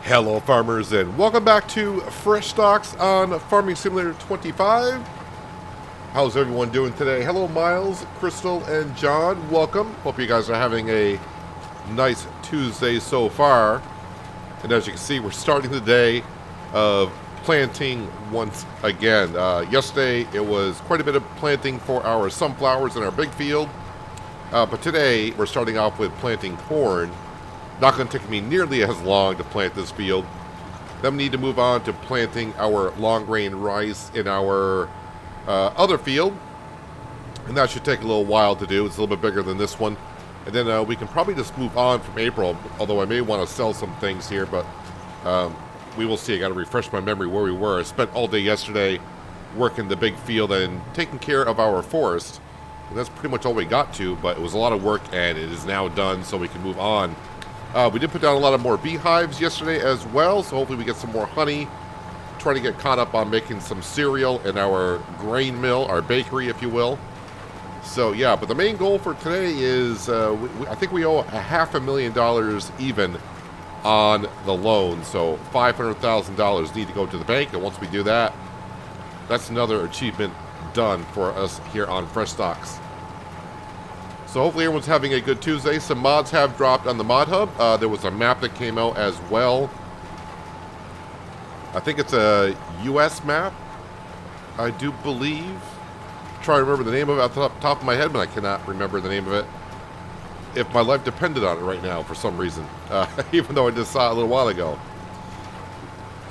Hello farmers and welcome back to Frechdachs on Farming Simulator 25. How's everyone doing today? Hello Miles, Crystal, and John. Welcome. Hope you guys are having a nice Tuesday so far. And as you can see, we're starting the day of planting once again. Yesterday it was quite a bit of planting for our sunflowers in our big field. But today we're starting off with planting corn. Not going to take me nearly as long to plant this field. Then we need to move on to planting our long grain rice in our other field. And that should take a little while to do. It's a little bit bigger than this one. And then we can probably just move on from April. Although I may want to sell some things here, but we will see. I got to refresh my memory where we were. I spent all day yesterday working the big field and taking care of our forest. And that's pretty much all we got to, but it was a lot of work and it is now done, so we can move on. We did put down a lot of more beehives yesterday as well, so hopefully we get some more honey. Trying to get caught up on making some cereal in our grain mill, our bakery, if you will. So yeah, but the main goal for today is, I think we owe $500,000 even on the loan. So $500,000 need to go to the bank, and once we do that, that's another achievement done for us here on Frechdachs. So hopefully everyone's having a good Tuesday. Some mods have dropped on the mod hub. There was a map that came out as well. I think it's a US map, I do believe. Try to remember the name of it off the top of my head, but I cannot remember the name of it. If my life depended on it right now for some reason, even though I just saw it a little while ago.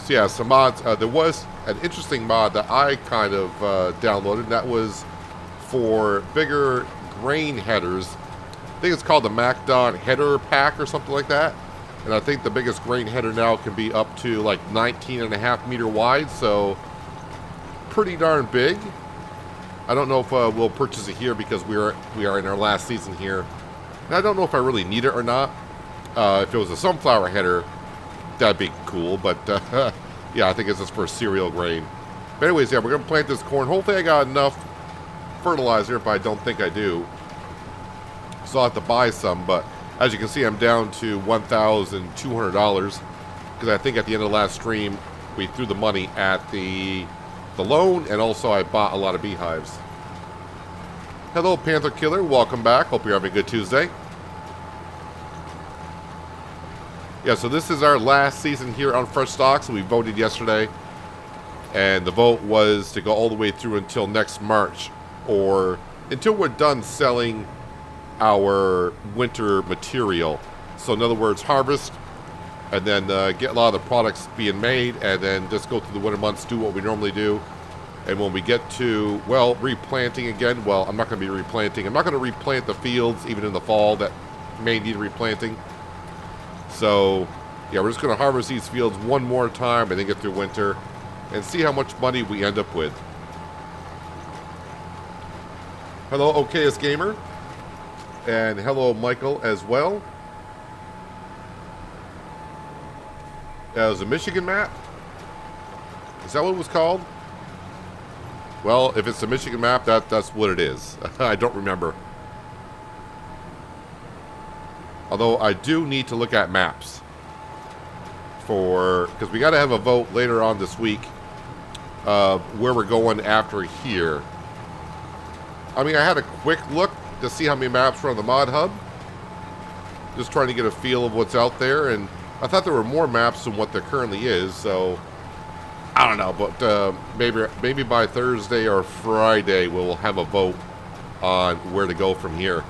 So yeah, some mods. There was an interesting mod that I kind of downloaded, and that was for bigger grain headers. I think it's called the MacDon header pack or something like that. And I think the biggest grain header now can be up to like 19.5 meter wide, so pretty darn big. I don't know if we'll purchase it here because we are in our last season here. And I don't know if I really need it or not. If it was a sunflower header, that'd be cool, but yeah, I think it's just for cereal grain. But anyways, yeah, we're gonna plant this corn. Hopefully I got enough fertilizer, but I don't think I do, so I'll have to buy some. But as you can see, I'm down to $1,200 because I think at the end of the last stream we threw the money at the loan, and also I bought a lot of beehives. Hello Panther Killer, welcome back. Hope you're having a good Tuesday. Yeah, so this is our last season here on Frechdachs. We voted yesterday, and the vote was to go all the way through until next March, or until we're done selling our winter material. So in other words, harvest, and then get a lot of the products being made, and then just go through the winter months, do what we normally do. And when we get to, well, replanting again, well, I'm not going to be replanting. I'm not going to replant the fields even in the fall that may need replanting. So yeah, we're just going to harvest these fields one more time and then get through winter and see how much money we end up with. Hello, OKS Gamer. And hello, Michael, as well. It was a Michigan map? Is that what it was called? Well, if it's a Michigan map, that's what it is. I don't remember. Although I do need to look at maps. Because we got to have a vote later on this week where we're going after here. I mean, I had a quick look to see how many maps were on the mod hub. Just trying to get a feel of what's out there, and I thought there were more maps than what there currently is, so I don't know, but maybe by Thursday or Friday we'll have a vote on where to go from here.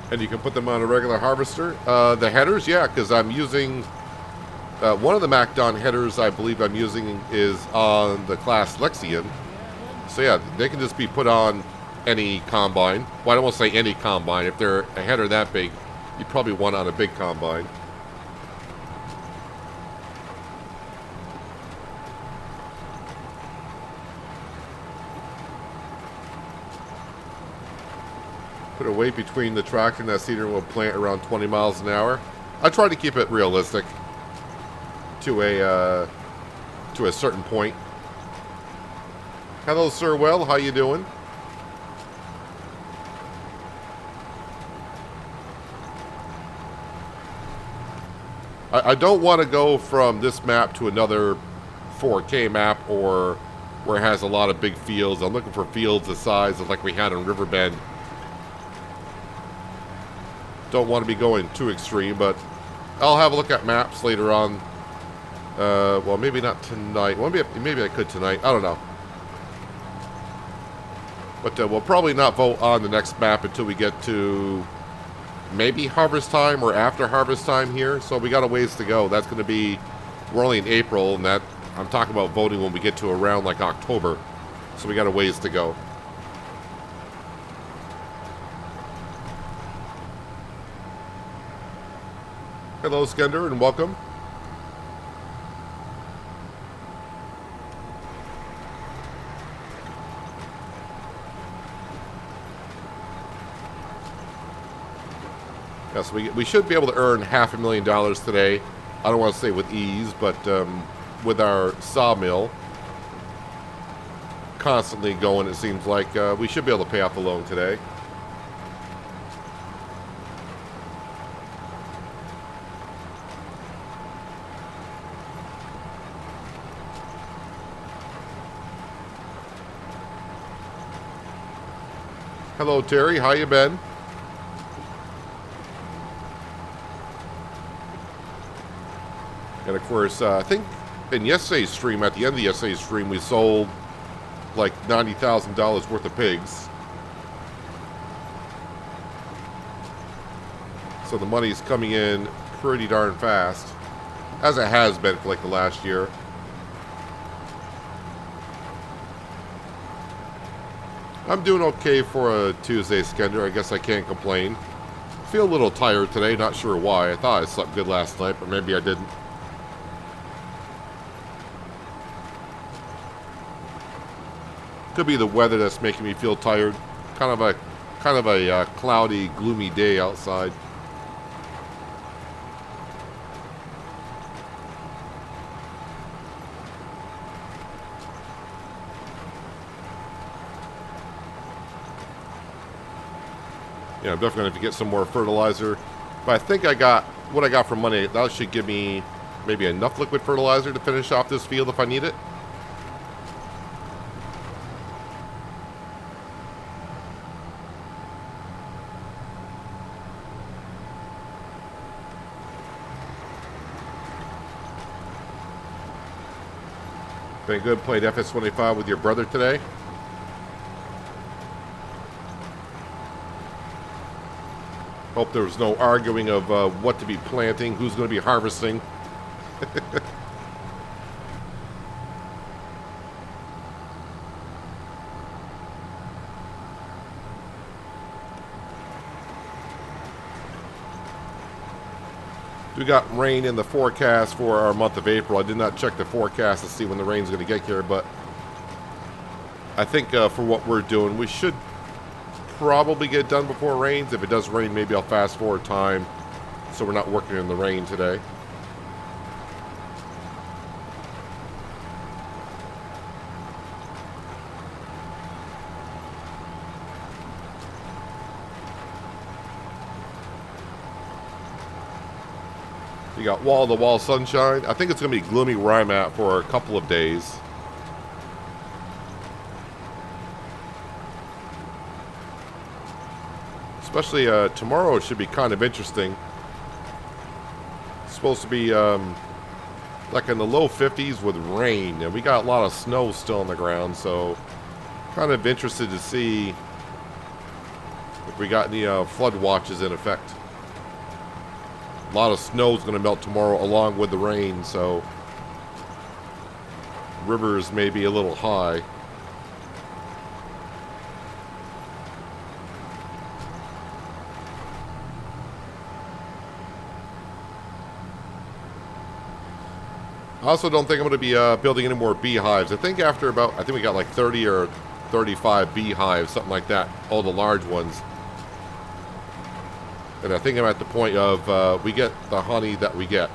And you can put them on a regular harvester. The headers, yeah, because I'm using one of the MacDon headers I believe I'm using is on the class Lexion. So yeah, they can just be put on any combine. Well, I don't want to say any combine. If they're a header that big, you probably want on a big combine. Put a weight between the tractor and that seeder will plant around 20 miles an hour. I try to keep it realistic to a certain point. Hello, Sir Well. How you doing? I don't want to go from this map to another 4K map or where it has a lot of big fields. I'm looking for fields the size of like we had in Riverbend. Don't want to be going too extreme, but I'll have a look at maps later on. Well, maybe not tonight. Well, maybe I could tonight. I don't know. But we'll probably not vote on the next map until we get to maybe harvest time or after harvest time here. So we got a ways to go. That's going to be, we're only in April, and that I'm talking about voting when we get to around like October. So we got a ways to go. Hello, Skender, and welcome. Yes, we should be able to earn $500,000 today. I don't want to say with ease, but with our sawmill constantly going, it seems like we should be able to pay off the loan today. Hello, Terry. How you been? And of course, I think in yesterday's stream, at the end of yesterday's stream, we sold like $90,000 worth of pigs. So the money's coming in pretty darn fast, as it has been for like the last year. I'm doing okay for a Tuesday, Skender. I guess I can't complain. Feel a little tired today, not sure why. I thought I slept good last night, but maybe I didn't. Could be the weather that's making me feel tired. Kind of a cloudy, gloomy day outside. Yeah, I'm definitely going to have to get some more fertilizer. But I think I got what I got for money. That should give me maybe enough liquid fertilizer to finish off this field if I need it. Been good playing FS25 with your brother today? Hope there was no arguing of what to be planting, who's going to be harvesting. We got rain in the forecast for our month of April. I did not check the forecast to see when the rain's going to get here, but I think for what we're doing, we should probably get done before it rains. If it does rain, maybe I'll fast forward time so we're not working in the rain today. You got wall-to-wall sunshine. I think it's going to be gloomy where I'm at for a couple of days. Especially tomorrow should be kind of interesting. It's supposed to be like in the low 50s with rain. And we got a lot of snow still on the ground. So kind of interested to see if we got any flood watches in effect. A lot of snow is going to melt tomorrow along with the rain, so rivers may be a little high. I also don't think I'm going to be building any more beehives. I think after about, I think we got like 30 or 35 beehives, something like that, all the large ones. And I think I'm at the point of we get the honey that we get.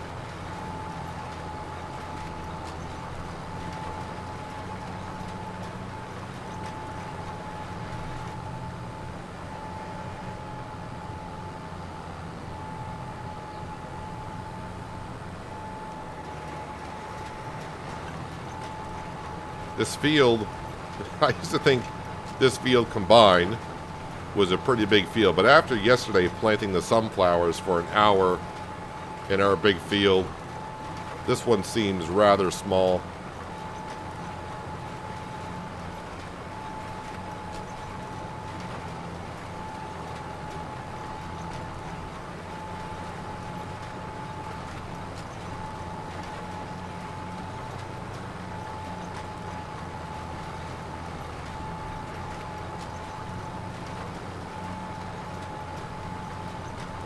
This field, I used to think this field combined was a pretty big field, but after yesterday planting the sunflowers for an hour in our big field, this one seems rather small.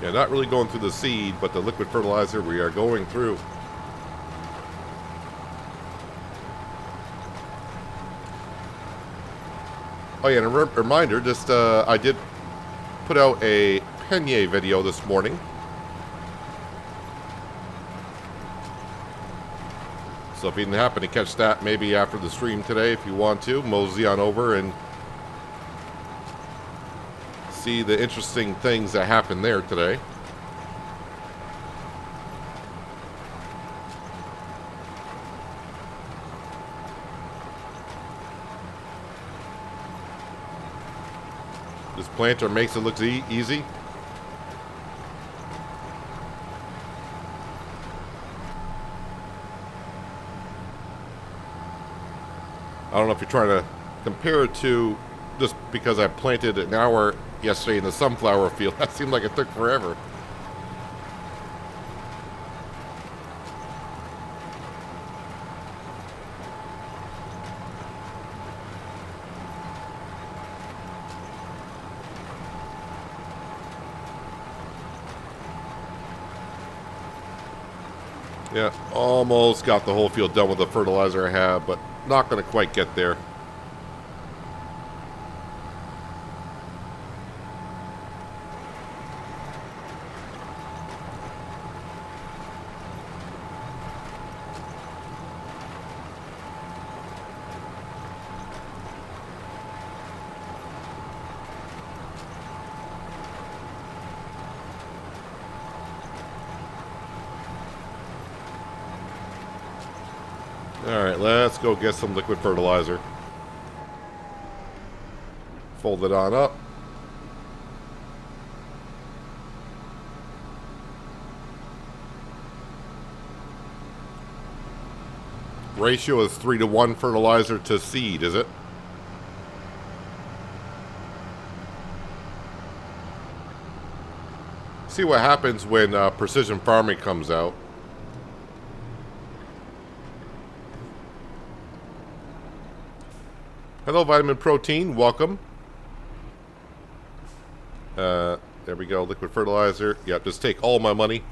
Yeah, not really going through the seed, but the liquid fertilizer we are going through. Oh yeah, and a reminder, just I did put out a Penne video this morning. So if you didn't happen to catch that, maybe after the stream today, if you want to, mosey on over and see the interesting things that happened there today. This planter makes it look easy. I don't know if you're trying to compare it to just because I planted an hour yesterday in the sunflower field. That seemed like it took forever. Yeah, almost got the whole field done with the fertilizer I have, but not going to quite get there. Alright, let's go get some liquid fertilizer. Fold it on up. Ratio is 3-to-1 fertilizer to seed, is it? See what happens when precision farming comes out. Hello, Vitamin Protein. Welcome. There we go. Liquid fertilizer. Yep, just take all my money.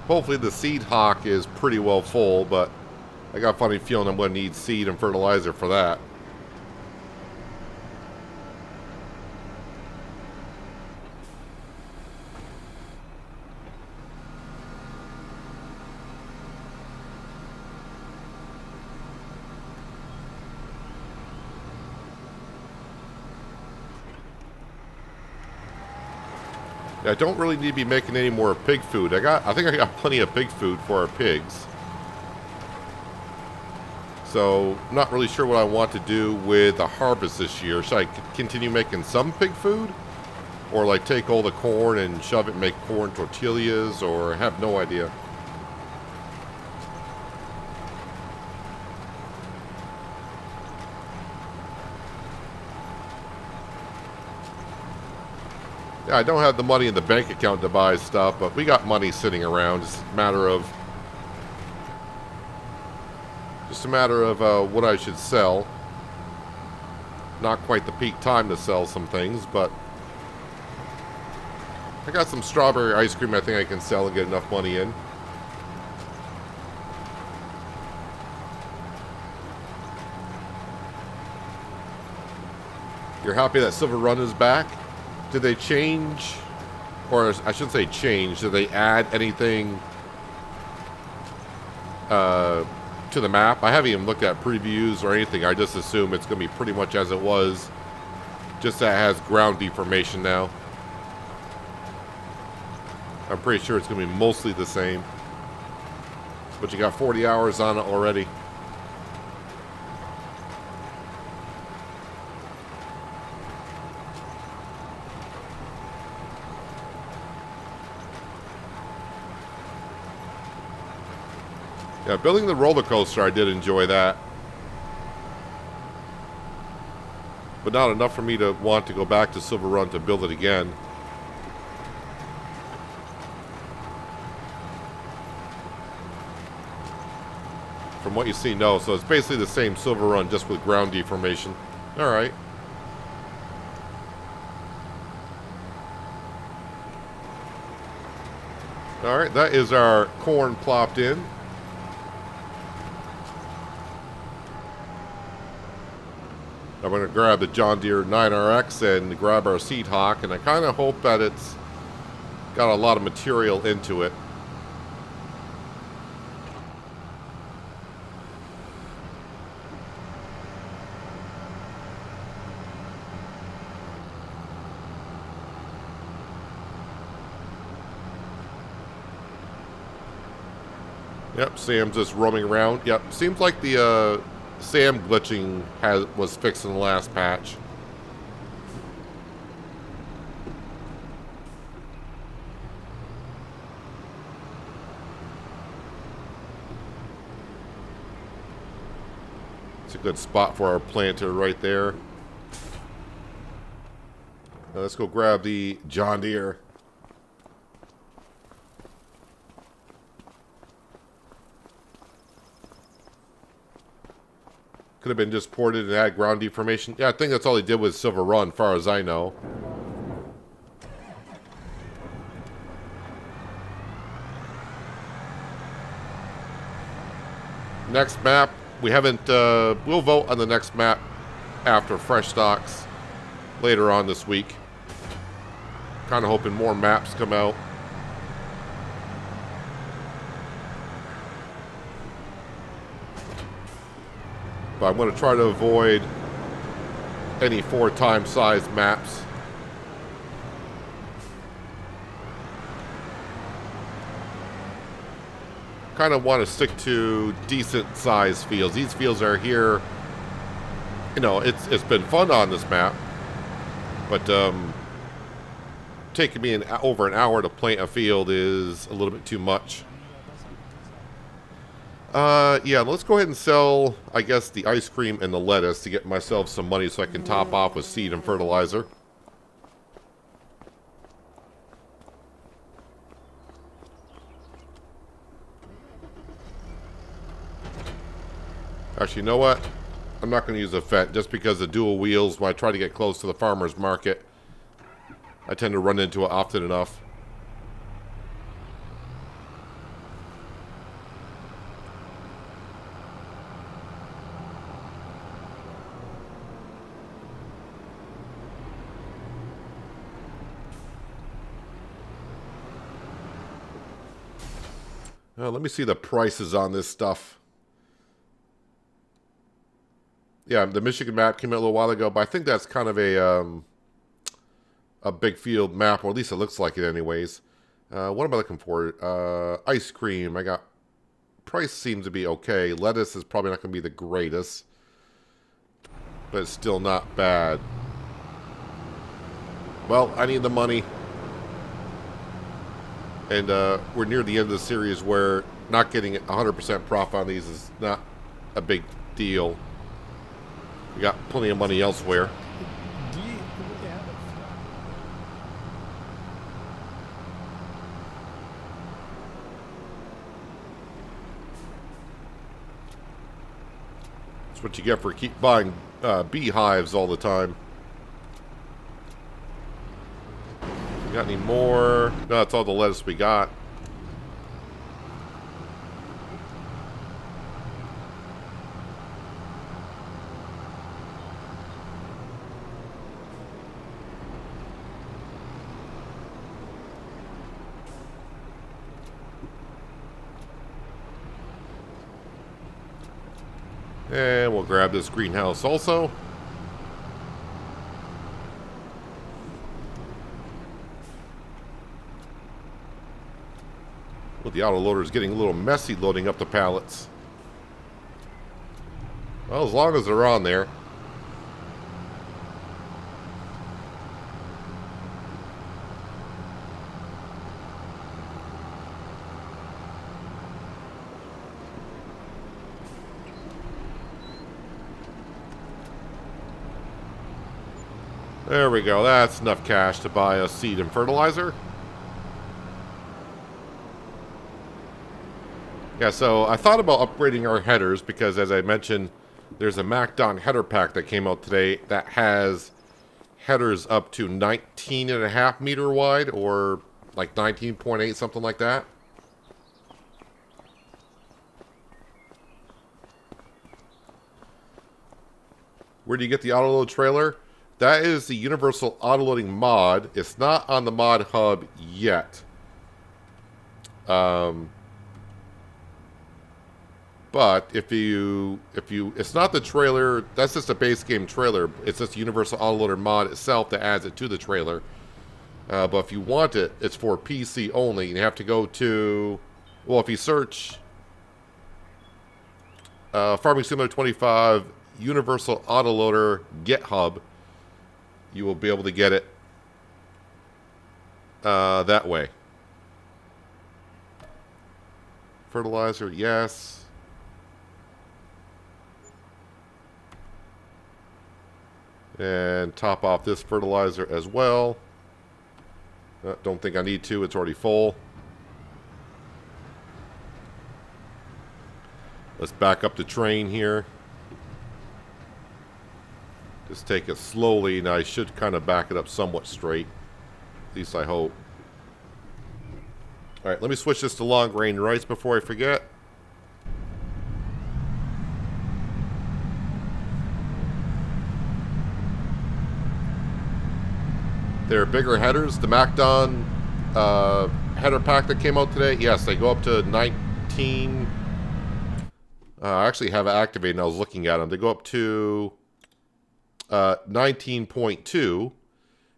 Hopefully the seed hawk is pretty well full, but I got a funny feeling I'm going to need seed and fertilizer for that. I don't really need to be making any more pig food. I think I got plenty of pig food for our pigs. So, not really sure what I want to do with the harvest this year. Should I continue making some pig food? Or like take all the corn and shove it and make corn tortillas? Or I have no idea. Yeah, I don't have the money in the bank account to buy stuff, but we got money sitting around. It's a matter of what I should sell. Not quite the peak time to sell some things, but I got some strawberry ice cream I think I can sell and get enough money in. You're happy that Silver Run is back? Did they change, or I shouldn't say change, did they add anything to the map. I haven't even looked at previews or anything. I just assume it's going to be pretty much as it was. Just that it has ground deformation now. I'm pretty sure it's going to be mostly the same. But you got 40 hours on it already. Yeah, building the roller coaster, I did enjoy that. But not enough for me to want to go back to Silver Run to build it again. From what you see, no. So it's basically the same Silver Run, just with ground deformation. Alright. Alright, that is our corn plopped in. I'm going to grab the John Deere 9RX and grab our Seed Hawk, and I kind of hope that it's got a lot of material into it. Yep, Sam's just roaming around. Yep, seems like the SAM glitching was fixed in the last patch. It's a good spot for our planter right there. Now let's go grab the John Deere. Could have been just ported and add ground deformation. Yeah, I think that's all he did with Silver Run, as far as I know. Next map, we haven't, we'll vote on the next map after Frechdachs later on this week. Kind of hoping more maps come out. But I'm going to try to avoid any 4-time size maps. Kind of want to stick to decent size fields. These fields are here. You know, it's been fun on this map, but taking me over an hour to plant a field is a little bit too much. Yeah, let's go ahead and sell, I guess, the ice cream and the lettuce to get myself some money so I can top off with seed and fertilizer. Actually, you know what? I'm not going to use a Fendt just because the dual wheels, when I try to get close to the farmer's market, I tend to run into it often enough. Let me see the prices on this stuff. Yeah, the Michigan map came out a little while ago, but I think that's kind of a big field map, or at least it looks like it anyways. What am I looking for? Ice cream. I got... Price seems to be okay. Lettuce is probably not going to be the greatest, but it's still not bad. Well, I need the money. And we're near the end of the series where not getting 100% profit on these is not a big deal. We got plenty of money elsewhere. That's what you get for keep buying beehives all the time. Got any more? No, that's all the lettuce we got. And we'll grab this greenhouse also. Well, the autoloader is getting a little messy loading up the pallets. Well, as long as they're on there. There we go. That's enough cash to buy a seed and fertilizer. Yeah, so I thought about upgrading our headers because, as I mentioned, there's a MacDon header pack that came out today that has headers up to 19.5 meter wide, or like 19.8, something like that. Where do you get the autoload trailer? That is the Universal Autoloading mod. It's not on the mod hub yet. But if you, it's not the trailer. That's just a base game trailer. It's just Universal Autoloader mod itself that adds it to the trailer. But if you want it, it's for PC only. You have to go to, well, if you search Farming Simulator 25 Universal Autoloader GitHub, you will be able to get it that way. Fertilizer, yes. And top off this fertilizer as well. Don't think I need to, it's already full. Let's back up the train here. Just take it slowly, and I should kind of back it up somewhat straight. At least I hope. Alright, let me switch this to long grain rice before I forget. They're bigger headers. The MacDon header pack that came out today, yes, they go up to 19. I actually have it activated, and I was looking at them. They go up to 19.2,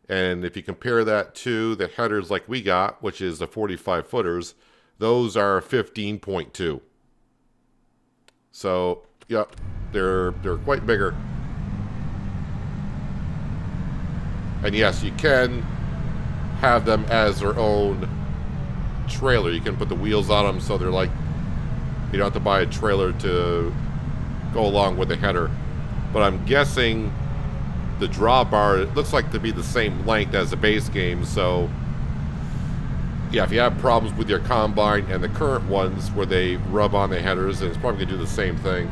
and if you compare that to the headers like we got, which is the 45 footers, those are 15.2. So, yep, they're quite bigger. And yes, you can have them as their own trailer. You can put the wheels on them so they're like, you don't have to buy a trailer to go along with the header. But I'm guessing the drawbar, it looks like to be the same length as the base game. So yeah, if you have problems with your combine and the current ones where they rub on the headers, then it's probably going to do the same thing.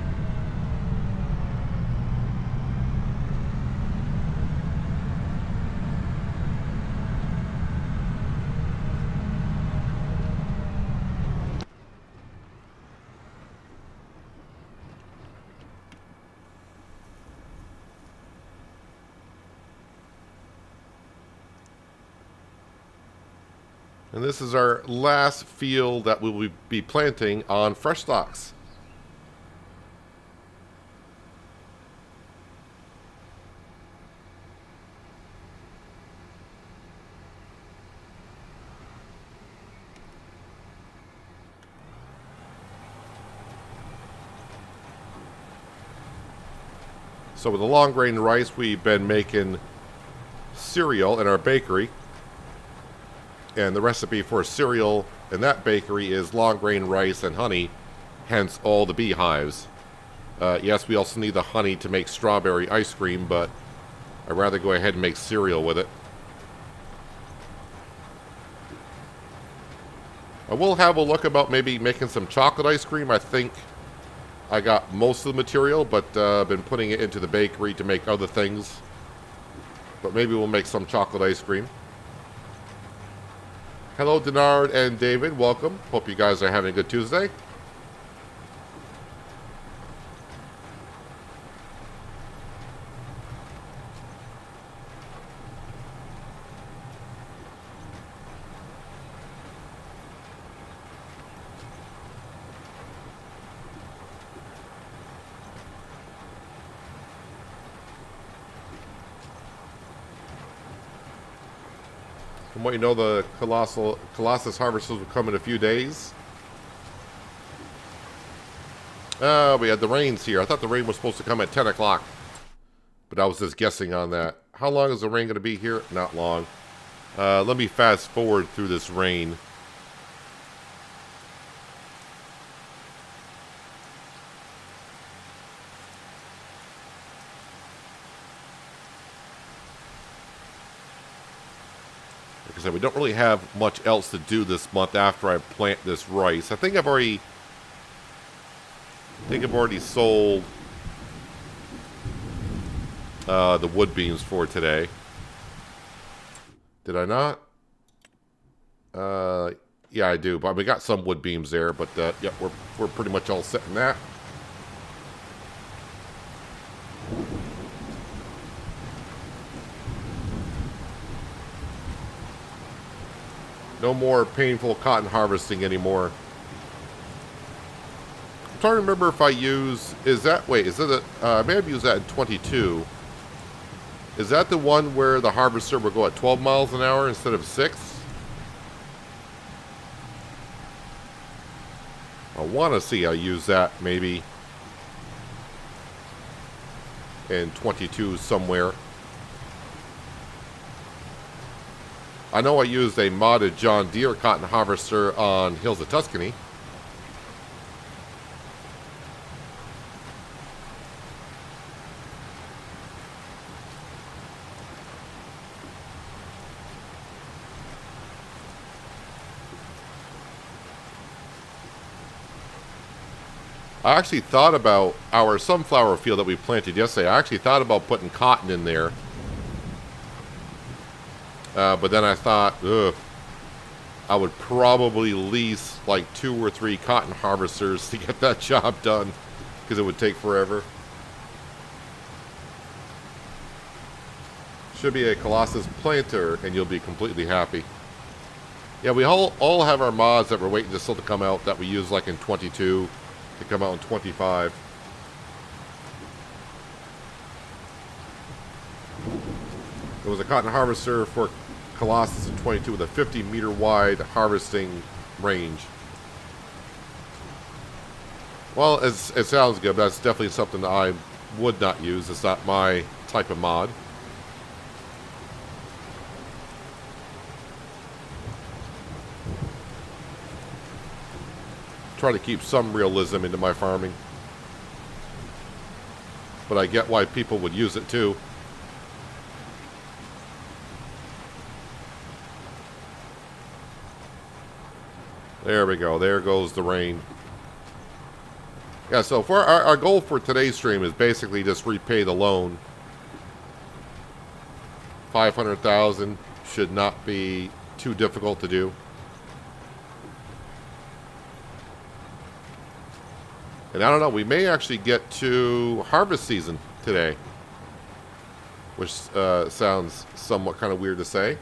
And this is our last field that we will be planting on Frechdachs. So with the long grain rice, we've been making cereal in our bakery. And the recipe for cereal in that bakery is long grain rice and honey, hence all the beehives. Yes, we also need the honey to make strawberry ice cream, but I'd rather go ahead and make cereal with it. I will have a look about maybe making some chocolate ice cream. I think I got most of the material, but I've been putting it into the bakery to make other things. But maybe we'll make some chocolate ice cream. Hello, Denard and David. Welcome. Hope you guys are having a good Tuesday. From what you know, the Colossus harvesters will come in a few days. We had the rains here. I thought the rain was supposed to come at 10 o'clock. But I was just guessing on that. How long is the rain going to be here? Not long. Let me fast forward through this rain. Like I said, we don't really have much else to do this month after I plant this rice. I think I've already sold the wood beams for today. Did I not? Yeah, I do. But we got some wood beams there. But yeah, we're pretty much all set in that. No more painful cotton harvesting anymore. I'm trying to remember if I use... I may have used that in 22. Is that the one where the harvester will go at 12 miles an hour instead of 6? I want to see I use that maybe in 22 somewhere. I know I used a modded John Deere cotton harvester on Hills of Tuscany. I actually thought about our sunflower field that we planted yesterday. I actually thought about putting cotton in there. But then I thought, I would probably lease like 2 or 3 cotton harvesters to get that job done, because it would take forever. Should be a Colossus planter, and you'll be completely happy. Yeah, we all have our mods that we're waiting to still to come out that we use like in 22 to come out in 25. There was a cotton harvester for Colossus in 22 with a 50-meter wide harvesting range. Well, it sounds good, but that's definitely something that I would not use. It's not my type of mod. Try to keep some realism into my farming. But I get why people would use it too. There we go. There goes the rain. Yeah, so for our goal for today's stream is basically just repay the loan. 500,000 should not be too difficult to do. And I don't know, we may actually get to harvest season today. Which sounds somewhat kind of weird to say.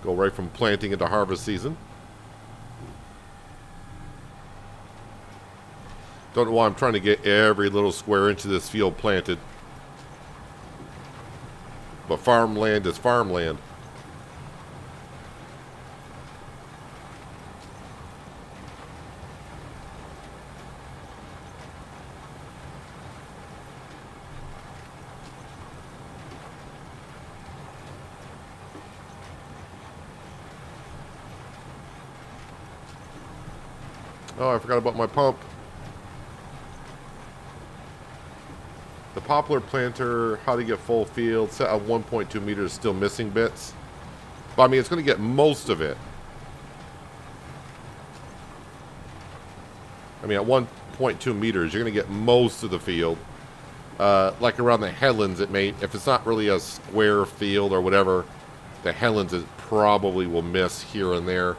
Go right from planting into harvest season. Don't know why I'm trying to get every little square inch of this field planted. But farmland is farmland. Oh, I forgot about my pump. The poplar planter, how to get full field, set at 1.2 meters, still missing bits. But I mean, it's going to get most of it. I mean, at 1.2 meters, you're going to get most of the field. Like around the headlands, it may, if it's not really a square field or whatever, the headlands it probably will miss here and there.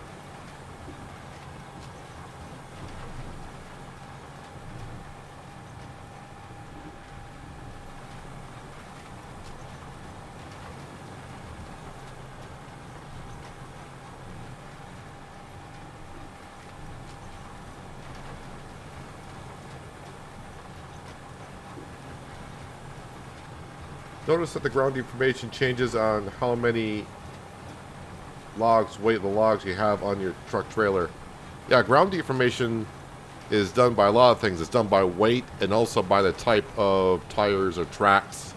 Notice that the ground deformation changes on how many logs, weight of the logs you have on your truck trailer. Yeah, ground deformation is done by a lot of things. It's done by weight and also by the type of tires or tracks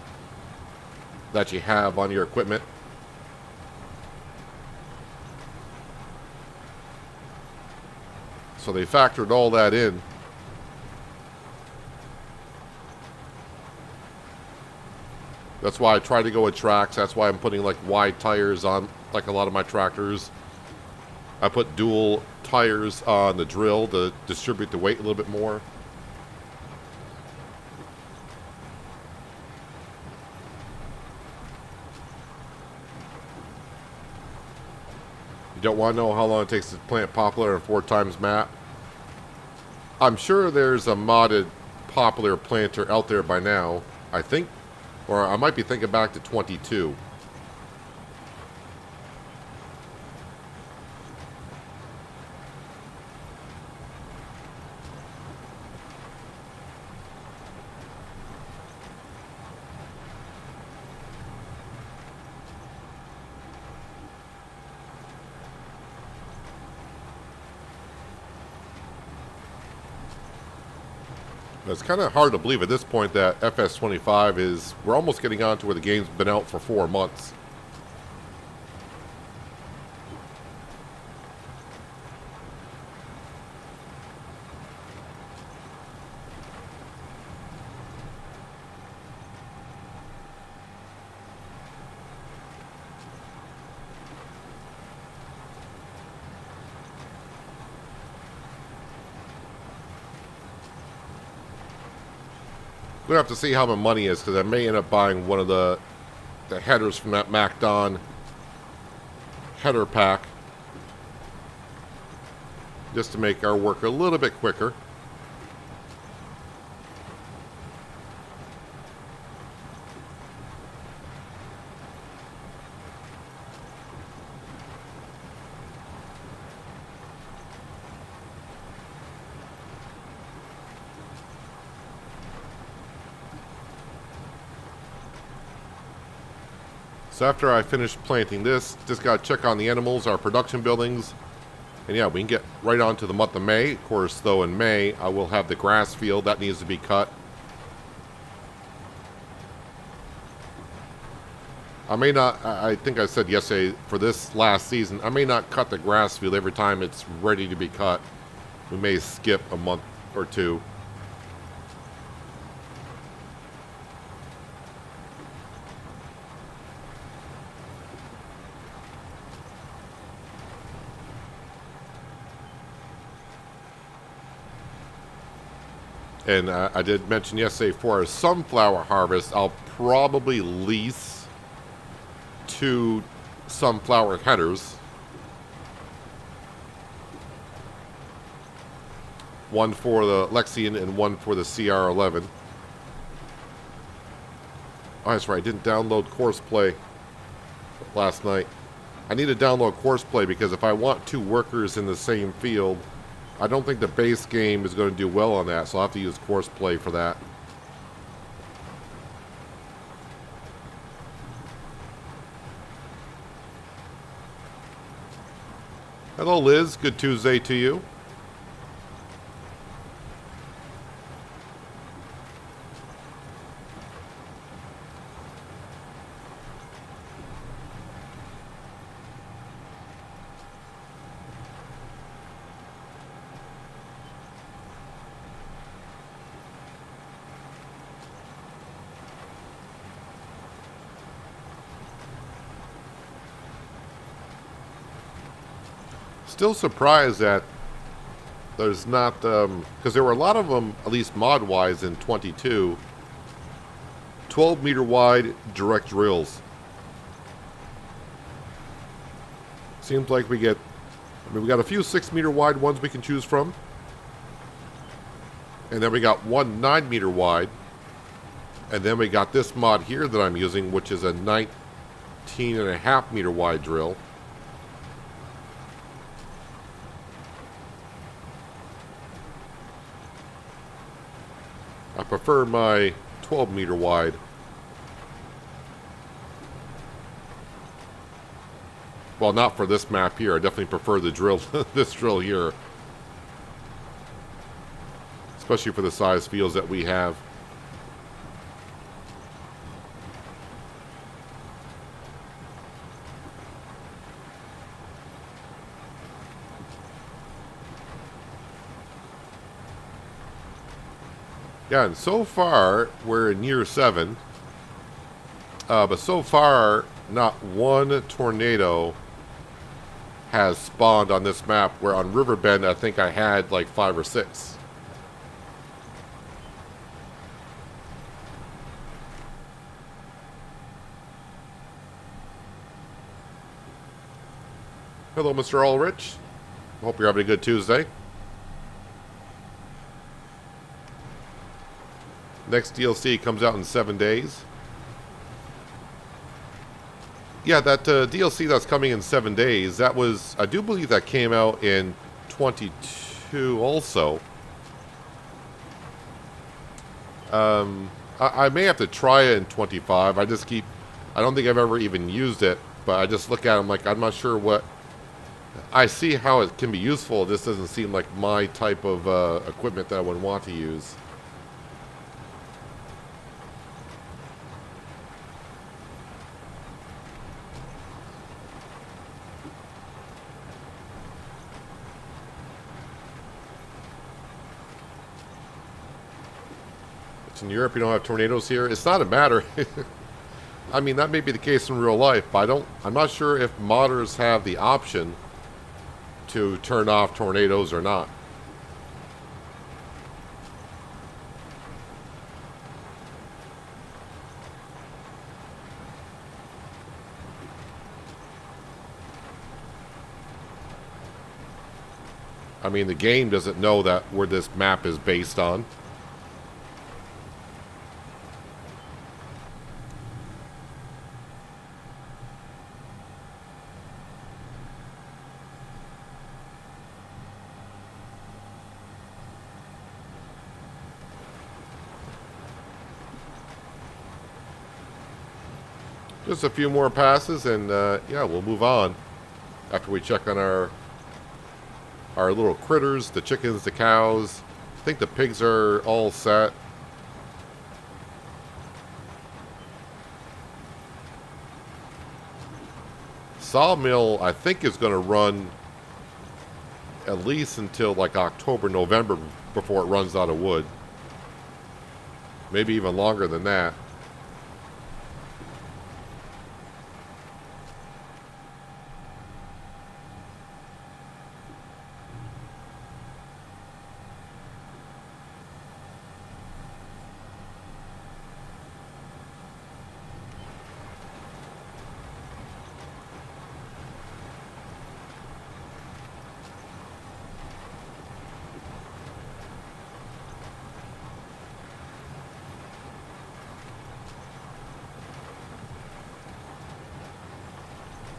that you have on your equipment. So they factored all that in. That's why I try to go with tracks. That's why I'm putting like wide tires on like a lot of my tractors. I put dual tires on the drill to distribute the weight a little bit more. You don't want to know how long it takes to plant poplar in 4 times map? I'm sure there's a modded poplar planter out there by now. I think, or I might be thinking back to 22. It's kind of hard to believe at this point that FS25 is, we're almost getting on to where the game's been out for 4 months. We're going to have to see how my money is, because I may end up buying one of the headers from that MacDon header pack, just to make our work a little bit quicker. So after I finish planting this, just got to check on the animals, our production buildings. And yeah, we can get right on to the month of May. Of course, though, in May, I will have the grass field. That needs to be cut. I may not, I think I said yesterday, for this last season, I may not cut the grass field every time it's ready to be cut. We may skip a month or two. And I did mention yesterday for a sunflower harvest, I'll probably lease 2 sunflower headers. One for the Lexian and one for the CR11. Oh, that's right, I didn't download Courseplay last night. I need to download Courseplay because if I want 2 workers in the same field, I don't think the base game is going to do well on that, so I'll have to use Courseplay for that. Hello, Liz. Good Tuesday to you. Still surprised that there's not, because there were a lot of them, at least mod-wise in 22, 12-meter wide direct drills. Seems like we get, I mean, we got a few 6-meter wide ones we can choose from. And then we got one 9-meter wide. And then we got this mod here that I'm using, which is a 19.5-meter wide drill. I prefer my 12-meter wide. Well, not for this map here. I definitely prefer the drill, this drill here. Especially for the size fields that we have. Yeah, and so far, we're in year 7. But so far, not one tornado has spawned on this map, where on Riverbend, I think I had like 5 or 6. Hello, Mr. Ulrich. Hope you're having a good Tuesday. Next DLC comes out in 7 days. Yeah, that DLC that's coming in 7 days, that was, I do believe that came out in 22 also. I may have to try it in 25. I don't think I've ever even used it, but I just look at it, I'm like, I'm not sure what, I see how it can be useful. This doesn't seem like my type of equipment that I would want to use. In Europe, you don't have tornadoes here. It's not a matter. I mean, that may be the case in real life, but I'm not sure if modders have the option to turn off tornadoes or not. I mean, the game doesn't know that where this map is based on. Just a few more passes, and yeah, we'll move on after we check on our little critters, the chickens, the cows. I think the pigs are all set. Sawmill, I think, is going to run at least until like October, November before it runs out of wood. Maybe even longer than that.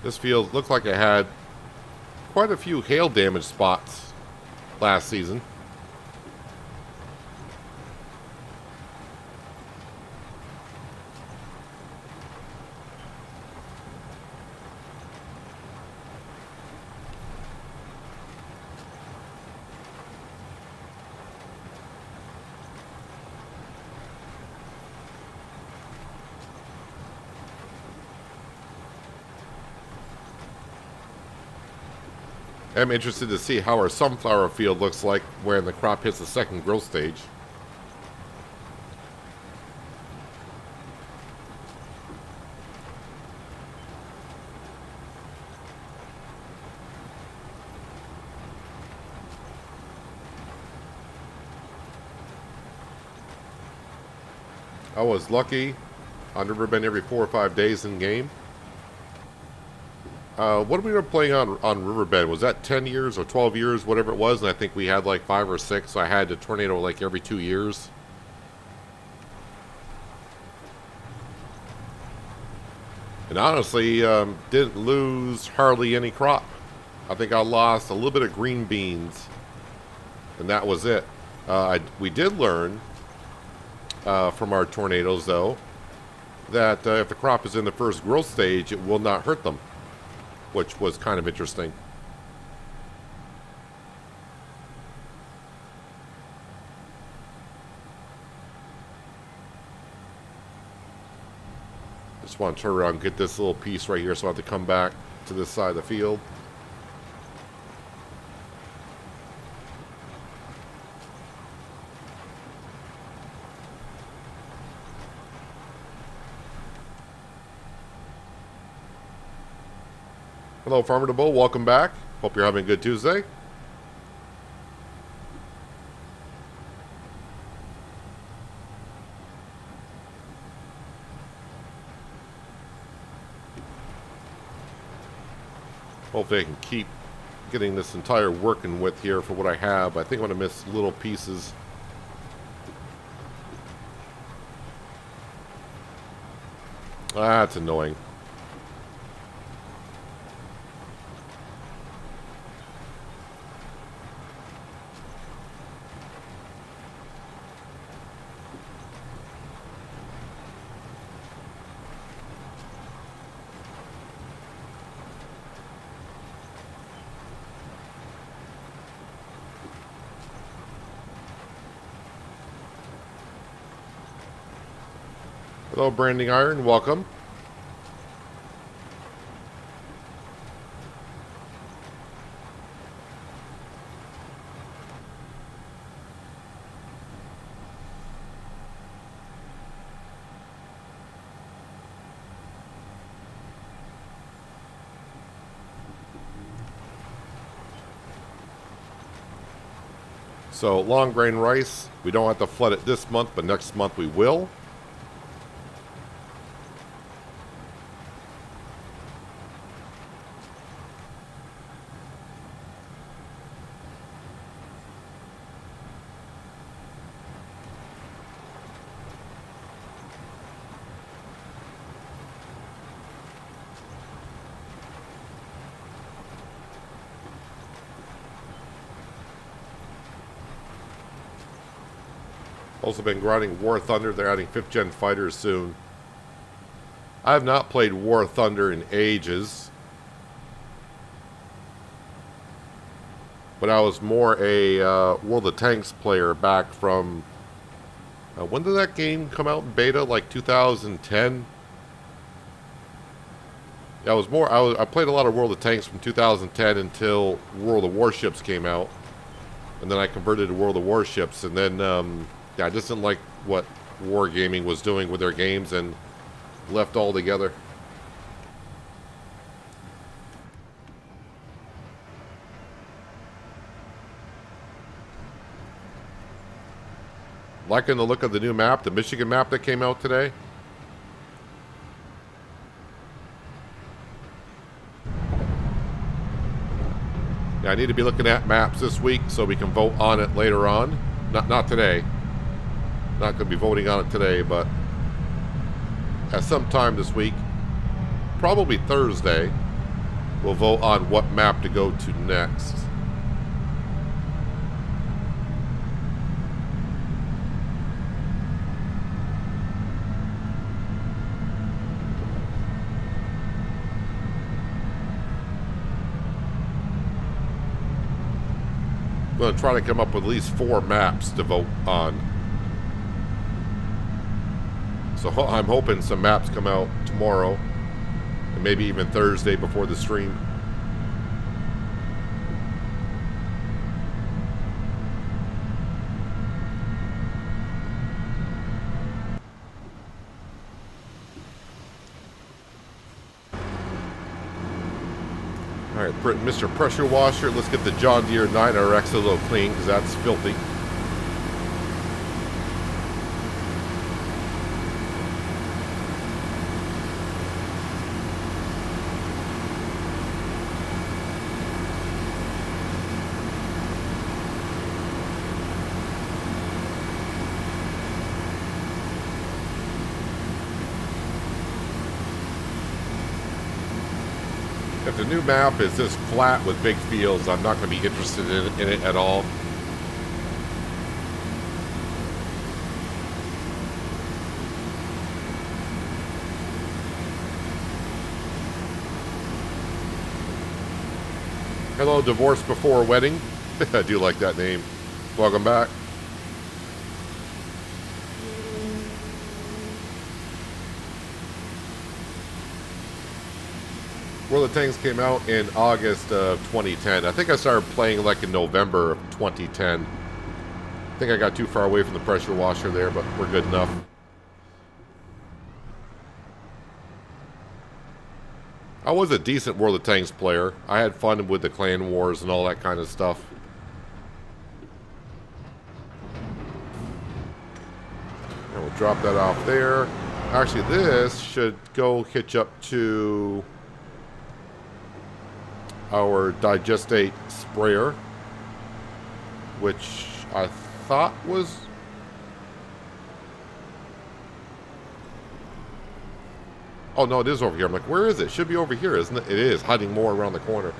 This field looked like it had quite a few hail damage spots last season. I'm interested to see how our sunflower field looks like when the crop hits the second growth stage. I was lucky. I've never been every 4 or 5 days in game. What we were playing on Riverbed, was that 10 years or 12 years, whatever it was, and I think we had like 5 or 6, so I had a tornado like every 2 years. And honestly, didn't lose hardly any crop. I think I lost a little bit of green beans, and that was it. We did learn from our tornadoes, though, that if the crop is in the first growth stage, it will not hurt them. which was kind of interesting. Just want to turn around and get this little piece right here, so I have to come back to this side of the field. Hello, Farmer to Bull. Welcome back. Hope you're having a good Tuesday. Hopefully I can keep getting this entire working width here for what I have. I think I'm going to miss little pieces. That's annoying. Hello, Branding Iron. Welcome. So, long grain rice, we don't have to flood it this month, but next month we will. Also been grinding War Thunder. They're adding 5th gen fighters soon. I have not played War Thunder in ages. But I was more a World of Tanks player back from... when did that game come out in beta? Like 2010? Yeah, I played a lot of World of Tanks from 2010 until World of Warships came out. And then I converted to World of Warships. And then... yeah, I just didn't like what Wargaming was doing with their games and left altogether. Liking the look of the new map, the Michigan map that came out today. Yeah, I need to be looking at maps this week so we can vote on it later on. Not today. Not going to be voting on it today, but at some time this week, probably Thursday, we'll vote on what map to go to next. I'm going to try to come up with at least 4 maps to vote on. So I'm hoping some maps come out tomorrow, and maybe even Thursday before the stream. All right, Mr. Pressure Washer, let's get the John Deere 9RX a little clean, because that's filthy. If the new map is this flat with big fields, I'm not going to be interested in it at all. Hello, divorce before wedding. I do like that name. Welcome back. World of Tanks came out in August of 2010. I think I started playing like in November of 2010. I think I got too far away from the pressure washer there, but we're good enough. I was a decent World of Tanks player. I had fun with the clan wars and all that kind of stuff. And we'll drop that off there. Actually, this should go hitch up to our digestate sprayer, which I thought was... Oh, no, it is over here. I'm like, where is it? It should be over here, isn't it? It is, hiding more around the corner.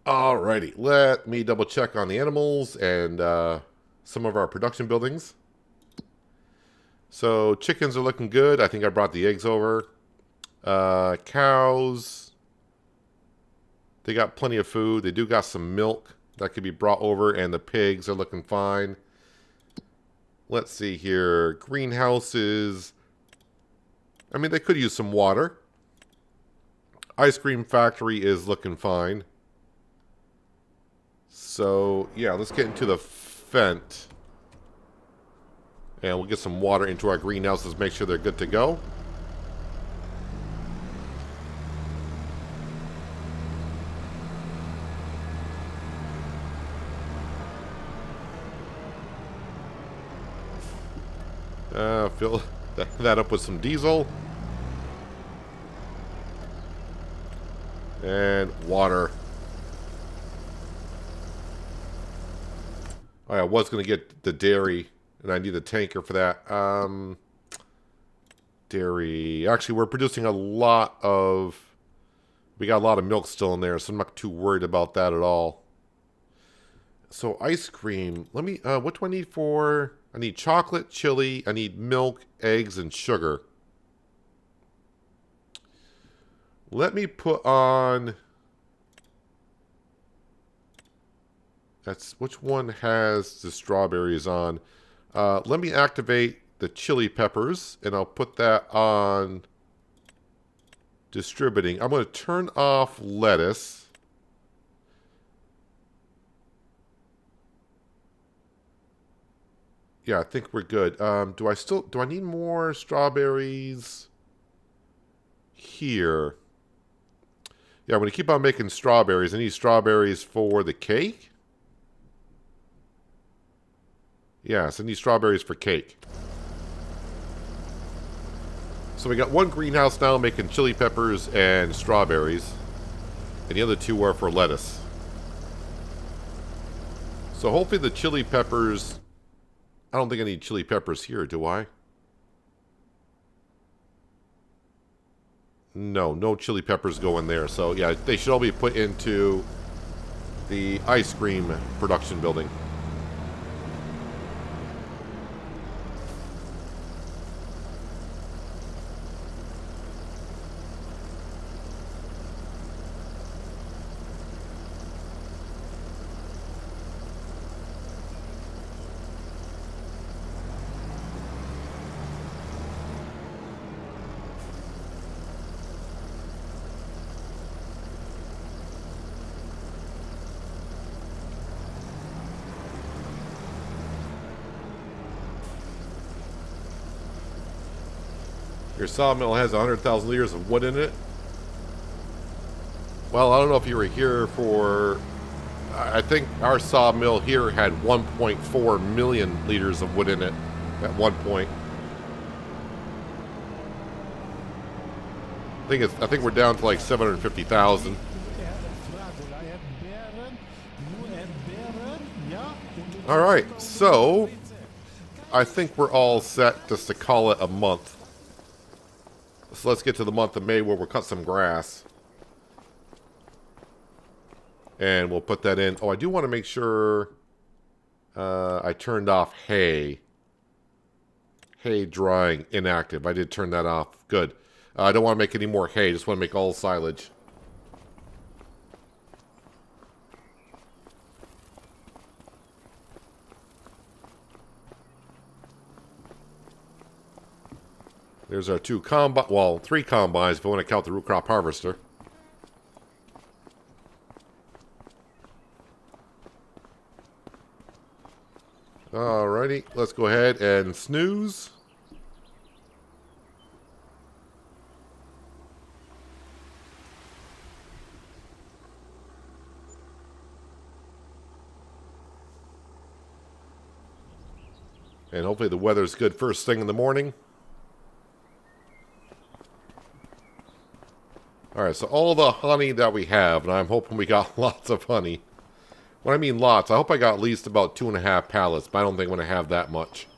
Alrighty, let me double check on the animals and some of our production buildings. So, chickens are looking good. I think I brought the eggs over. Cows, they got plenty of food. They do got some milk that could be brought over, and the pigs are looking fine. Let's see here. Greenhouses. I mean, they could use some water. Ice cream factory is looking fine. So, yeah, let's get into the Fent. And we'll get some water into our greenhouses, make sure they're good to go. Fill that up with some diesel. And water. Oh, I was going to get the dairy, and I need a tanker for that. Dairy. Actually, we're producing a lot of... We got a lot of milk still in there, so I'm not too worried about that at all. So, ice cream. Let me... what do I need for... I need chocolate, chili, I need milk, eggs, and sugar. Let me put on... That's... Which one has the strawberries on? Let me activate the chili peppers, and I'll put that on distributing. I'm going to turn off lettuce. Yeah, I think we're good. Do I need more strawberries here? Yeah, I'm going to keep on making strawberries. I need strawberries for the cake. Yes, I need strawberries for cake. So we got one greenhouse now making chili peppers and strawberries. And the other two are for lettuce. So hopefully the chili peppers... I don't think I need chili peppers here, do I? No, no chili peppers go in there. So, yeah, they should all be put into the ice cream production building. Your sawmill has 100,000 liters of wood in it. Well, I don't know if you were here for... I think our sawmill here had 1.4 million liters of wood in it at one point. I think we're down to like 750,000. All right, so I think we're all set just to call it a month. So let's get to the month of May where we'll cut some grass. And we'll put that in. Oh, I do want to make sure I turned off hay. Hay drying, inactive. I did turn that off. Good. I don't want to make any more hay. Just want to make all silage. There's our two well, 3 combines if you want to count the root crop harvester. Alrighty, let's go ahead and snooze. And hopefully the weather's good first thing in the morning. Alright, so all the honey that we have, and I'm hoping we got lots of honey. When I mean lots, I hope I got at least about 2.5 pallets, but I don't think I'm going to have that much.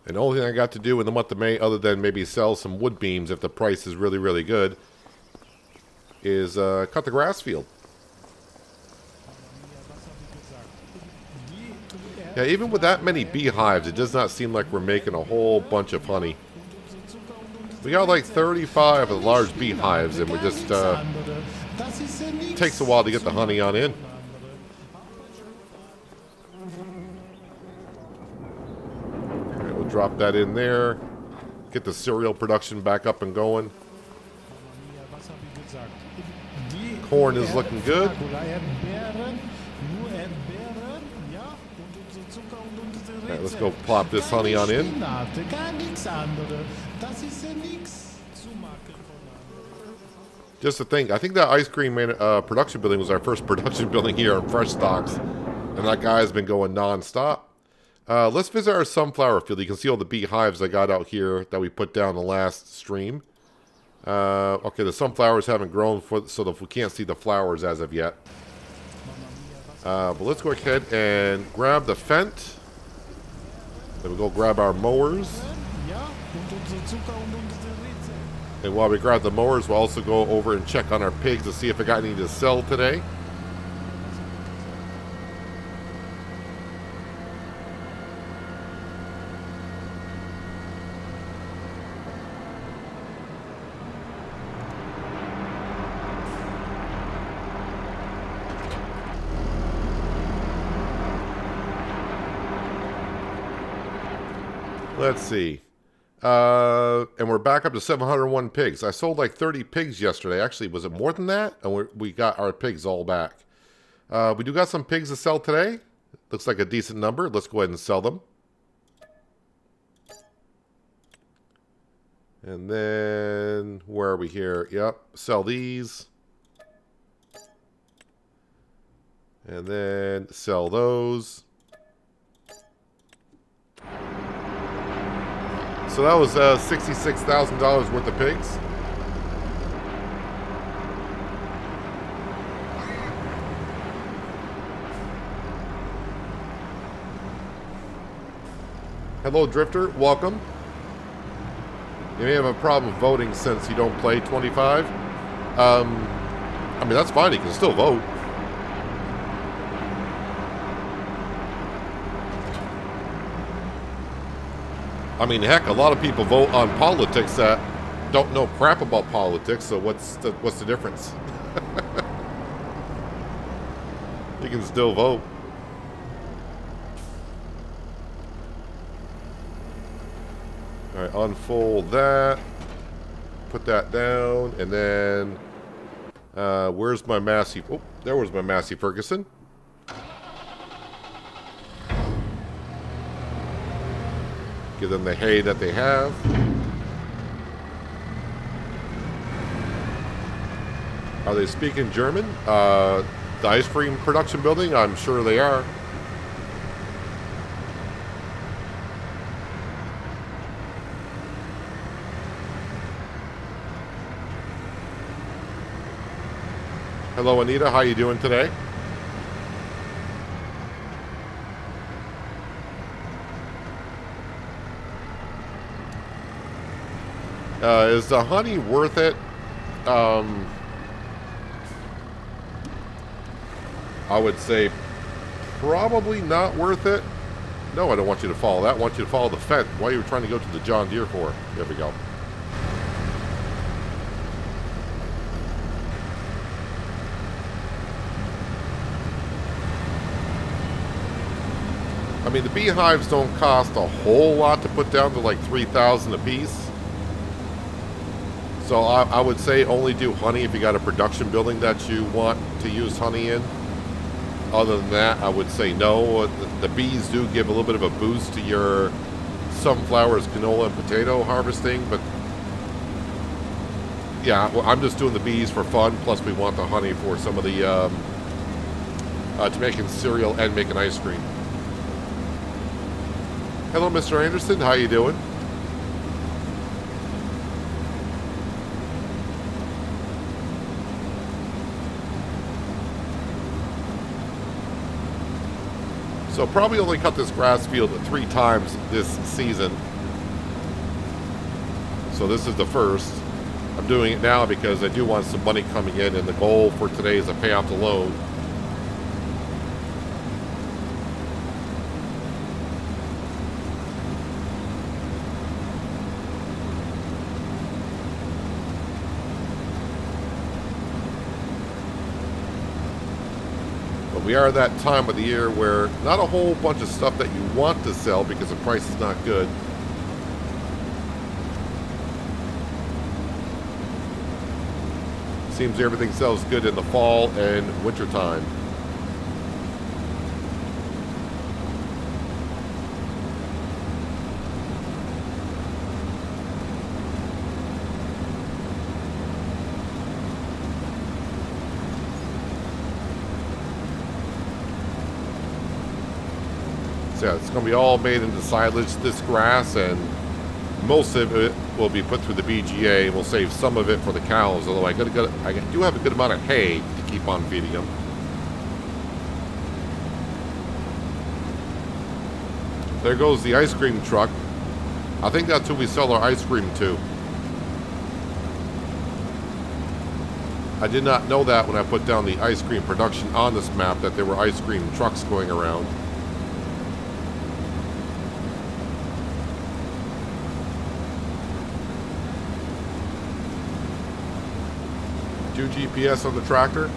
And the only thing I got to do in the month of May, other than maybe sell some wood beams if the price is really, really good, is cut the grass field. Yeah, even with that many beehives, it does not seem like we're making a whole bunch of honey. We got like 35 of the large beehives, and we just takes a while to get the honey on in. All right, we'll drop that in there. Get the cereal production back up and going. Corn is looking good. All right, let's go plop this honey on in. Just to think, I think that ice cream production building was our first production building here in Frechdachs, and that guy's been going non-stop. Let's visit our sunflower field. You can see all the beehives I got out here that we put down the last stream. Okay, the sunflowers haven't grown, so we can't see the flowers as of yet. But let's go ahead and grab the Fent. Then we'll go grab our mowers. And while we grab the mowers, we'll also go over and check on our pigs to see if I got any to sell today. Let's see. And we're back up to 701 pigs. I sold like 30 pigs yesterday. Actually, was it more than that? And we got our pigs all back. We do got some pigs to sell today. Looks like a decent number. Let's go ahead and sell them. And then, where are we here? Yep, sell these. And then sell those. So that was $66,000 worth of pigs. Hello, Drifter. Welcome. You may have a problem voting since you don't play 25. I mean, that's fine. You can still vote. I mean, heck, a lot of people vote on politics that don't know crap about politics, so what's the difference? You can still vote. All right, unfold that. Put that down, and then where's my Massey? Oh, there was my Massey Ferguson. Give them the hay that they have. Are they speaking German? The ice cream production building? I'm sure they are. Hello, Anita. How you doing today? Is the honey worth it? I would say probably not worth it. No, I don't want you to follow that. I want you to follow the fence. Why are you trying to go to the John Deere for? There we go. I mean, the beehives don't cost a whole lot to put down to like 3,000 a piece. So I would say only do honey if you got a production building that you want to use honey in. Other than that, I would say no. The bees do give a little bit of a boost to your sunflowers, canola, and potato harvesting, but yeah, well, I'm just doing the bees for fun. Plus, we want the honey for some of the to making cereal and making ice cream. Hello, Mr. Anderson. How you doing? So probably only cut this grass field 3 times this season. So this is the first. I'm doing it now because I do want some money coming in, and the goal for today is to pay off the loan. We are at that time of the year where not a whole bunch of stuff that you want to sell because the price is not good. Seems everything sells good in the fall and winter time. So yeah, it's going to be all made into silage, this grass, and most of it will be put through the BGA. We'll save some of it for the cows, although I do have a good amount of hay to keep on feeding them. There goes the ice cream truck. I think that's who we sell our ice cream to. I did not know that when I put down the ice cream production on this map, that there were ice cream trucks going around. Do GPS on the tractor?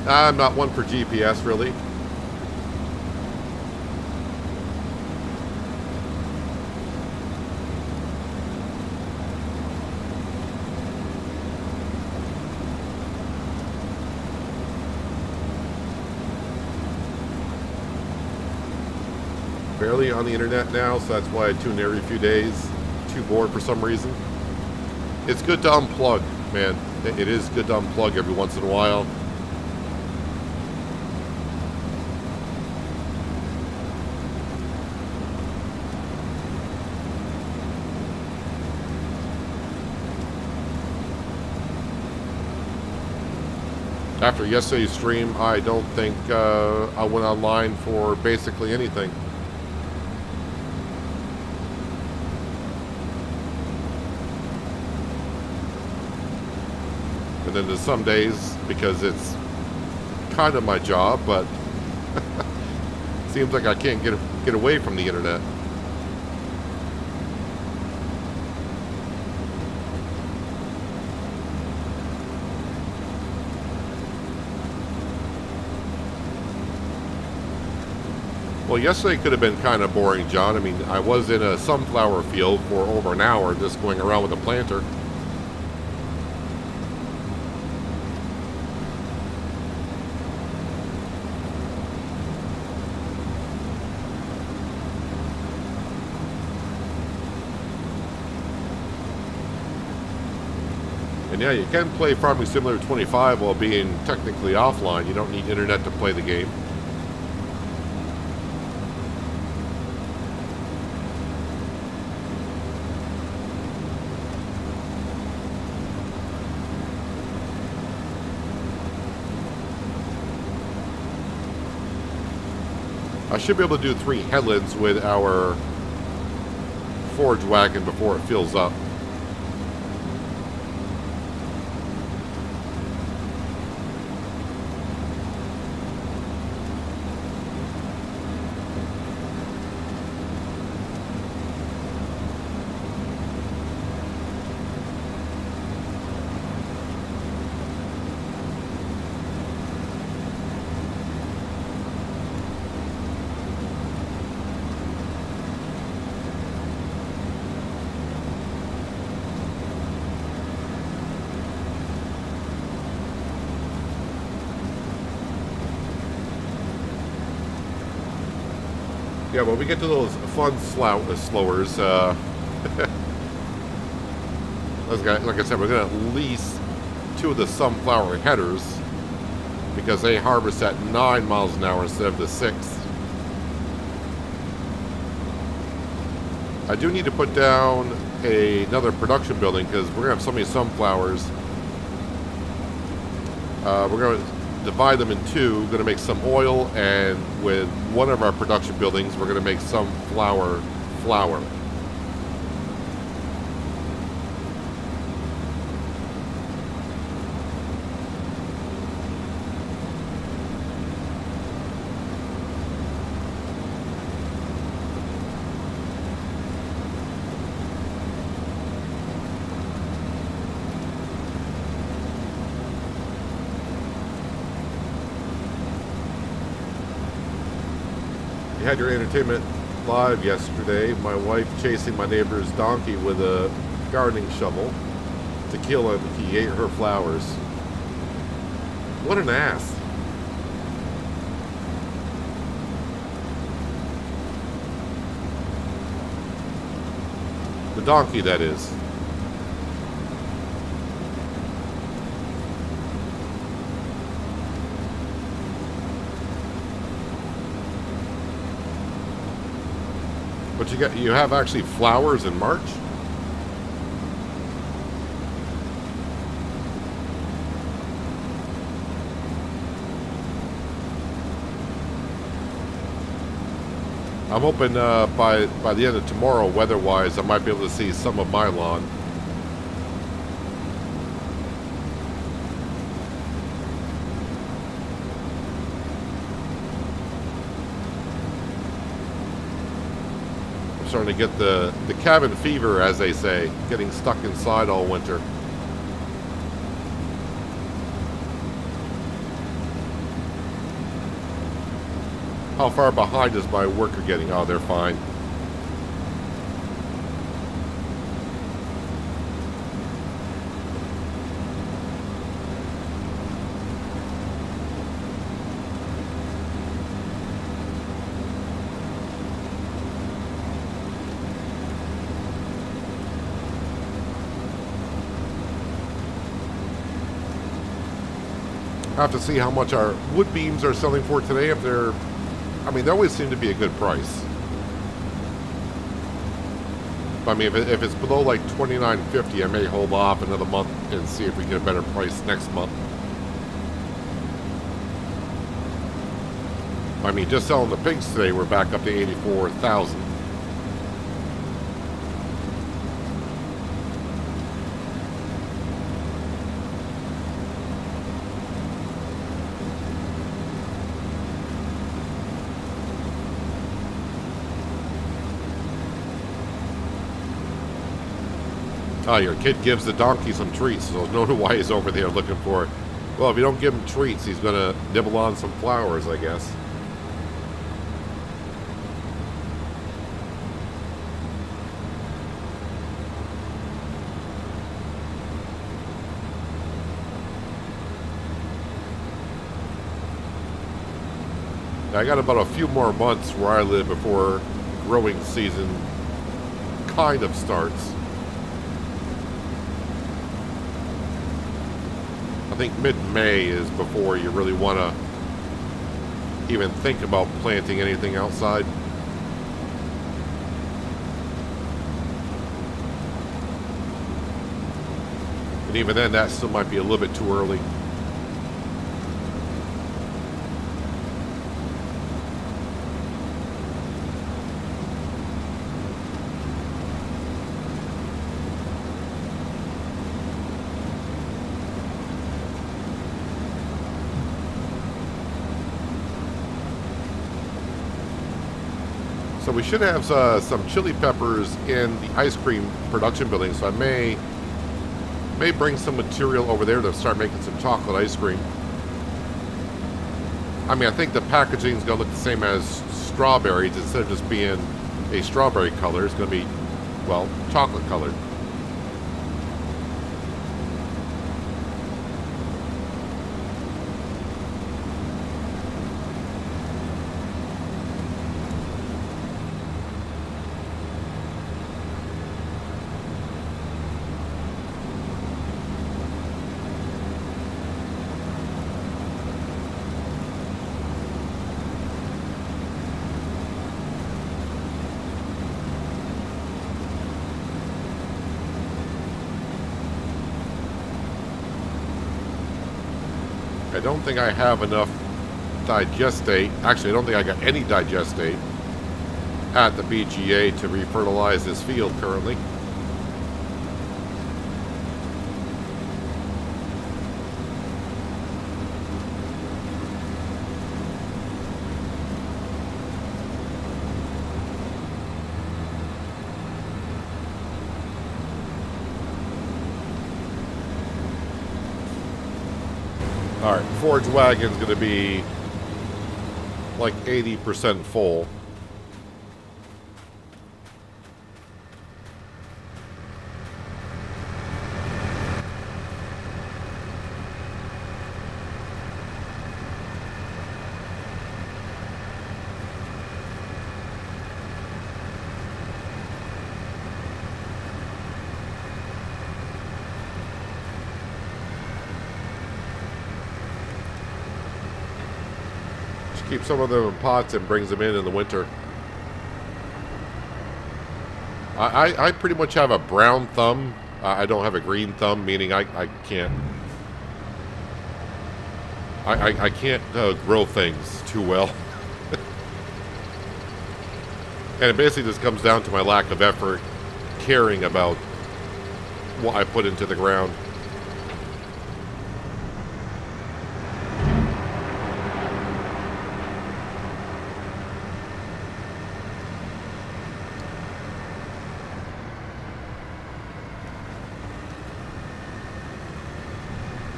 I'm not one for GPS, really. Barely on the internet now, so that's why I tune every few days. Too bored for some reason. It's good to unplug, man. It is good to unplug every once in a while. After yesterday's stream, I don't think I went online for basically anything. And then there's some days, because it's kind of my job, but seems like I can't get away from the internet. Well, yesterday could have been kind of boring, John. I mean, I was in a sunflower field for over an hour just going around with a planter. And yeah, you can play Farming Simulator 25 while being technically offline. You don't need internet to play the game. I should be able to do 3 headlands with our forage wagon before it fills up. Yeah, when we get to those fun slowers, like I said, we're going to lease 2 of the sunflower headers because they harvest at 9 miles an hour instead of the 6. I do need to put down another production building because we're going to have so many sunflowers. We're going to divide them in 2. We're going to make some oil, and with one of our production buildings, we're going to make sunflower flour. You had your entertainment live yesterday. My wife chasing my neighbor's donkey with a gardening shovel to kill him. He ate her flowers. What an ass. The donkey, that is. But you have actually flowers in March? I'm hoping by the end of tomorrow, weather-wise, I might be able to see some of my lawn. Starting to get the cabin fever, as they say, getting stuck inside all winter. How far behind is my worker getting? Oh, they're fine. I have to see how much our wood beams are selling for today. If they're, I mean, they always seem to be a good price. I mean, if it's below like $29.50, I may hold off another month and see if we get a better price next month. I mean, just selling the pigs today, we're back up to 84,000. Oh, your kid gives the donkey some treats, so no wonder why he's over there looking for it. Well, if you don't give him treats, he's going to nibble on some flowers, I guess. I got about a few more months where I live before growing season kind of starts. I think mid-May is before you really want to even think about planting anything outside. And even then, that still might be a little bit too early. So we should have some chili peppers in the ice cream production building. So I may bring some material over there to start making some chocolate ice cream. I mean, I think the packaging is going to look the same as strawberries. Instead of just being a strawberry color, it's going to be, well, chocolate colored. don't think I have enough digestate. Actually, I don't think I got any digestate at the BGA to refertilize this field currently. Alright, forage wagon's going to be like 80% full. Keep some of them in pots and brings them in the winter. I pretty much have a brown thumb. I don't have a green thumb, meaning I can't I can't grow things too well. And it basically just comes down to my lack of effort caring about what I put into the ground.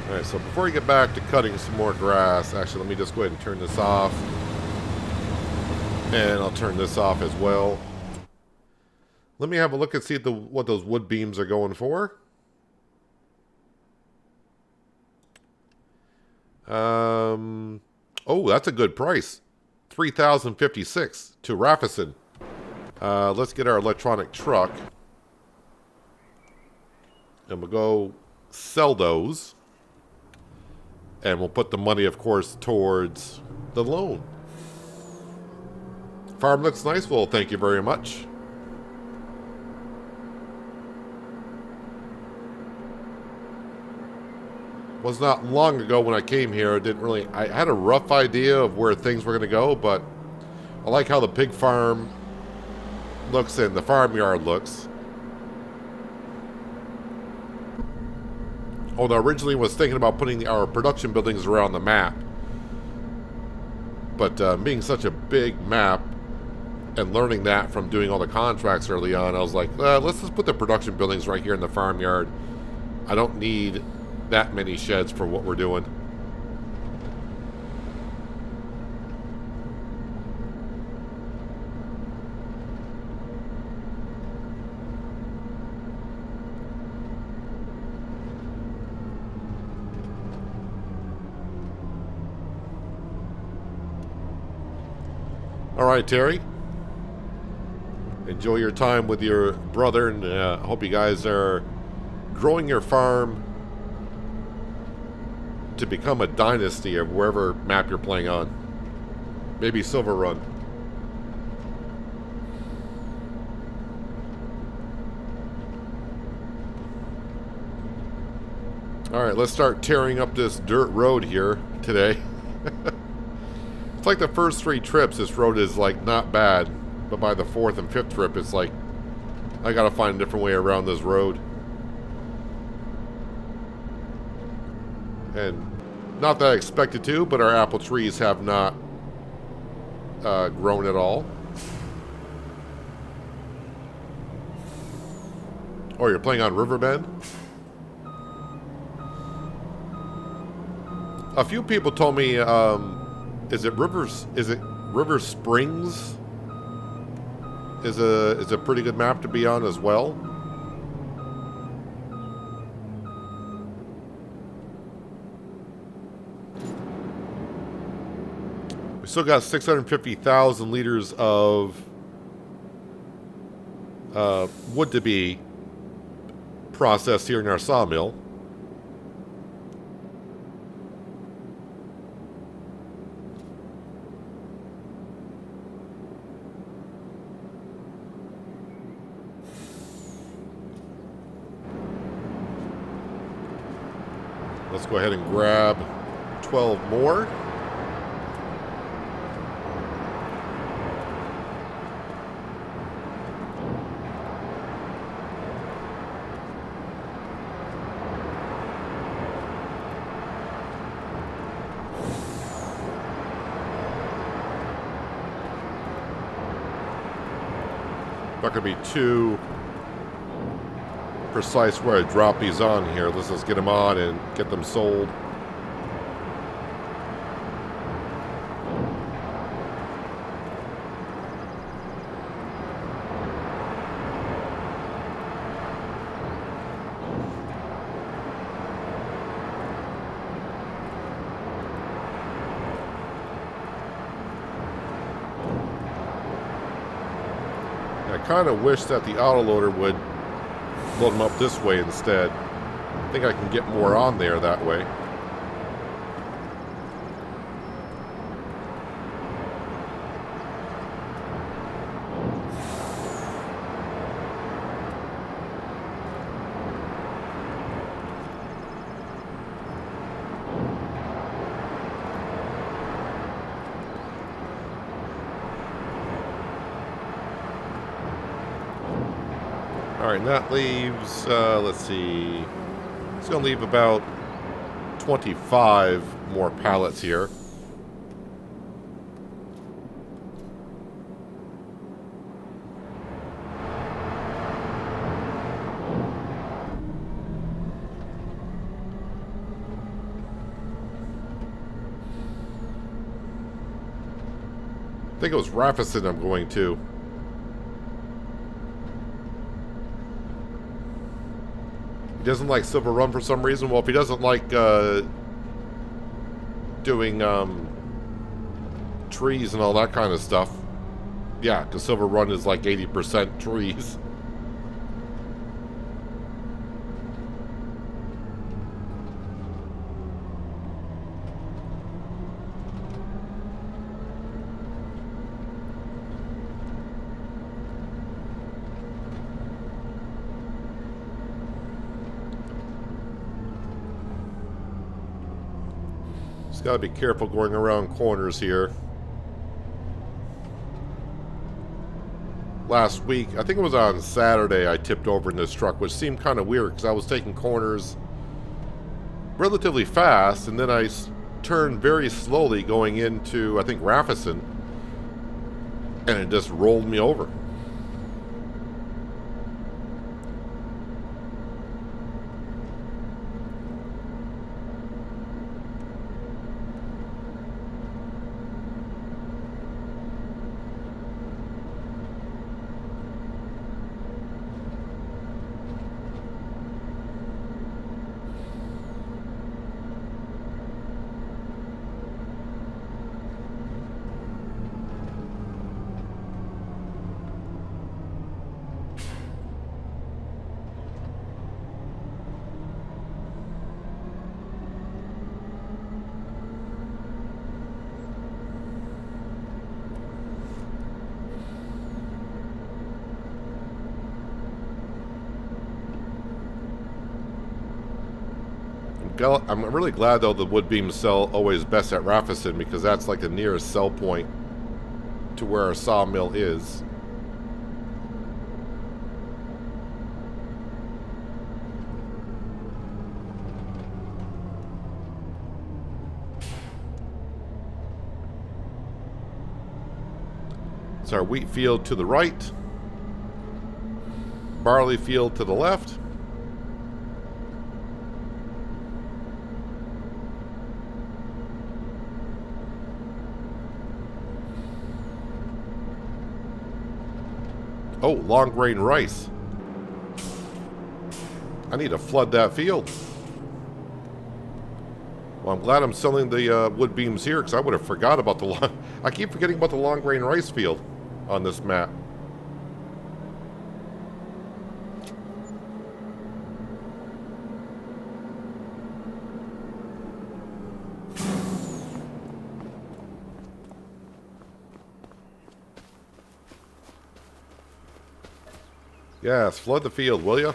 Alright, so before we get back to cutting some more grass, actually let me just go ahead and turn this off. And I'll turn this off as well. Let me have a look and see what those wood beams are going for. Oh, that's a good price. $3,056 to Raffison. Let's get our electronic truck. And we'll go sell those. And we'll put the money, of course, towards the loan. Farm looks nice. Well, thank you very much. Was not long ago when I came here. I had a rough idea of where things were going to go, but I like how the pig farm looks and the farmyard looks. Although originally was thinking about putting our production buildings around the map. But being such a big map and learning that from doing all the contracts early on, I was like, let's just put the production buildings right here in the farmyard. I don't need that many sheds for what we're doing. All right, Terry. Enjoy your time with your brother, and I hope you guys are growing your farm to become a dynasty of wherever map you're playing on. Maybe Silver Run. All right, let's start tearing up this dirt road here today. It's like the first 3 trips, this road is like not bad, but by the 4th and 5th trip, it's like I gotta find a different way around this road. And not that I expected to, but our apple trees have not grown at all. Oh, you're playing on Riverbend? A few people told me, is it River Springs? Is a pretty good map to be on as well. We still got 650,000 liters of wood to be processed here in our sawmill. Let's go ahead and grab 12 more. Not going to be too precise where I drop these on here. Let's just get them on and get them sold. I kind of wish that the autoloader would load them up this way instead. I think I can get more on there that way. Alright, and that leaves, let's see, it's going to leave about 25 more pallets here. I think it was Raffison I'm going to. He doesn't like Silver Run for some reason. Well, if he doesn't like doing trees and all that kind of stuff, yeah, because Silver Run is like 80% trees. Just gotta be careful going around corners here. Last week, I think it was on Saturday, I tipped over in this truck, which seemed kind of weird because I was taking corners relatively fast, and then I turned very slowly going into, I think, Raffison, and it just rolled me over. I'm really glad, though, the wood beams sell always best at Raffison, because that's like the nearest sell point to where our sawmill is. It's our wheat field to the right, barley field to the left. Oh, long grain rice. I need to flood that field. Well, I'm glad I'm selling the wood beams here, because I would have forgot about the long... I keep forgetting about the long grain rice field on this map. Yes, flood the field, will you?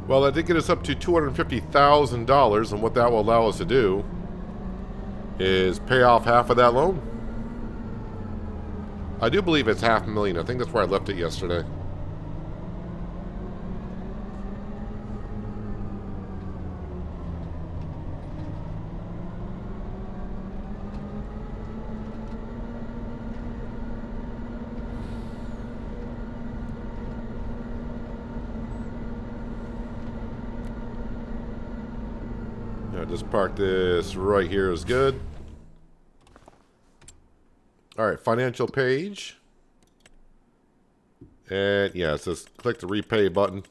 Well, that did get us up to $250,000, and what that will allow us to do is pay off half of that loan. I do believe it's $500,000. I think that's where I left it yesterday. Just park this right here is good. Alright, financial page. And yeah, it says click the repay button.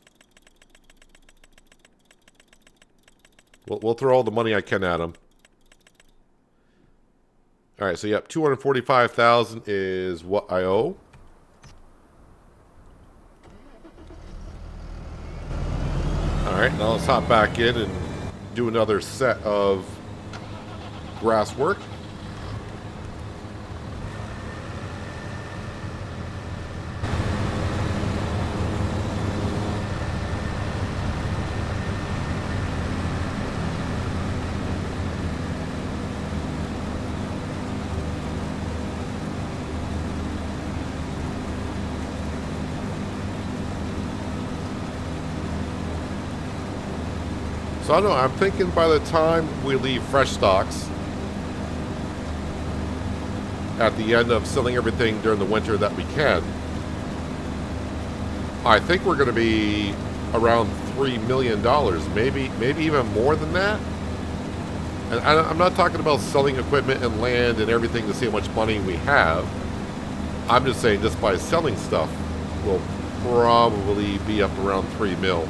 We'll throw all the money I can at them. Alright, so yep, $245,000 is what I owe. Alright, now let's hop back in and do another set of grass work. So I don't know, I'm thinking by the time we leave Frechdachs at the end of selling everything during the winter that we can, I think we're going to be around $3 million, maybe even more than that. And I'm not talking about selling equipment and land and everything to see how much money we have. I'm just saying just by selling stuff, we'll probably be up around 3 mil.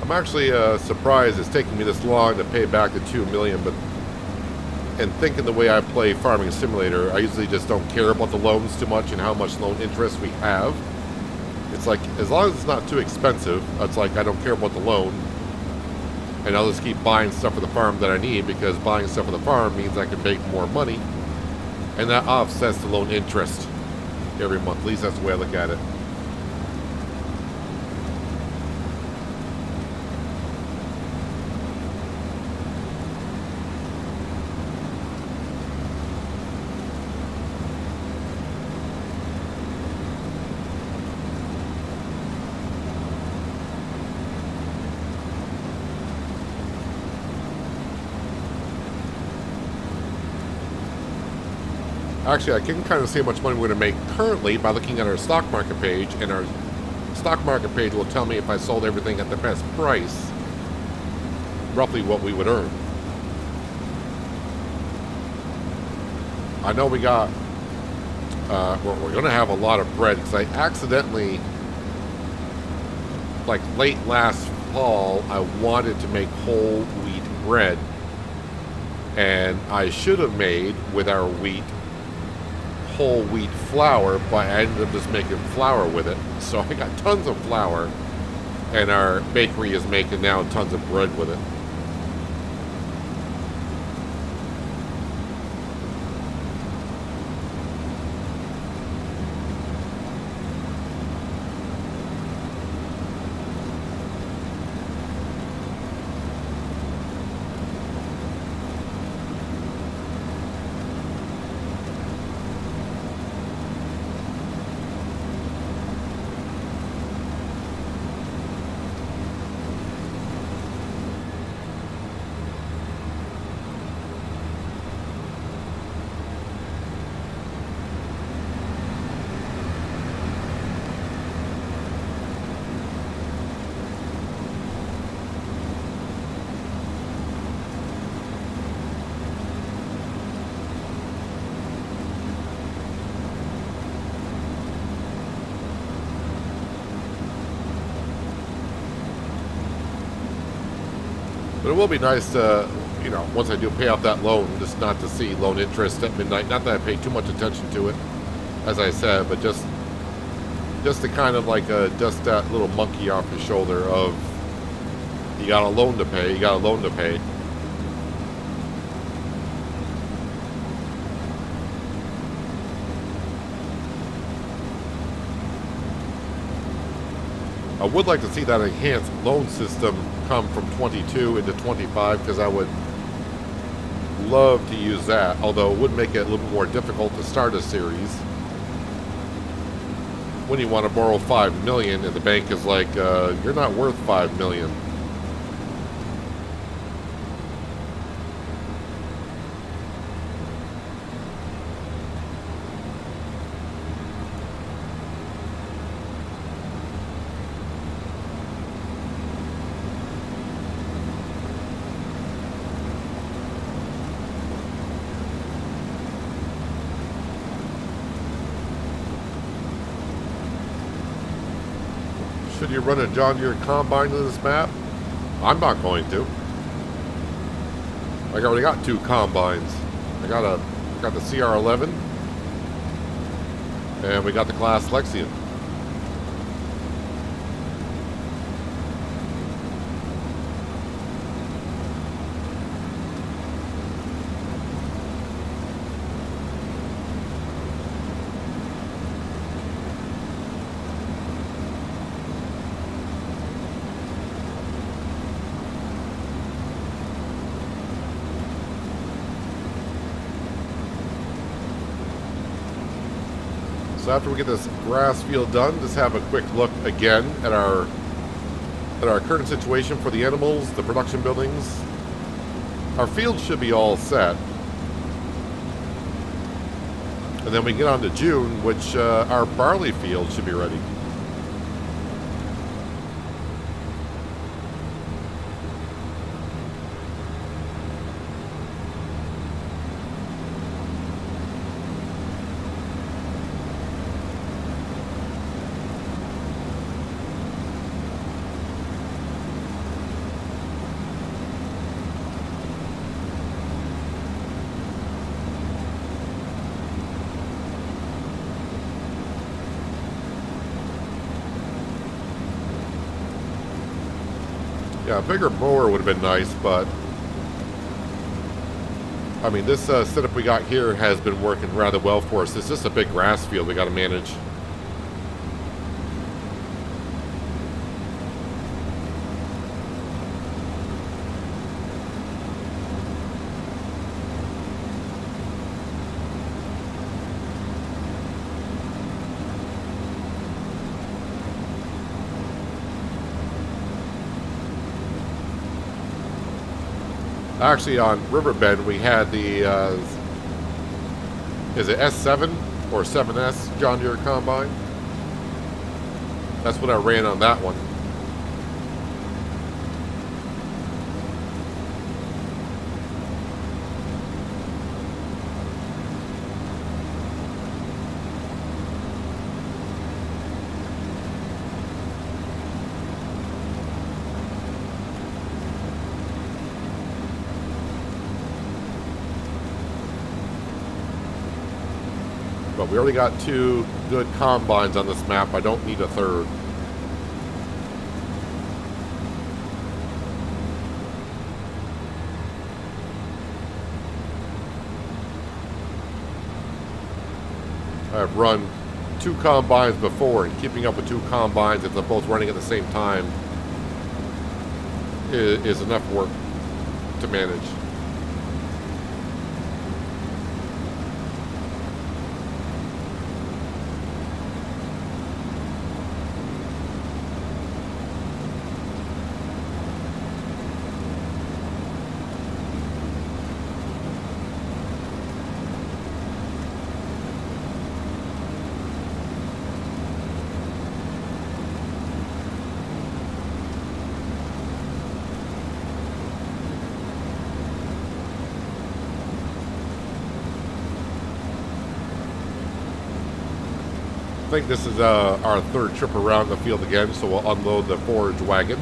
I'm actually surprised it's taking me this long to pay back the $2 million, but and thinking the way I play Farming Simulator, I usually just don't care about the loans too much and how much loan interest we have. It's like, as long as it's not too expensive, it's like I don't care about the loan, and I'll just keep buying stuff for the farm that I need, because buying stuff for the farm means I can make more money, and that offsets the loan interest every month. At least that's the way I look at it. Actually, I can kind of see how much money we're going to make currently by looking at our stock market page, and our stock market page will tell me if I sold everything at the best price, roughly what we would earn. I know we got, we're going to have a lot of bread, because I accidentally, like late last fall, I wanted to make whole wheat bread, and I should have made, with our wheat, whole wheat flour, but I ended up just making flour with it. So I got tons of flour, and our bakery is making now tons of bread with it. But it will be nice to, you know, once I do pay off that loan, just not to see loan interest at midnight. Not that I pay too much attention to it, as I said, but just to kind of like dust that little monkey off his shoulder of, you got a loan to pay, you got a loan to pay. I would like to see that enhanced loan system come from 22 into 25, because I would love to use that, although it would make it a little more difficult to start a series. When you want to borrow $5 million and the bank is like, you're not worth $5 million. Should you run a John Deere combine to this map? I'm not going to. I already got 2 combines. I got the CR11, and we got the Class Lexion. So after we get this grass field done, just have a quick look again at our current situation for the animals, the production buildings. Our field should be all set. And then we get on to June, which our barley field should be ready. Yeah, a bigger mower would have been nice, but I mean, this setup we got here has been working rather well for us. It's just a big grass field we got to manage. Actually, on Riverbend, we had the, is it S7 or 7S John Deere Combine? That's what I ran on that one. But we already got 2 good combines on this map. I don't need a third. I've run 2 combines before, and keeping up with 2 combines if they're both running at the same time is enough work to manage. I think this is our 3rd trip around the field again, so we'll unload the forage wagon.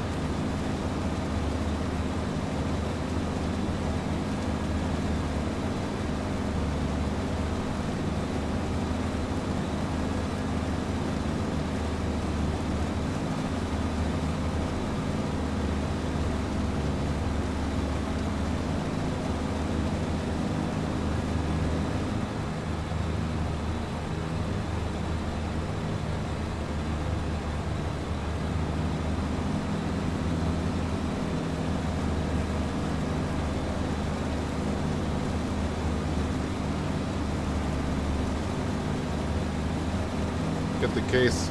get the case.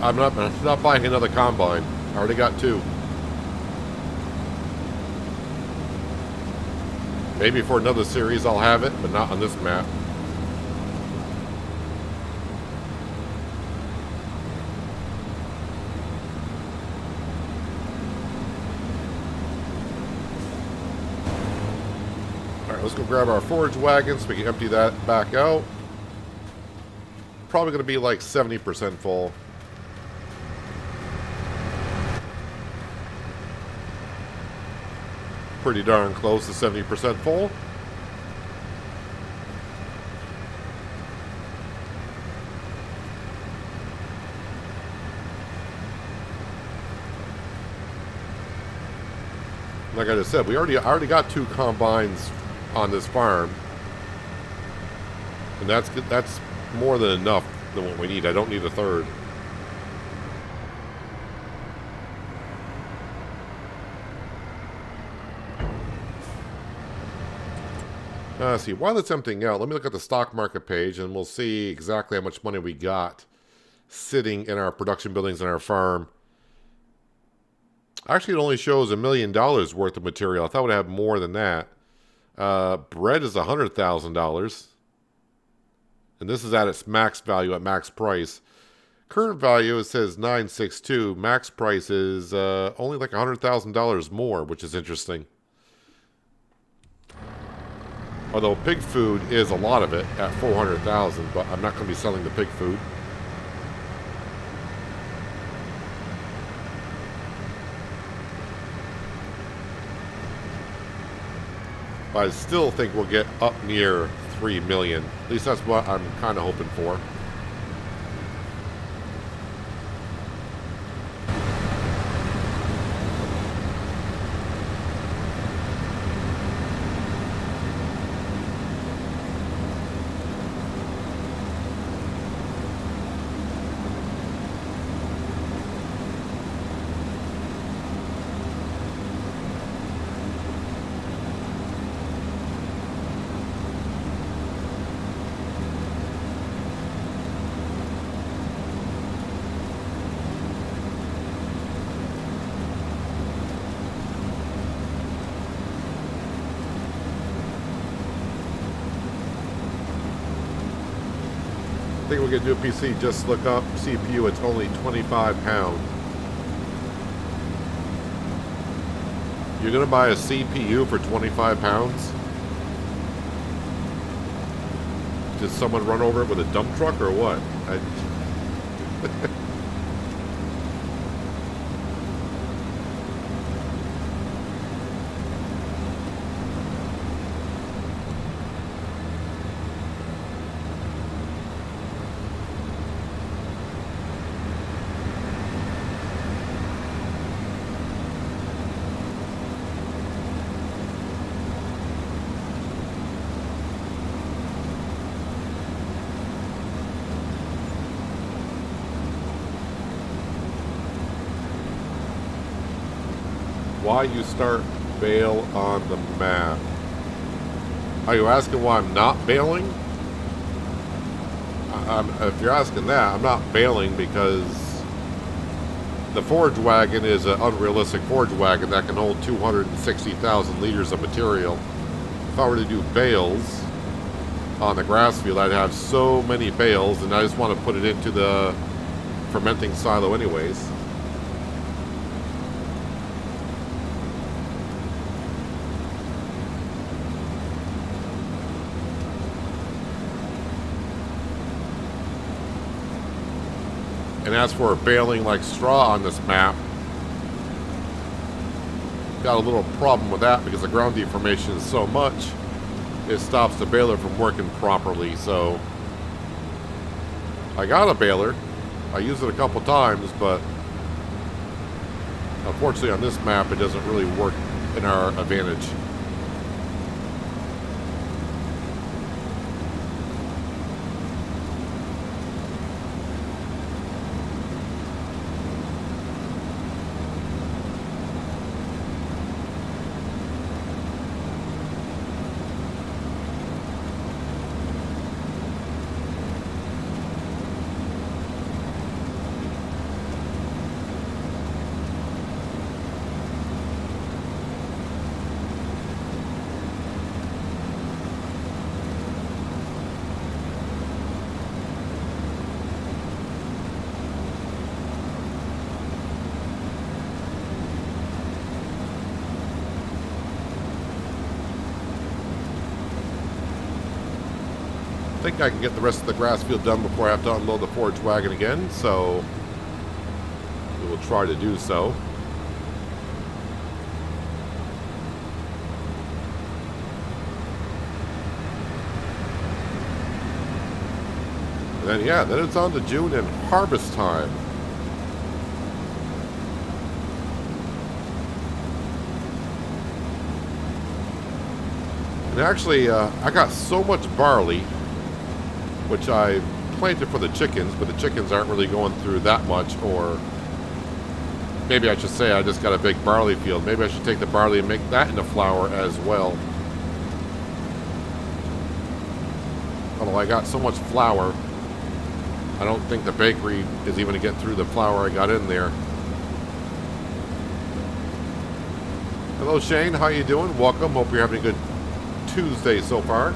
I'm not buying another combine. I already got 2. Maybe for another series I'll have it, but not on this map. Alright, let's go grab our forage wagon so we can empty that back out. Probably going to be like 70% full. Pretty darn close to 70% full. Like I just said, I already got 2 combines on this farm, and that's more than enough than what we need. I don't need a third. See, while it's emptying out, let me look at the stock market page and we'll see exactly how much money we got sitting in our production buildings in our farm. Actually, it only shows $1 million worth of material. I thought we'd have more than that. Bread is $100,000. And this is at its max value at max price. Current value, it says 962. Max price is only like $100,000 more, which is interesting. Although pig food is a lot of it at 400,000, but I'm not going to be selling the pig food. But I still think we'll get up near 3 million. At least that's what I'm kind of hoping for. I think we can do a PC. Just look up CPU. It's only 25 pounds. You're gonna buy a CPU for 25 pounds? Did someone run over it with a dump truck or what? Why you start bale on the map? Are you asking why I'm not bailing? If you're asking that, I'm not bailing because the forage wagon is an unrealistic forage wagon that can hold 260,000 liters of material. If I were to do bales on the grass field, I'd have so many bales, and I just want to put it into the fermenting silo anyways. And as for baling like straw on this map, got a little problem with that because the ground deformation is so much, it stops the baler from working properly. So I got a baler. I used it a couple times, but unfortunately on this map it doesn't really work in our advantage. think I can get the rest of the grass field done before I have to unload the forage wagon again, so we will try to do so. And then, yeah, then it's on to June and harvest time. And actually, I got so much barley, which I planted for the chickens, but the chickens aren't really going through that much, or maybe I should say I just got a big barley field. Maybe I should take the barley and make that into flour as well. Although I got so much flour, I don't think the bakery is even going to get through the flour I got in there. Hello, Shane. How you doing? Welcome. Hope you're having a good Tuesday so far.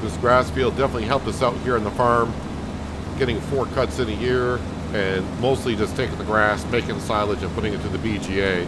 This grass field definitely helped us out here on the farm, getting 4 cuts in a year, and mostly just taking the grass, making silage, and putting it to the BGA.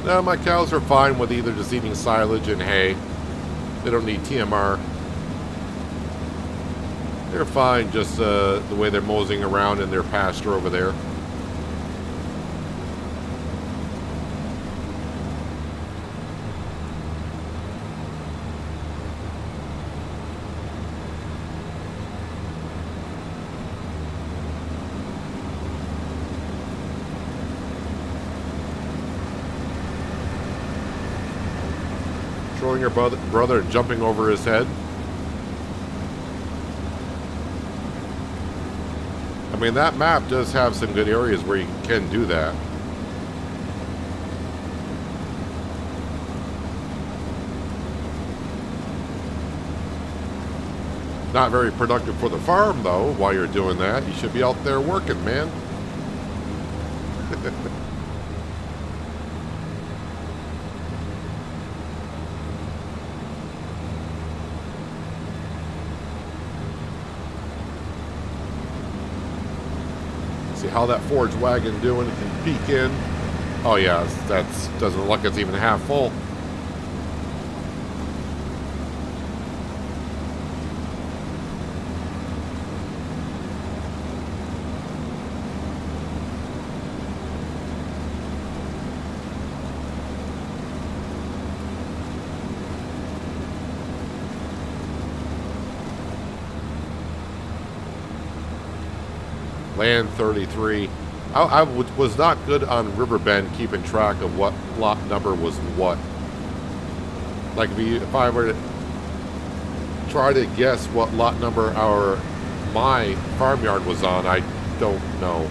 No, my cows are fine with either just eating silage and hay. They don't need TMR. They're fine just the way they're moseying around in their pasture over there. Controlling your brother and jumping over his head. I mean, that map does have some good areas where you can do that. Not very productive for the farm, though, while you're doing that. You should be out there working, man. See how that forage wagon doing? It can peek in. Oh yeah, that's doesn't look like it's even half full. Land 33. I was not good on Riverbend keeping track of what lot number was what. Like if I were to try to guess what lot number my farmyard was on, I don't know.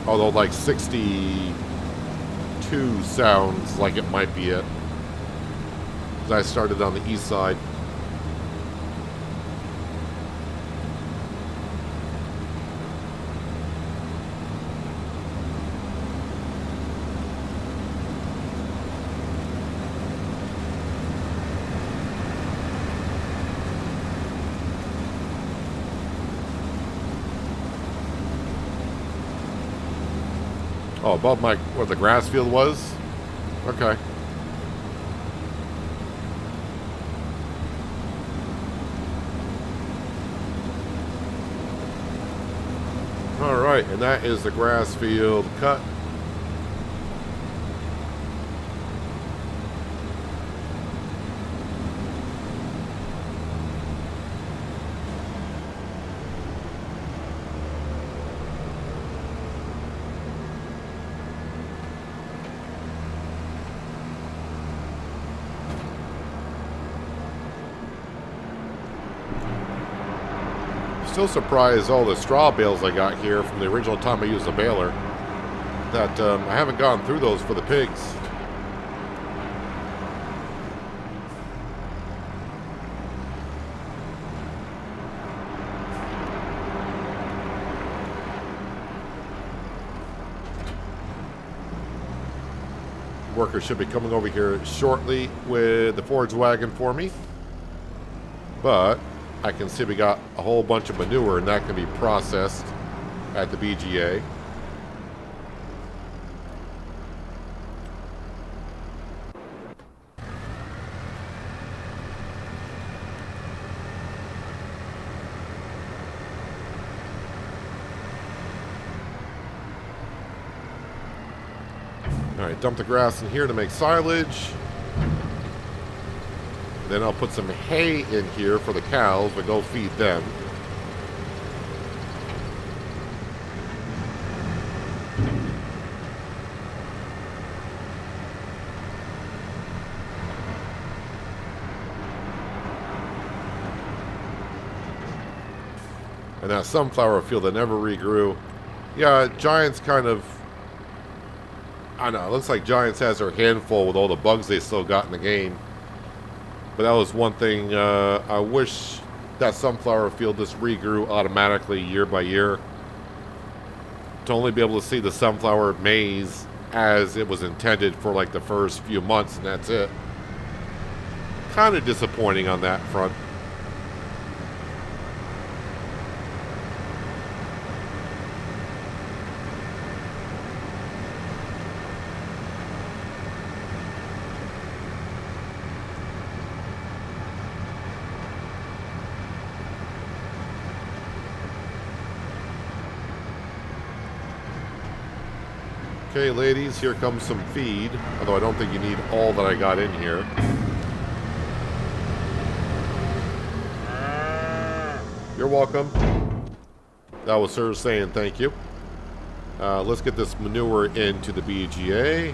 Although like 62 sounds like it might be it. Because I started on the east side. Oh, above my where the grass field was? Okay. Alright, and that is the grass field cut. Still surprised all the straw bales I got here from the original time I used a baler. That I haven't gone through those for the pigs. Workers should be coming over here shortly with the forage wagon for me. But I can see we got a whole bunch of manure, and that can be processed at the BGA. Alright, dump the grass in here to make silage. Then I'll put some hay in here for the cows, but go feed them. And that sunflower field that never regrew. Yeah, Giants kind of... I don't know, it looks like Giants has their handful with all the bugs they still got in the game. But that was one thing, I wish that sunflower field just regrew automatically year by year. To only be able to see the sunflower maize as it was intended for like the first few months, and that's it. Kind of disappointing on that front. Okay, ladies, here comes some feed. Although I don't think you need all that I got in here. You're welcome. That was her saying thank you. Let's get this manure into the BGA.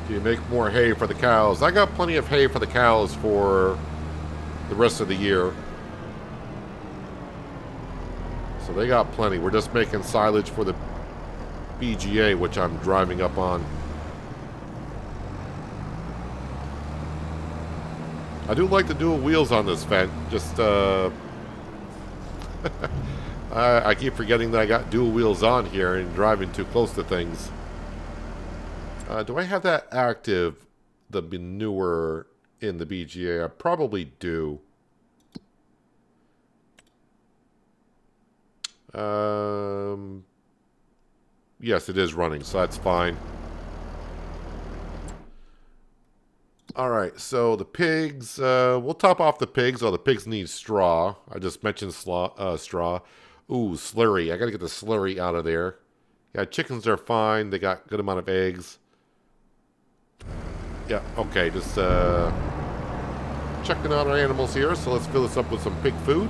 Do you make more hay for the cows? I got plenty of hay for the cows for the rest of the year. So they got plenty. We're just making silage for the BGA, which I'm driving up on. I do like the dual wheels on this vent. Just, I keep forgetting that I got dual wheels on here and driving too close to things. Do I have that active, the manure in the BGA? I probably do. Yes, it is running, so that's fine. Alright, so the pigs, we'll top off the pigs. Oh, the pigs need straw. I just mentioned straw. Ooh, slurry. I gotta get the slurry out of there. Yeah, chickens are fine. They got good amount of eggs. Yeah, okay, just checking out our animals here, so let's fill this up with some pig food.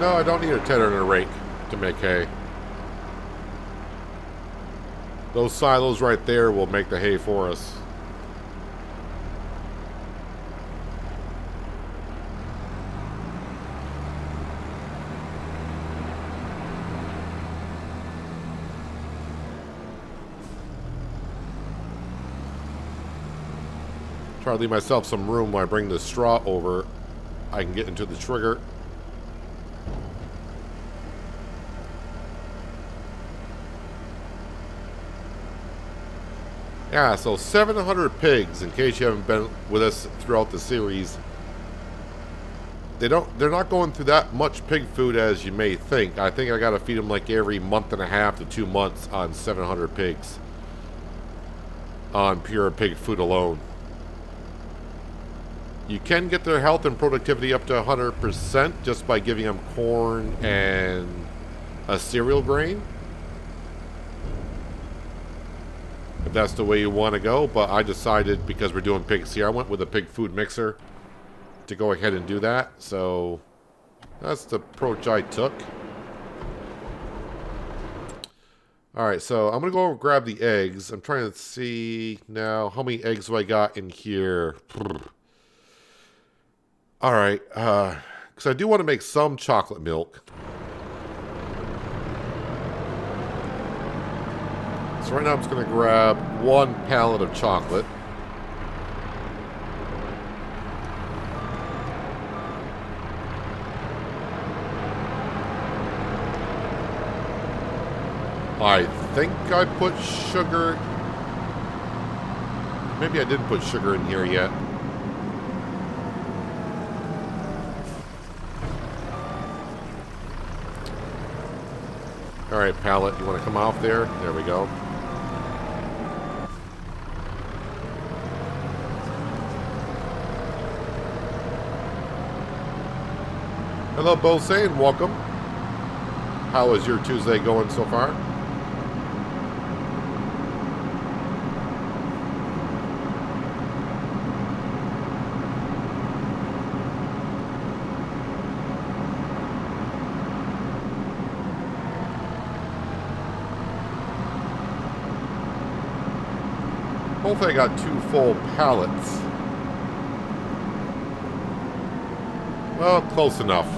No, I don't need a tedder and a rake to make hay. Those silos right there will make the hay for us. Try to leave myself some room when I bring the straw over. I can get into the trigger. Yeah, so 700 pigs, in case you haven't been with us throughout the series. They're not going through that much pig food as you may think. I think I gotta feed them like every month and a half to 2 months on 700 pigs. On pure pig food alone. You can get their health and productivity up to 100% just by giving them corn and a cereal grain. If that's the way you want to go, but I decided because we're doing pigs here, I went with a pig food mixer to go ahead and do that. So that's the approach I took. Alright, so I'm going to go over and grab the eggs. I'm trying to see now how many eggs do I got in here. Alright, because I do want to make some chocolate milk. So right now I'm just going to grab 1 pallet of chocolate. I think I put sugar. Maybe I didn't put sugar in here yet. Alright, pallet, you want to come off there? There we go. Hello, Bosane, welcome. How is your Tuesday going so far? Hopefully I got 2 full pallets. Well, close enough.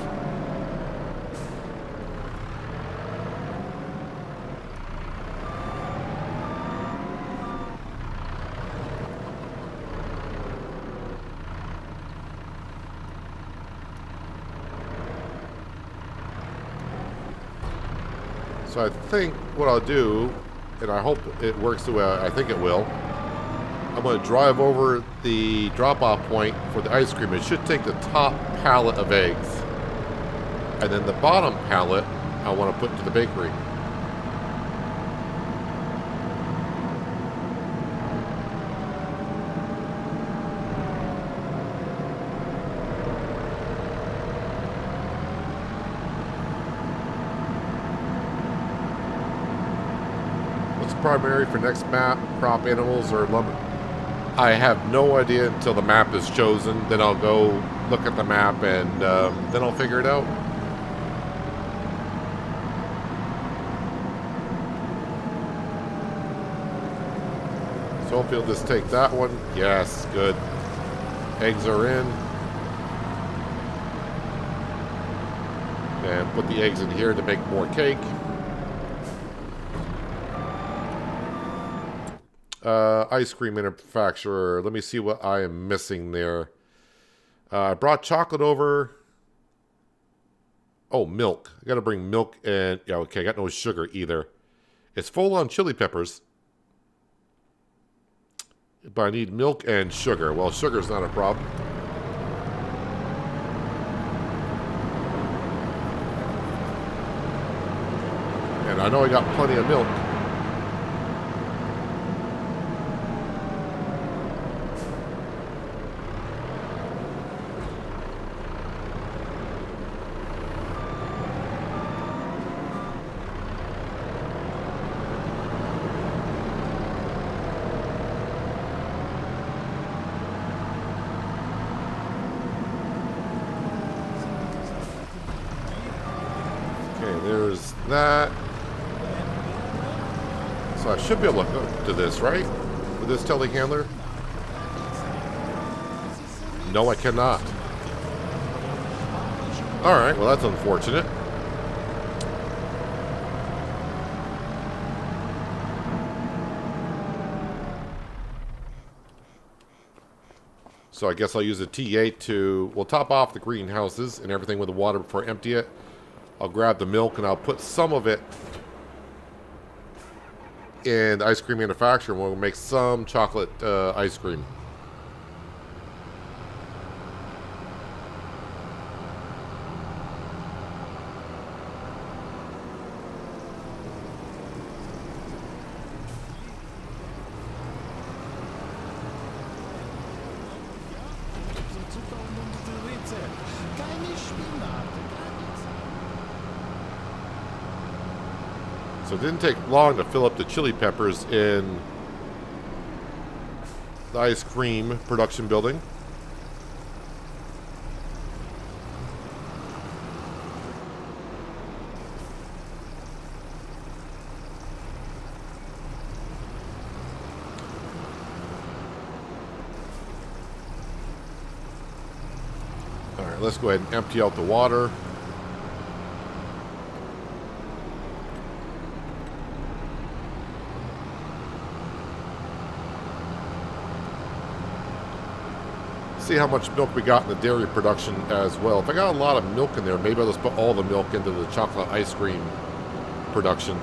So I think what I'll do, and I hope it works the way I think it will, I'm going to drive over the drop-off point for the ice cream. It should take the top pallet of eggs. And then the bottom pallet, I want to put to the bakery. What's primary for next map? Prop animals or lumber? I have no idea until the map is chosen. Then I'll go look at the map and then I'll figure it out. So hopefully I'll just take that one. Yes, good. Eggs are in. And put the eggs in here to make more cake. Ice cream manufacturer. Let me see what I am missing there. I brought chocolate over. Oh, milk. I got to bring milk and... Yeah, okay. I got no sugar either. It's full on chili peppers. But I need milk and sugar. Well, sugar's not a problem. And I know I got plenty of milk. There's that. So I should be able to hook to this, right? With this telehandler? No, I cannot. Alright, well that's unfortunate. So I guess I'll use a T8 to, we'll top off the greenhouses and everything with the water before I empty it. I'll grab the milk and I'll put some of it in the ice cream manufacturer. We'll make some chocolate ice cream. So it didn't take long to fill up the chili peppers in the ice cream production building. All right, let's go ahead and empty out the water. See how much milk we got in the dairy production as well. If I got a lot of milk in there, maybe I'll just put all the milk into the chocolate ice cream production.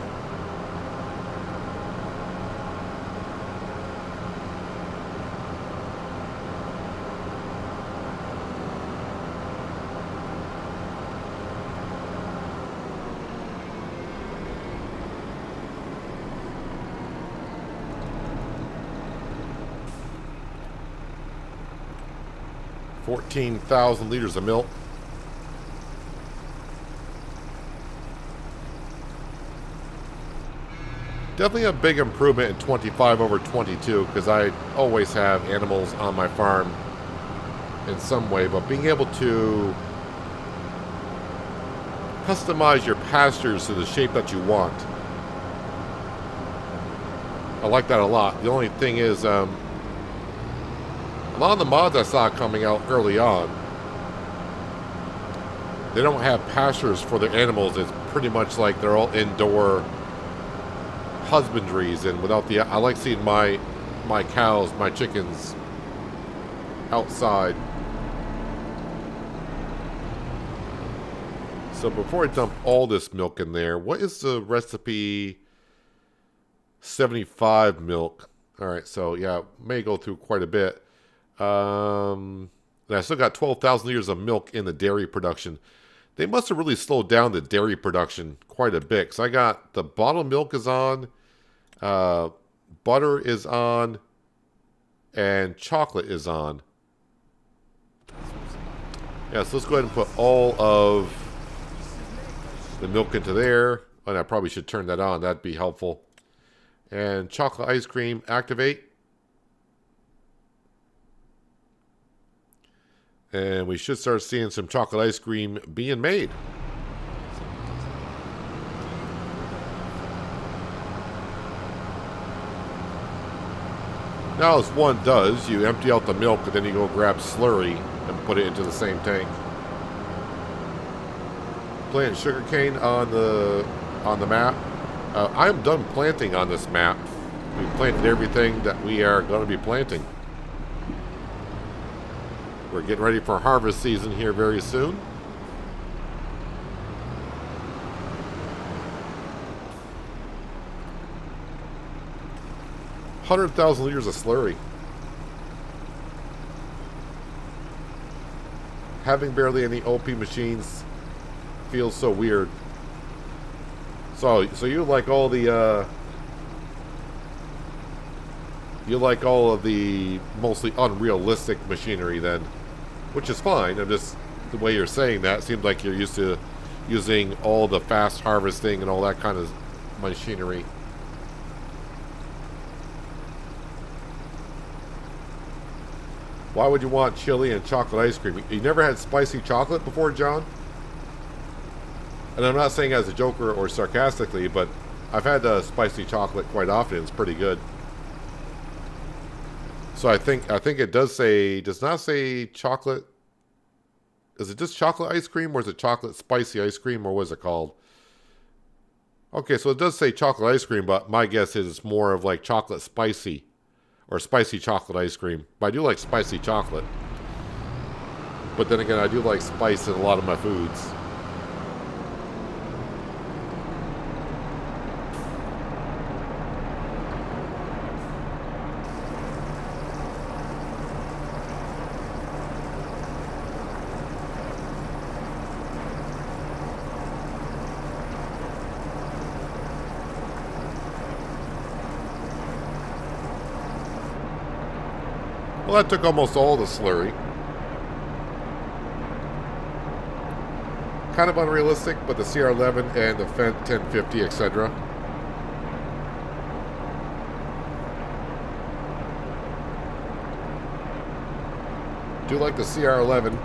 $14,000 liters of milk. Definitely a big improvement in 25 over 22 because I always have animals on my farm in some way, but being able to customize your pastures to the shape that you want, I like that a lot. The only thing is, a lot of the mods I saw coming out early on, they don't have pastures for their animals. It's pretty much like they're all indoor husbandries, and without the, I like seeing my cows, my chickens outside. So before I dump all this milk in there, what is the recipe? 75 milk. All right, so yeah, may go through quite a bit. And I still got 12,000 liters of milk in the dairy production. They must have really slowed down the dairy production quite a bit. So I got the bottled milk is on, butter is on, and chocolate is on. Yeah, so let's go ahead and put all of the milk into there. And I probably should turn that on. That'd be helpful. And chocolate ice cream, activate. And we should start seeing some chocolate ice cream being made. Now, as one does, you empty out the milk and then you go grab slurry and put it into the same tank. Plant sugarcane on the map. I'm done planting on this map. We planted everything that we are going to be planting. We're getting ready for harvest season here very soon. $100,000 liters of slurry. Having barely any OP machines feels so weird. So you like all the mostly unrealistic machinery then, which is fine. I'm just, the way you're saying that seems like you're used to using all the fast harvesting and all that kind of machinery. Why would you want chili and chocolate ice cream? You never had spicy chocolate before, John? And I'm not saying as a joker or sarcastically, but I've had spicy chocolate quite often. It's pretty good. So I think it does not say chocolate. Is it just chocolate ice cream, or is it chocolate spicy ice cream, or what is it called? Okay, so it does say chocolate ice cream, but my guess is it's more of like chocolate spicy or spicy chocolate ice cream. But I do like spicy chocolate. But then again, I do like spice in a lot of my foods. Well, that took almost all the slurry. Kind of unrealistic, but the CR11 and the Fent 1050, etc. Do like the CR11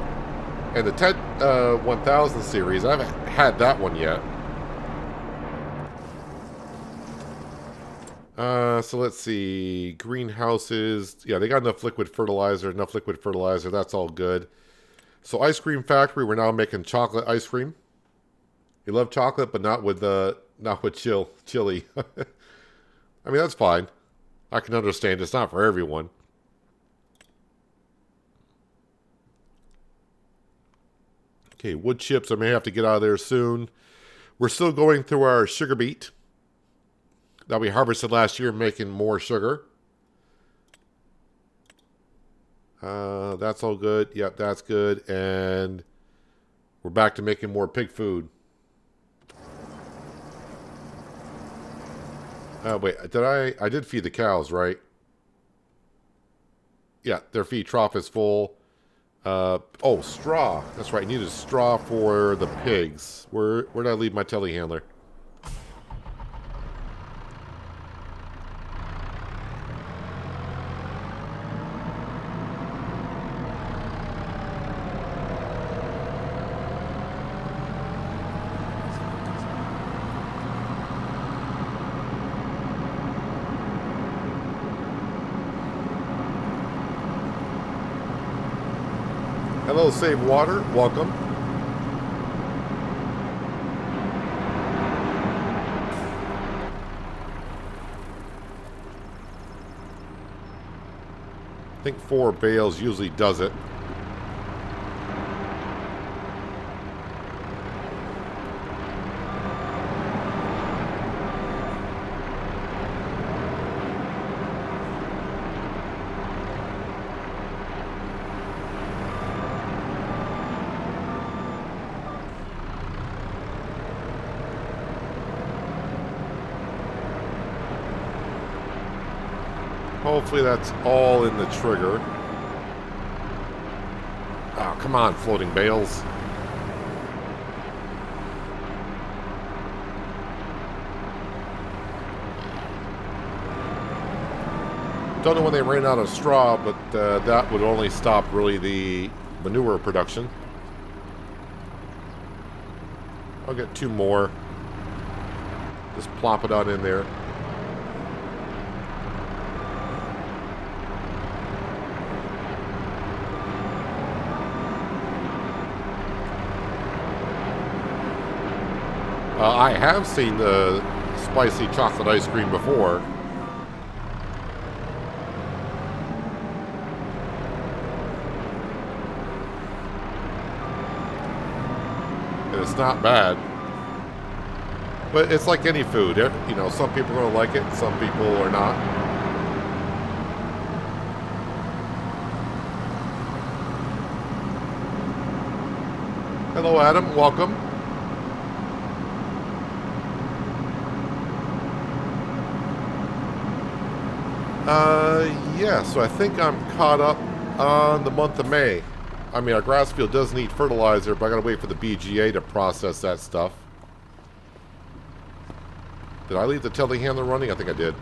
and the 1000 series. I haven't had that one yet. So let's see. Greenhouses. Yeah, they got enough liquid fertilizer. That's all good. So ice cream factory. We're now making chocolate ice cream. You love chocolate, but not with chili. I mean, that's fine. I can understand. It's not for everyone. Okay, wood chips. I may have to get out of there soon. We're still going through our sugar beet that we harvested last year, making more sugar. That's all good. Yep, that's good. And we're back to making more pig food. Wait, I did feed the cows, right? Yeah, their feed trough is full. Oh, straw. That's right, I needed straw for the pigs. Where did I leave my telehandler? Hello, Save Water. Welcome. I think 4 bales usually does it. Hopefully that's all in the trigger. Oh, come on, floating bales. Don't know when they ran out of straw, but that would only stop really the manure production. I'll get 2 more. Just plop it on in there. I have seen the spicy chocolate ice cream before. And it's not bad. But it's like any food. You know, some people are going to like it, some people are not. Hello, Adam. Welcome. Yeah, so I think I'm caught up on the month of May. I mean, our grass field does need fertilizer, but I gotta wait for the BGA to process that stuff. Did I leave the telehandler running? I think I did.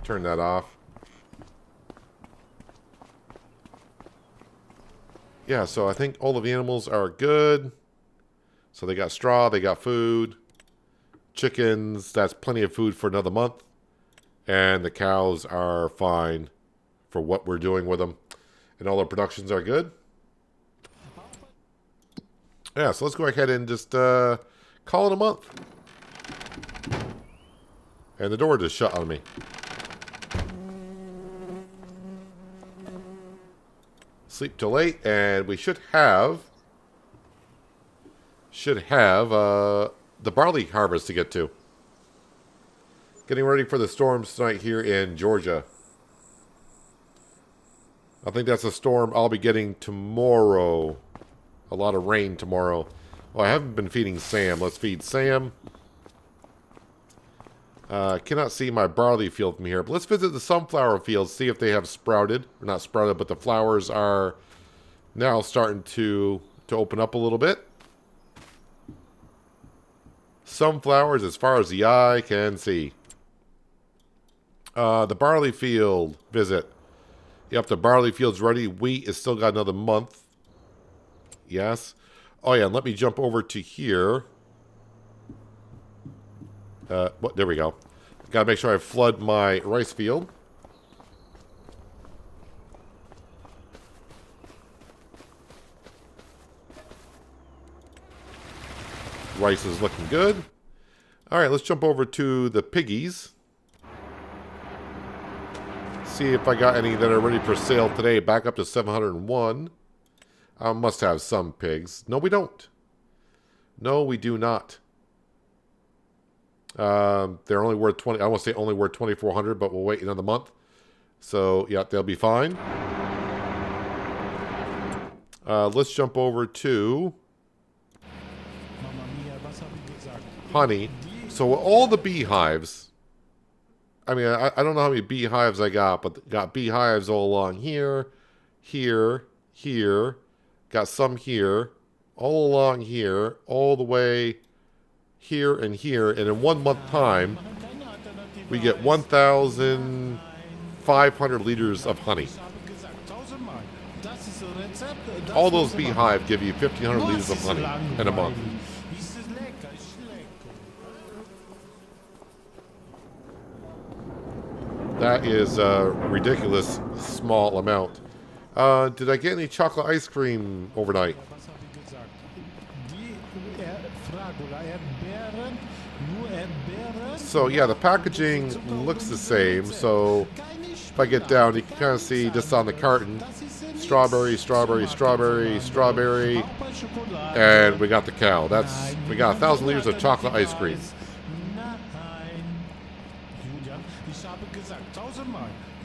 Turn that off. Yeah, so I think all of the animals are good. So they got straw, they got food. Chickens, that's plenty of food for another month. And the cows are fine for what we're doing with them. And all our productions are good. Yeah, so let's go ahead and just call it a month. And the door just shut on me. Sleep till 8, and we should have the barley harvest to get to. Getting ready for the storms tonight here in Georgia. I think that's a storm I'll be getting tomorrow. A lot of rain tomorrow. Oh, I haven't been feeding Sam. Let's feed Sam. Cannot see my barley field from here. But let's visit the sunflower fields, see if they have sprouted. Or not sprouted, but the flowers are now starting to open up a little bit. Sunflowers as far as the eye can see. The barley field visit. Yep, the barley field's ready. Wheat is still got another month. Yes. Oh, yeah, and let me jump over to here. There we go. Gotta make sure I flood my rice field. Rice is looking good. All right, let's jump over to the piggies. See if I got any that are ready for sale today. Back up to 701. I must have some pigs. No, we don't. No, we do not. They're only worth 20. I won't say only worth 2,400, but we'll wait another month. So yeah, they'll be fine. Let's jump over to honey. So all the beehives. I mean, I don't know how many beehives I got, but got beehives all along here, here, here. Got some here, all along here, all the way here and here. And in 1 month time, we get 1,500 liters of honey. All those beehives give you 1,500 liters of honey in a month. That is a ridiculous small amount. Did I get any chocolate ice cream overnight? So yeah, the packaging looks the same. So if I get down, you can kind of see just on the carton, strawberry, strawberry, strawberry, strawberry, and we got the cow. We got 1,000 liters of chocolate ice cream.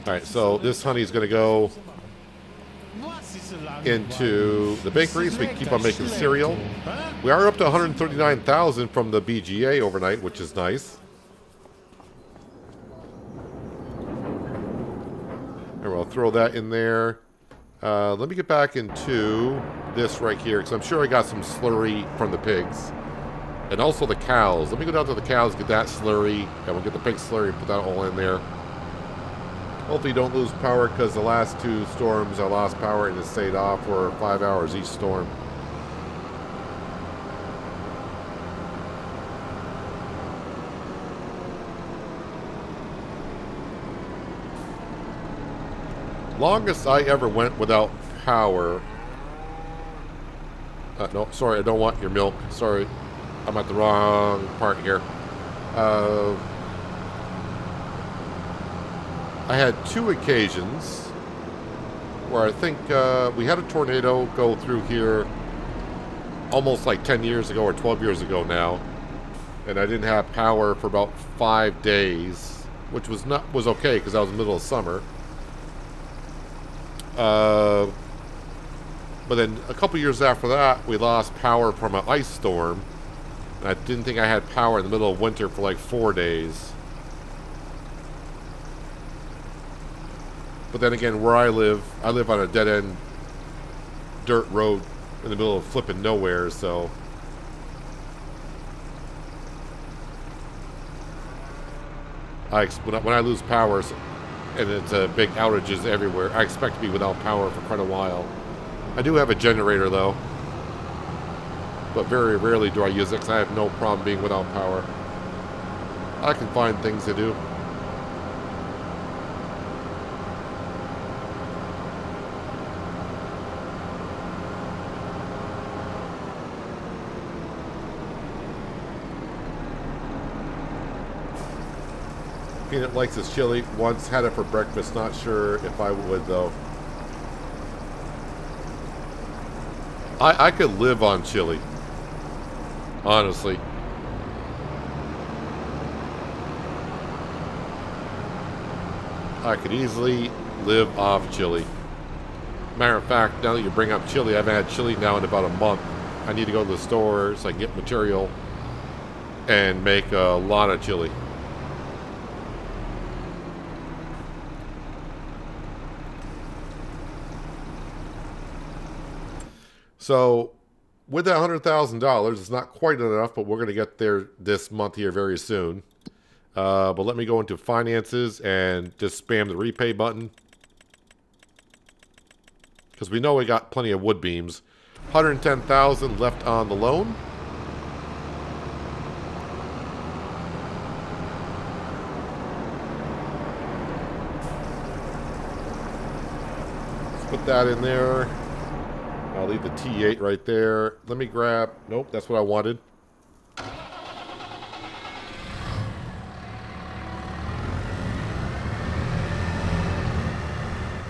All right, so this honey is going to go into the bakery, so we can keep on making cereal. We are up to 139,000 from the BGA overnight, which is nice. And we'll throw that in there. Let me get back into this right here, because I'm sure I got some slurry from the pigs. And also the cows. Let me go down to the cows, get that slurry, and we'll get the pig slurry and put that all in there. Hopefully don't lose power, because the last 2 storms I lost power and it stayed off for 5 hours each storm. Longest I ever went without power. No, sorry, I don't want your milk. Sorry, I'm at the wrong part here. I had 2 occasions where I think we had a tornado go through here almost like 10 years ago or 12 years ago now, and I didn't have power for about 5 days, which was okay because I was in the middle of summer. But then a couple years after that, we lost power from an ice storm, and I didn't think I had power in the middle of winter for like 4 days. But then again, where I live on a dead-end dirt road in the middle of flipping nowhere, so when I lose power and it's big outages everywhere, I expect to be without power for quite a while. I do have a generator though, but very rarely do I use it because I have no problem being without power. I can find things to do. Peanut likes his chili. Once had it for breakfast. Not sure if I would though. I could live on chili. Honestly. I could easily live off chili. Matter of fact, now that you bring up chili, I haven't had chili now in about a month. I need to go to the store so I can get material and make a lot of chili. So, with that $100,000, it's not quite enough, but we're going to get there this month here very soon. But let me go into finances and just spam the repay button. Because we know we got plenty of wood beams. 110,000 left on the loan. Let's put that in there. I'll leave the T8 right there. Let me grab... Nope, that's what I wanted.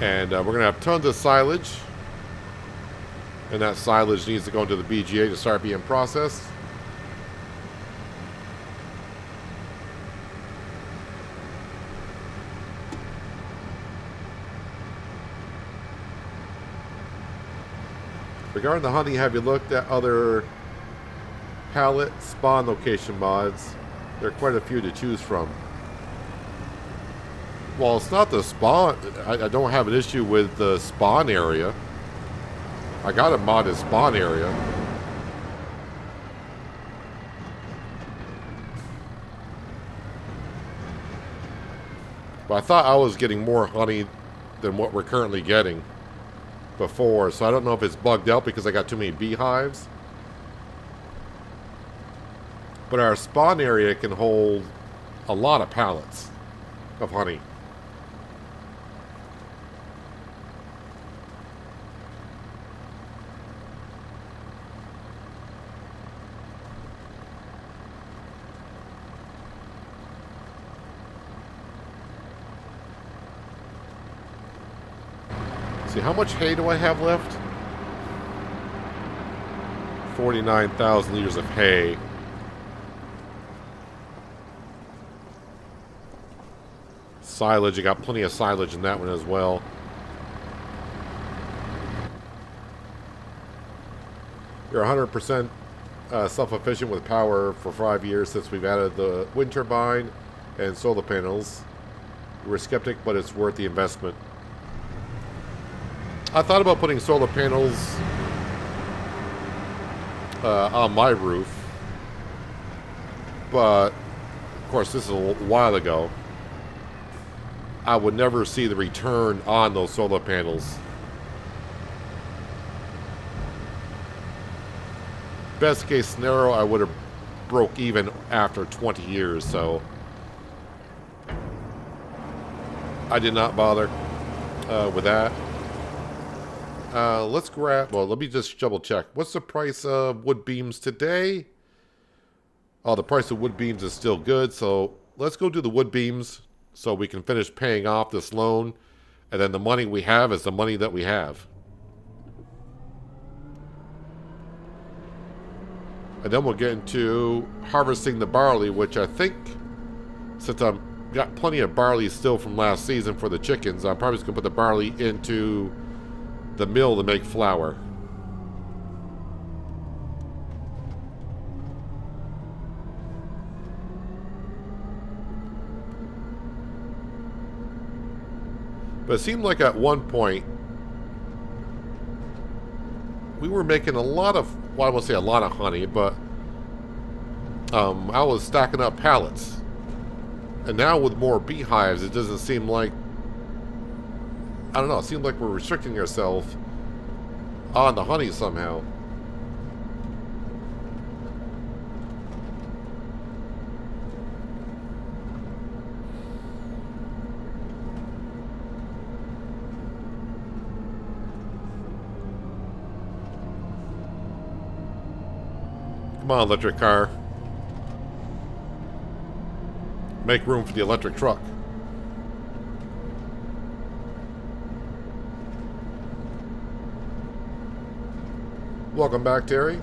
And we're going to have tons of silage. And that silage needs to go into the BGA to start being processed. Regarding the honey, have you looked at other pallet spawn location mods? There are quite a few to choose from. Well, it's not the spawn. I don't have an issue with the spawn area. I got a modded spawn area. But I thought I was getting more honey than what we're currently getting before. So I don't know if it's bugged out because I got too many beehives. But our spawn area can hold a lot of pallets of honey. See, how much hay do I have left? 49,000 liters of hay. Silage, you got plenty of silage in that one as well. You're 100% self-efficient with power for 5 years since we've added the wind turbine and solar panels. We're skeptic, but it's worth the investment. I thought about putting solar panels on my roof, but of course this is a while ago. I would never see the return on those solar panels. Best case scenario, I would have broke even after 20 years, so I did not bother with that. Let's grab... Well, let me just double check. What's the price of wood beams today? Oh, the price of wood beams is still good. So let's go do the wood beams so we can finish paying off this loan. And then the money we have is the money that we have. And then we'll get into harvesting the barley, which I think, since I've got plenty of barley still from last season for the chickens, I'm probably just going to put the barley into the mill to make flour. But it seemed like at one point we were making a lot of, well, I won't say a lot of honey, but I was stacking up pallets. And now with more beehives, it doesn't seem like, I don't know, it seems like we're restricting ourselves on the honey somehow. Come on, electric car. Make room for the electric truck. Welcome back, Terry.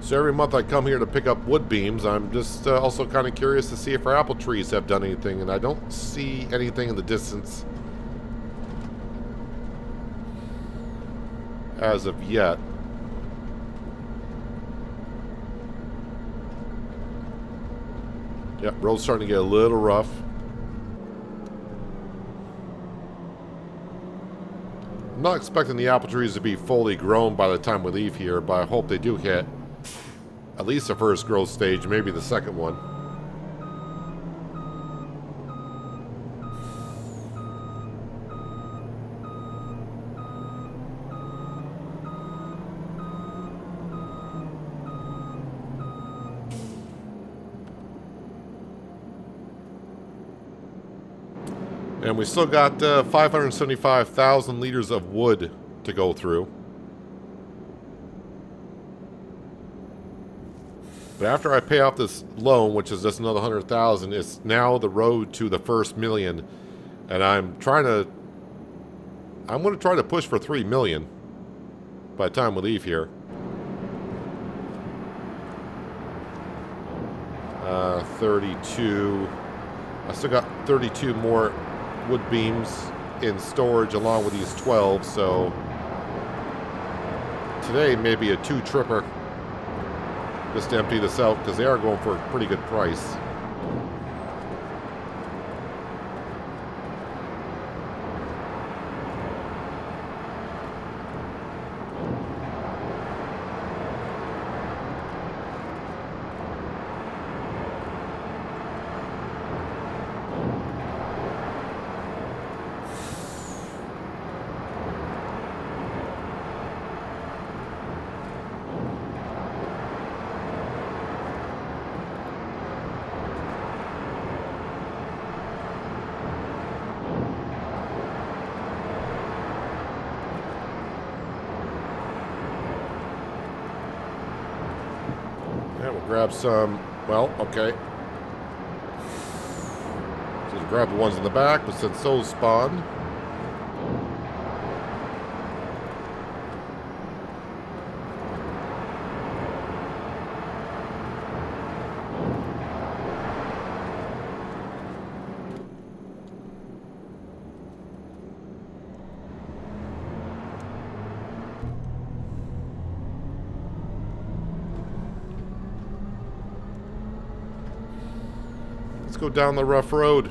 So every month I come here to pick up wood beams. I'm just also kind of curious to see if our apple trees have done anything, and I don't see anything in the distance as of yet. Yep, road's starting to get a little rough. I'm not expecting the apple trees to be fully grown by the time we leave here, but I hope they do hit at least the first growth stage, maybe the second one. And we still got 575,000 liters of wood to go through. But after I pay off this loan, which is just another 100,000, it's now the road to the first million. And I'm going to try to push for 3 million by the time we leave here. 32. I still got 32 more wood beams in storage along with these 12, so today maybe a 2-tripper just to empty this out, because they are going for a pretty good price. Grab some, well, okay. So grab the ones in the back, but since those spawned. Let's go down the rough road.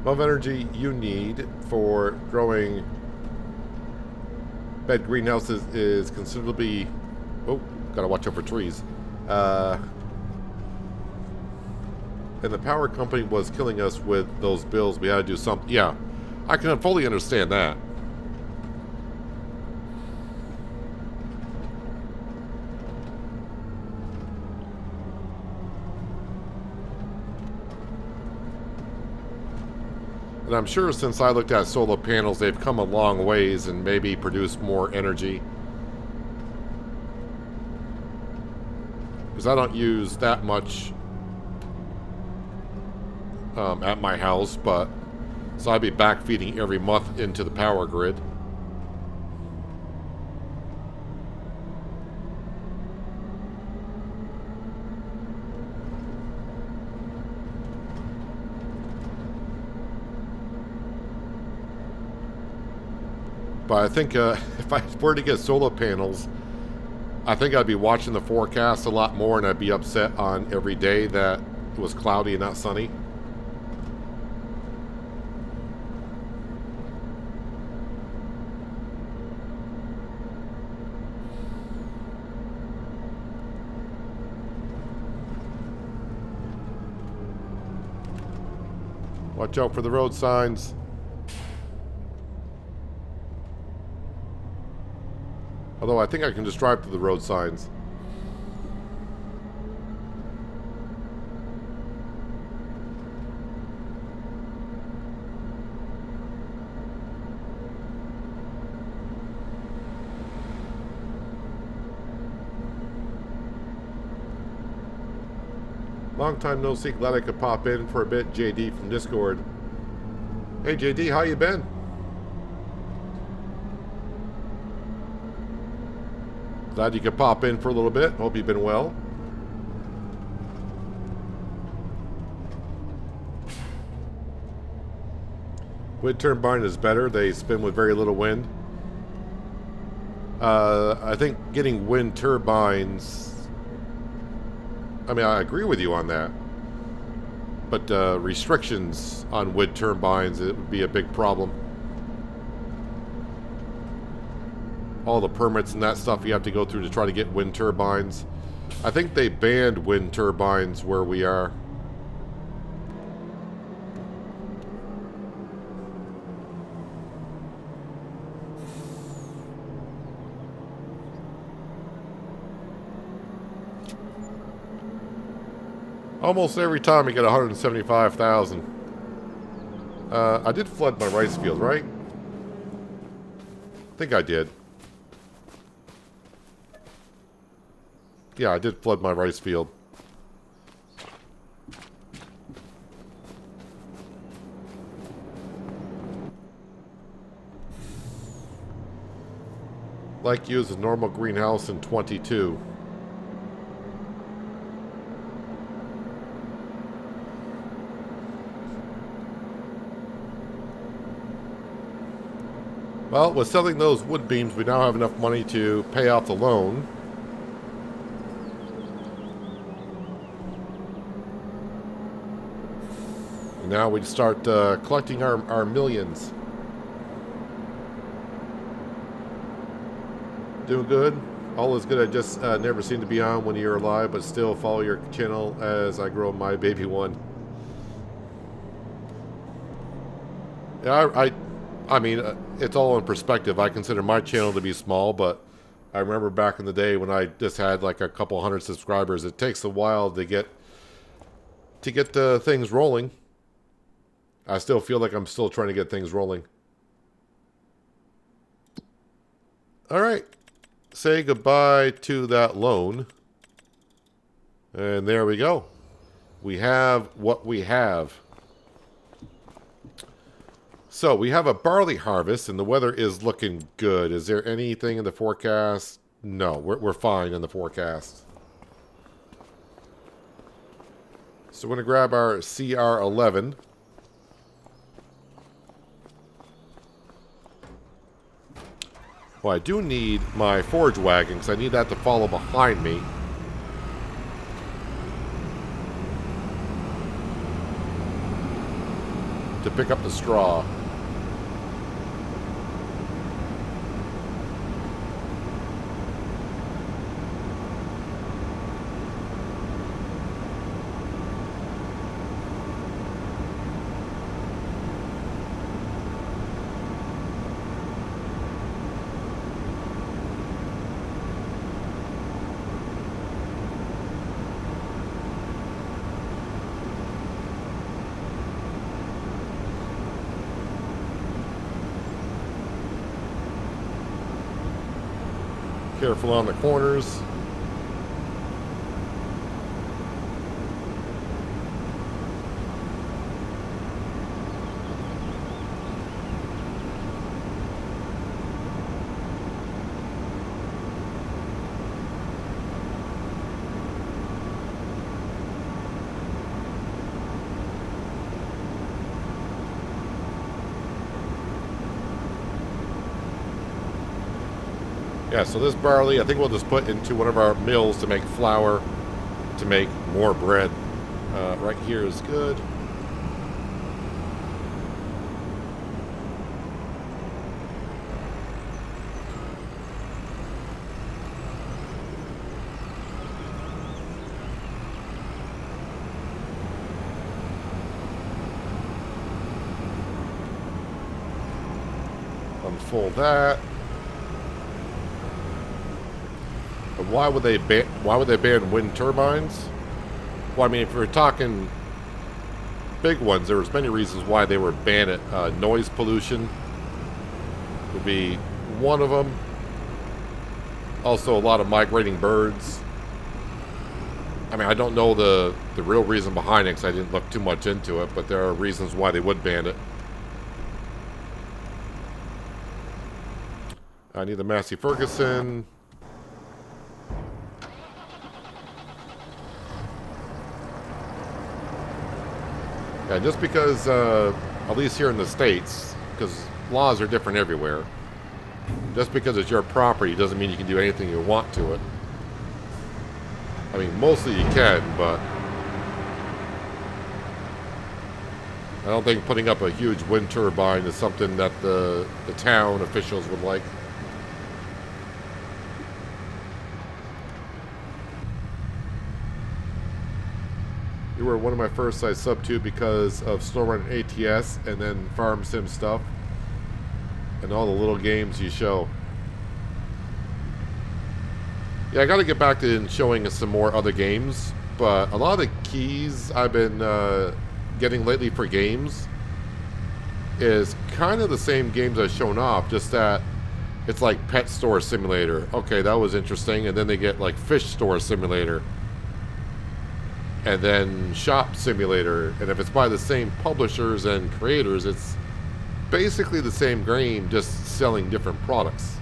Amount of energy you need for growing bed greenhouses is considerably... Oh, gotta watch out for trees. And the power company was killing us with those bills. We had to do something. Yeah, I can fully understand that. And I'm sure since I looked at solar panels, they've come a long ways and maybe produce more energy. Because I don't use that much at my house, but so I'd be backfeeding every month into the power grid. But I think if I were to get solar panels, I think I'd be watching the forecast a lot more, and I'd be upset on every day that it was cloudy and not sunny. Watch out for the road signs. Although I think I can just drive to the road signs. Long time no see. Glad I could pop in for a bit. JD from Discord. Hey JD, how you been? Glad you could pop in for a little bit. Hope you've been well. Wind turbine is better. They spin with very little wind. I think getting wind turbines... I mean, I agree with you on that. But restrictions on wind turbines, it would be a big problem. All the permits and that stuff you have to go through to try to get wind turbines. I think they banned wind turbines where we are. Almost every time you get 175,000. I did flood my rice field, right? I think I did. Yeah, I did flood my rice field. Like use a normal greenhouse in 22. Well, with selling those wood beams, we now have enough money to pay off the loan. And now we start collecting our millions. Doing good. All is good. I just never seem to be on when you're alive, but still follow your channel as I grow my baby one. Yeah, I mean, it's all in perspective. I consider my channel to be small, but I remember back in the day when I just had like a couple hundred subscribers. It takes a while to get things rolling. I still feel like I'm still trying to get things rolling. All right. Say goodbye to that loan. And there we go. We have what we have. So we have a barley harvest, and the weather is looking good. Is there anything in the forecast? No, we're fine in the forecast. So we're going to grab our CR11. Well, I do need my forage wagon, because I need that to follow behind me. To pick up the straw. Careful on the corners. Yeah, so this barley, I think we'll just put into one of our mills to make flour, to make more bread. Right here is good. Unfold that. And why would they ban wind turbines? Well, I mean, if we're talking big ones, there was many reasons why they were banned. Noise pollution would be one of them. Also, a lot of migrating birds. I mean, I don't know the real reason behind it because I didn't look too much into it, but there are reasons why they would ban it. I need the Massey Ferguson. Yeah, just because, at least here in the States, because laws are different everywhere, just because it's your property doesn't mean you can do anything you want to it. I mean, mostly you can, but I don't think putting up a huge wind turbine is something that the town officials would like. You were one of my first I subbed to because of SnowRun ATS and then Farm Sim stuff and all the little games you show. Yeah, I got to get back to showing some more other games, but a lot of the keys I've been getting lately for games is kind of the same games I've shown off, just that it's like Pet Store Simulator. Okay, that was interesting. And then they get like Fish Store Simulator. And then Shop Simulator. And if it's by the same publishers and creators, it's basically the same game, just selling different products.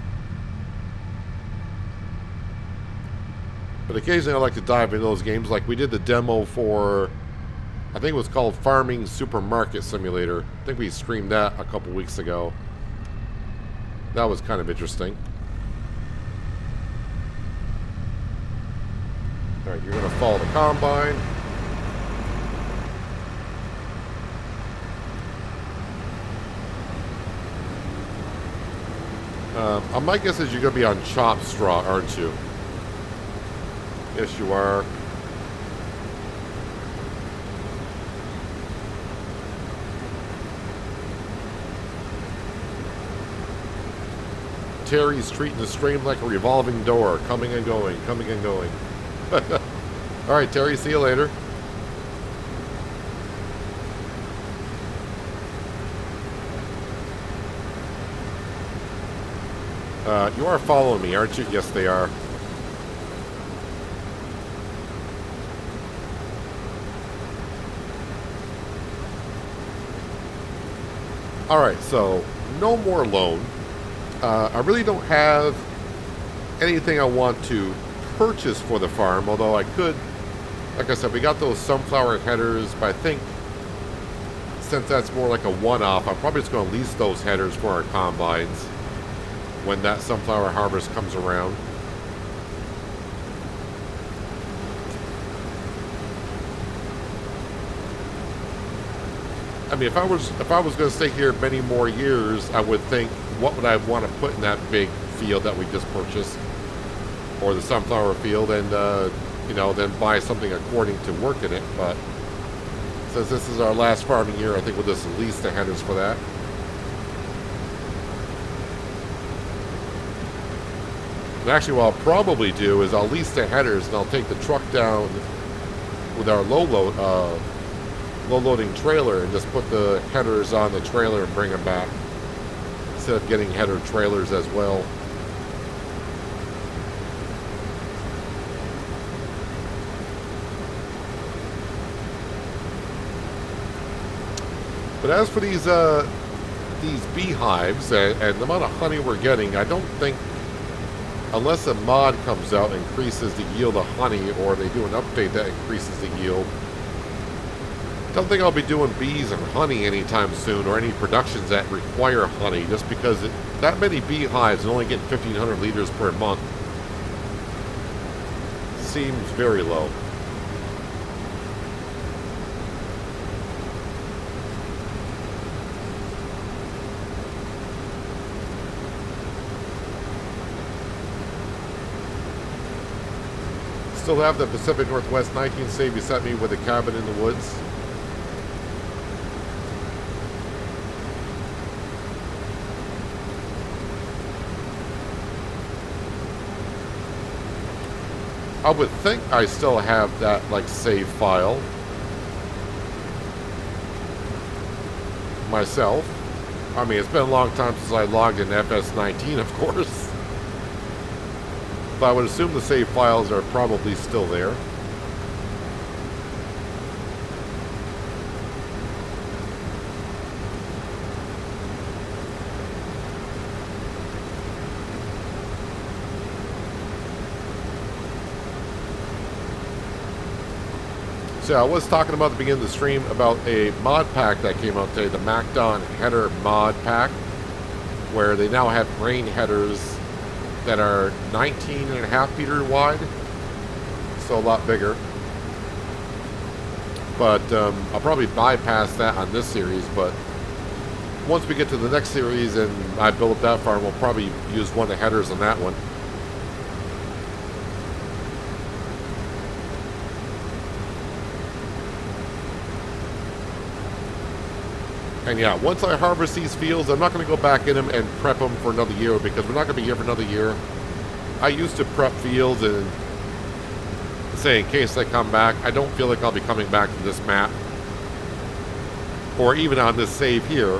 But occasionally I like to dive into those games, like we did the demo for, I think it was called Farming Supermarket Simulator. I think we streamed that a couple weeks ago. That was kind of interesting. Alright, you're going to follow the combine. My guess is you're going to be on chop straw, aren't you? Yes, you are. Terry's treating the stream like a revolving door, coming and going, coming and going. Alright, Terry, see you later. You are following me, aren't you? Yes, they are. Alright, so no more loan. I really don't have anything I want to purchase for the farm, although I could. Like I said, we got those sunflower headers, but I think since that's more like a one-off, I'm probably just going to lease those headers for our combines when that sunflower harvest comes around. I mean, if I was going to stay here many more years, I would think, what would I want to put in that big field that we just purchased, or the sunflower field, and you know, then buy something according to work in it. But since this is our last farming year, I think we'll just lease the headers for that. And actually, what I'll probably do is I'll lease the headers and I'll take the truck down with our low-loading trailer and just put the headers on the trailer and bring them back, instead of getting header trailers as well. But as for these beehives and the amount of honey we're getting, I don't think, unless a mod comes out and increases the yield of honey, or they do an update that increases the yield, don't think I'll be doing bees and honey anytime soon, or any productions that require honey, just because that many beehives and only getting 1,500 liters per month seems very low. Still have the Pacific Northwest 19 save you sent me with a cabin in the woods. I would think I still have that, like, save file myself. I mean, it's been a long time since I logged in FS19, of course. But I would assume the save files are probably still there. So I was talking about at the beginning of the stream about a mod pack that came out today, the MacDon header mod pack, where they now have grain headers that are 19.5 meter wide, so a lot bigger. But I'll probably bypass that on this series, but once we get to the next series and I build up that farm, we'll probably use one of the headers on that one. And yeah, once I harvest these fields, I'm not going to go back in them and prep them for another year, because we're not going to be here for another year. I used to prep fields and say in case I come back. I don't feel like I'll be coming back to this map, or even on this save here,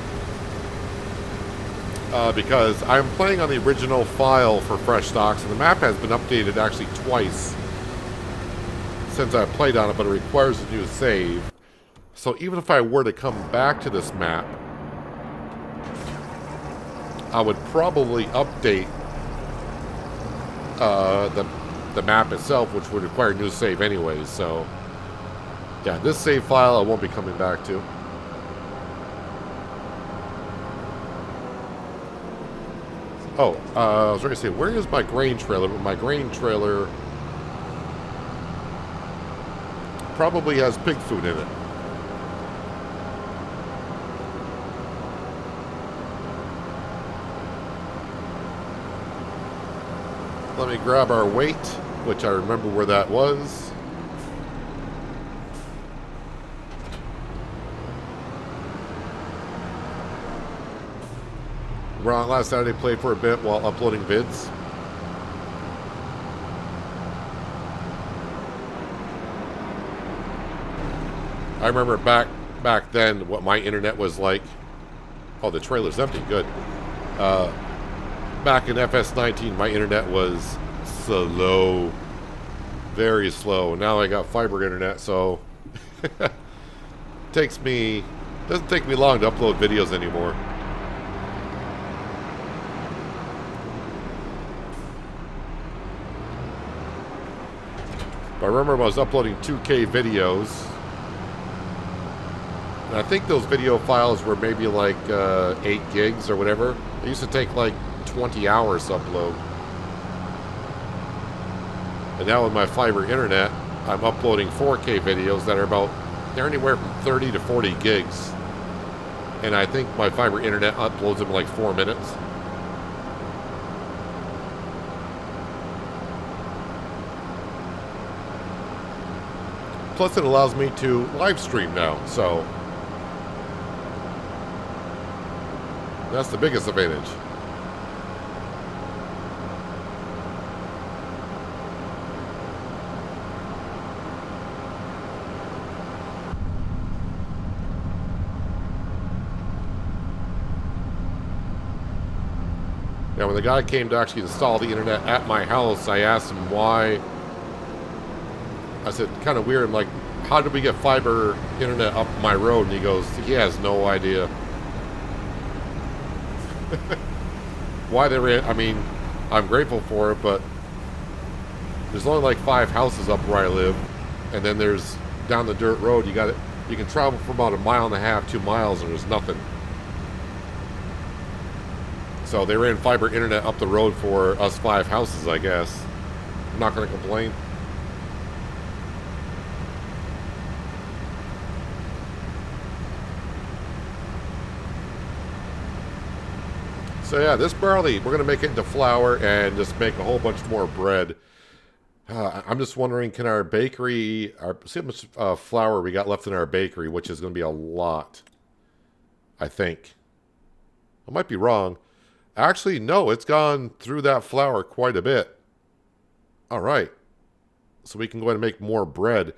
because I'm playing on the original file for Frechdachs, and the map has been updated actually twice since I played on it, but it requires a new save. So even if I were to come back to this map, I would probably update the map itself, which would require a new save anyways. So yeah, this save file I won't be coming back to. Oh, I was ready to say, where is my grain trailer? My grain trailer probably has pig food in it. Let me grab our weight, which I remember where that was. Ron last Saturday played for a bit while uploading vids. I remember back then what my internet was like. Oh, the trailer's empty. Good. Back in FS19, my internet was slow, very slow. Now I got fiber internet, so doesn't take me long to upload videos anymore. But I remember I was uploading 2K videos, and I think those video files were maybe like 8 gigs or whatever. It used to take like 20 hours to upload. And now with my fiber internet, I'm uploading 4K videos that are they're anywhere from 30 to 40 gigs. And I think my fiber internet uploads them in like 4 minutes. Plus it allows me to live stream now, so that's the biggest advantage. Now, when the guy came to actually install the internet at my house, I asked him why. I said, kind of weird. I'm like, how did we get fiber internet up my road? And he goes, he has no idea. Why they ran, I mean, I'm grateful for it, but there's only like 5 houses up where I live. And then there's down the dirt road, you can travel for about 1.5 miles, 2 miles, and there's nothing. So they ran fiber internet up the road for us 5 houses, I guess. I'm not going to complain. So yeah, this barley, we're going to make it into flour and just make a whole bunch more bread. I'm just wondering, can our bakery, see how much flour we got left in our bakery, which is going to be a lot, I think. I might be wrong. Actually, no, it's gone through that flour quite a bit. All right. So we can go ahead and make more bread.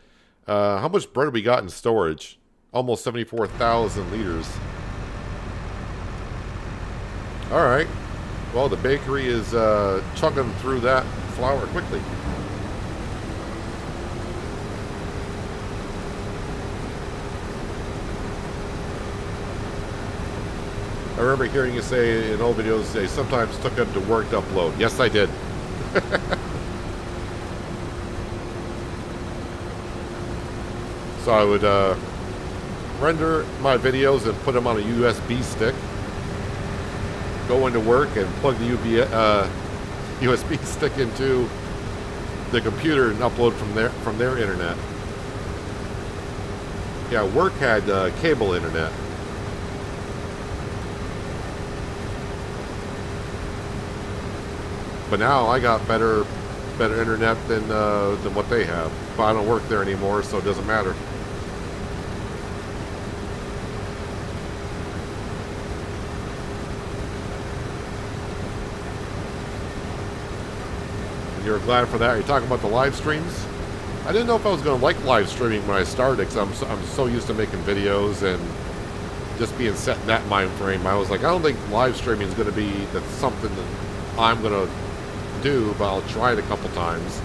How much bread have we got in storage? Almost 74,000 liters. All right. Well, the bakery is chugging through that flour quickly. I remember hearing you say in old videos, they sometimes took them to work to upload. Yes, I did. So I would render my videos and put them on a USB stick, go into work and plug the USB stick into the computer and upload from their internet. Yeah, work had cable internet. But now I got better internet than what they have. But I don't work there anymore, so it doesn't matter. And you're glad for that. You're talking about the live streams? I didn't know if I was going to like live streaming when I started, because I'm so used to making videos and just being set in that mind frame. I was like, I don't think live streaming is going to be something that I'm going to do, but I'll try it a couple times.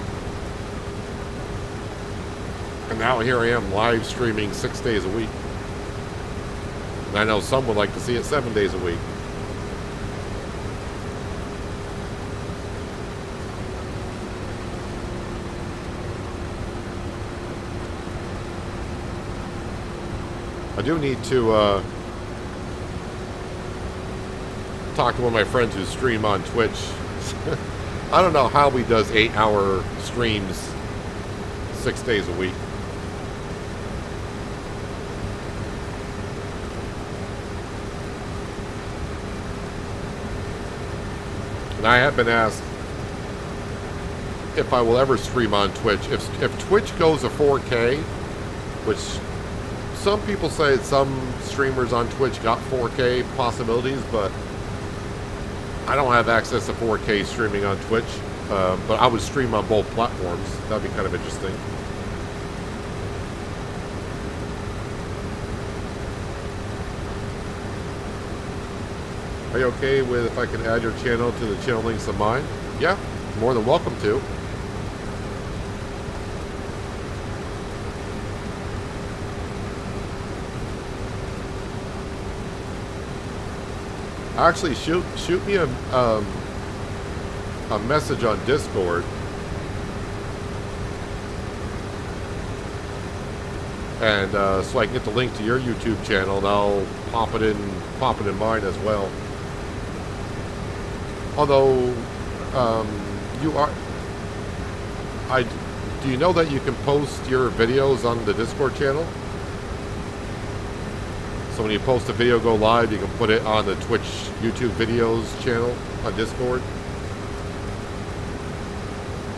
And now here I am live streaming 6 days a week. And I know some would like to see it 7 days a week. I do need to talk to one of my friends who stream on Twitch. I don't know how he does 8-hour streams 6 days a week. And I have been asked if I will ever stream on Twitch. If Twitch goes to 4K, which some people say some streamers on Twitch got 4K possibilities, but I don't have access to 4K streaming on Twitch. But I would stream on both platforms. That'd be kind of interesting. Are you okay with if I can add your channel to the channel links of mine? Yeah, more than welcome to. Actually, shoot me a message on Discord, and so I can get the link to your YouTube channel, and I'll pop it in mine as well. Although do you know that you can post your videos on the Discord channel? So when you post a video go live, you can put it on the Twitch YouTube videos channel on Discord.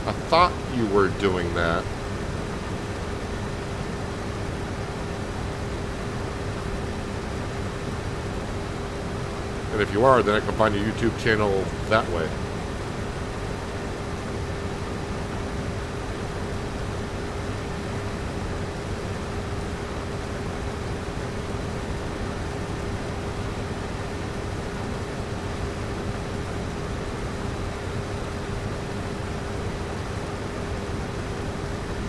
I thought you were doing that. And if you are, then I can find your YouTube channel that way.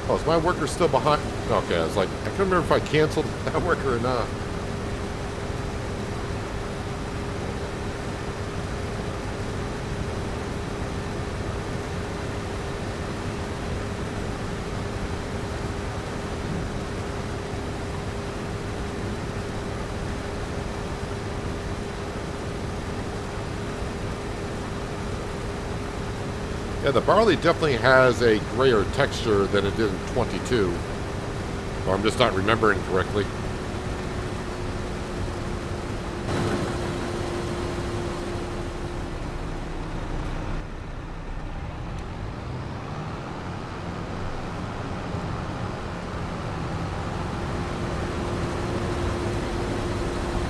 Oh, is my worker still behind? Okay, I was like, I couldn't remember if I canceled that worker or not. Yeah, the barley definitely has a grayer texture than it did in 22. Or I'm just not remembering correctly.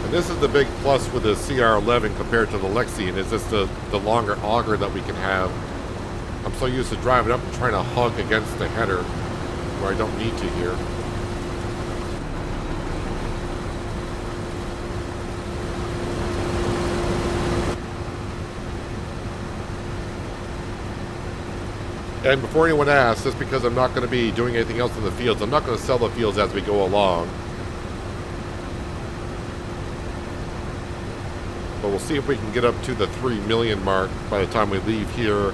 And this is the big plus with the CR11 compared to the Lexian, is just the longer auger that we can have. I'm so used to driving up and trying to hug against the header where I don't need to here. And before anyone asks, just because I'm not going to be doing anything else in the fields, I'm not going to sell the fields as we go along. But we'll see if we can get up to the 3 million mark by the time we leave here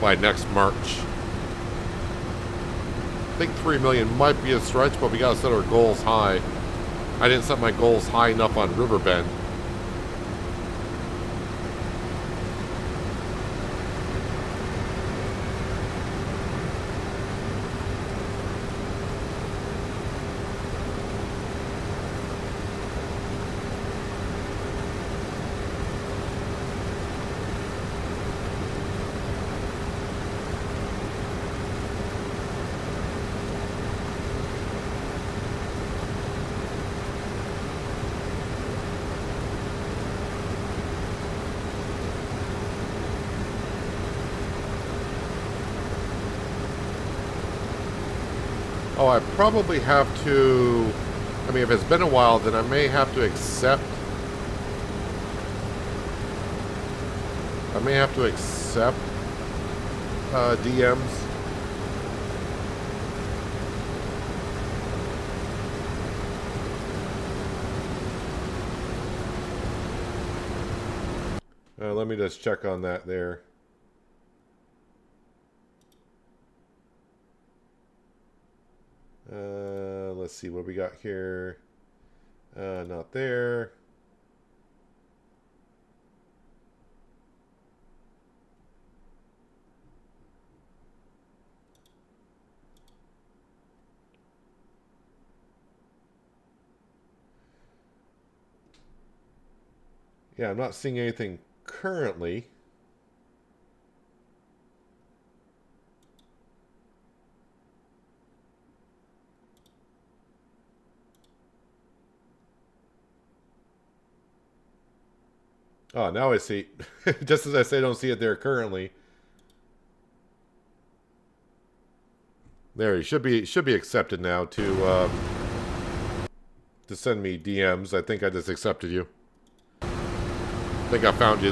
by next March. I think 3 million might be a stretch, but we gotta set our goals high. I didn't set my goals high enough on Riverbend. Oh, I probably have to... I mean, if it's been a while, then I may have to accept... DMs. Let me just check on that there. Let's see what we got here. Not there. Yeah, I'm not seeing anything currently. Oh, now I see. Just as I say, I don't see it there currently. There, you should be accepted now to send me DMs. I think I just accepted you. I think I found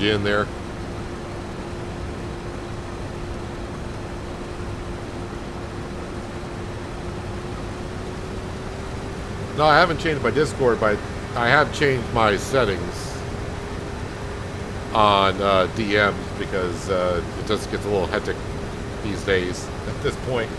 you in there. No, I haven't changed my Discord, but I have changed my settings on DMs because it just gets a little hectic these days at this point.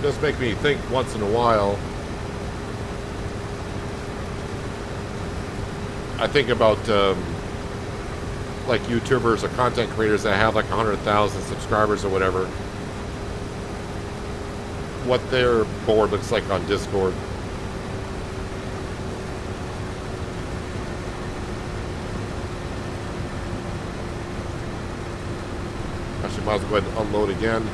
Just make me think once in a while. I think about like YouTubers or content creators that have like 100,000 subscribers or whatever. What their board looks like on Discord. Actually, might as well go ahead and unload again.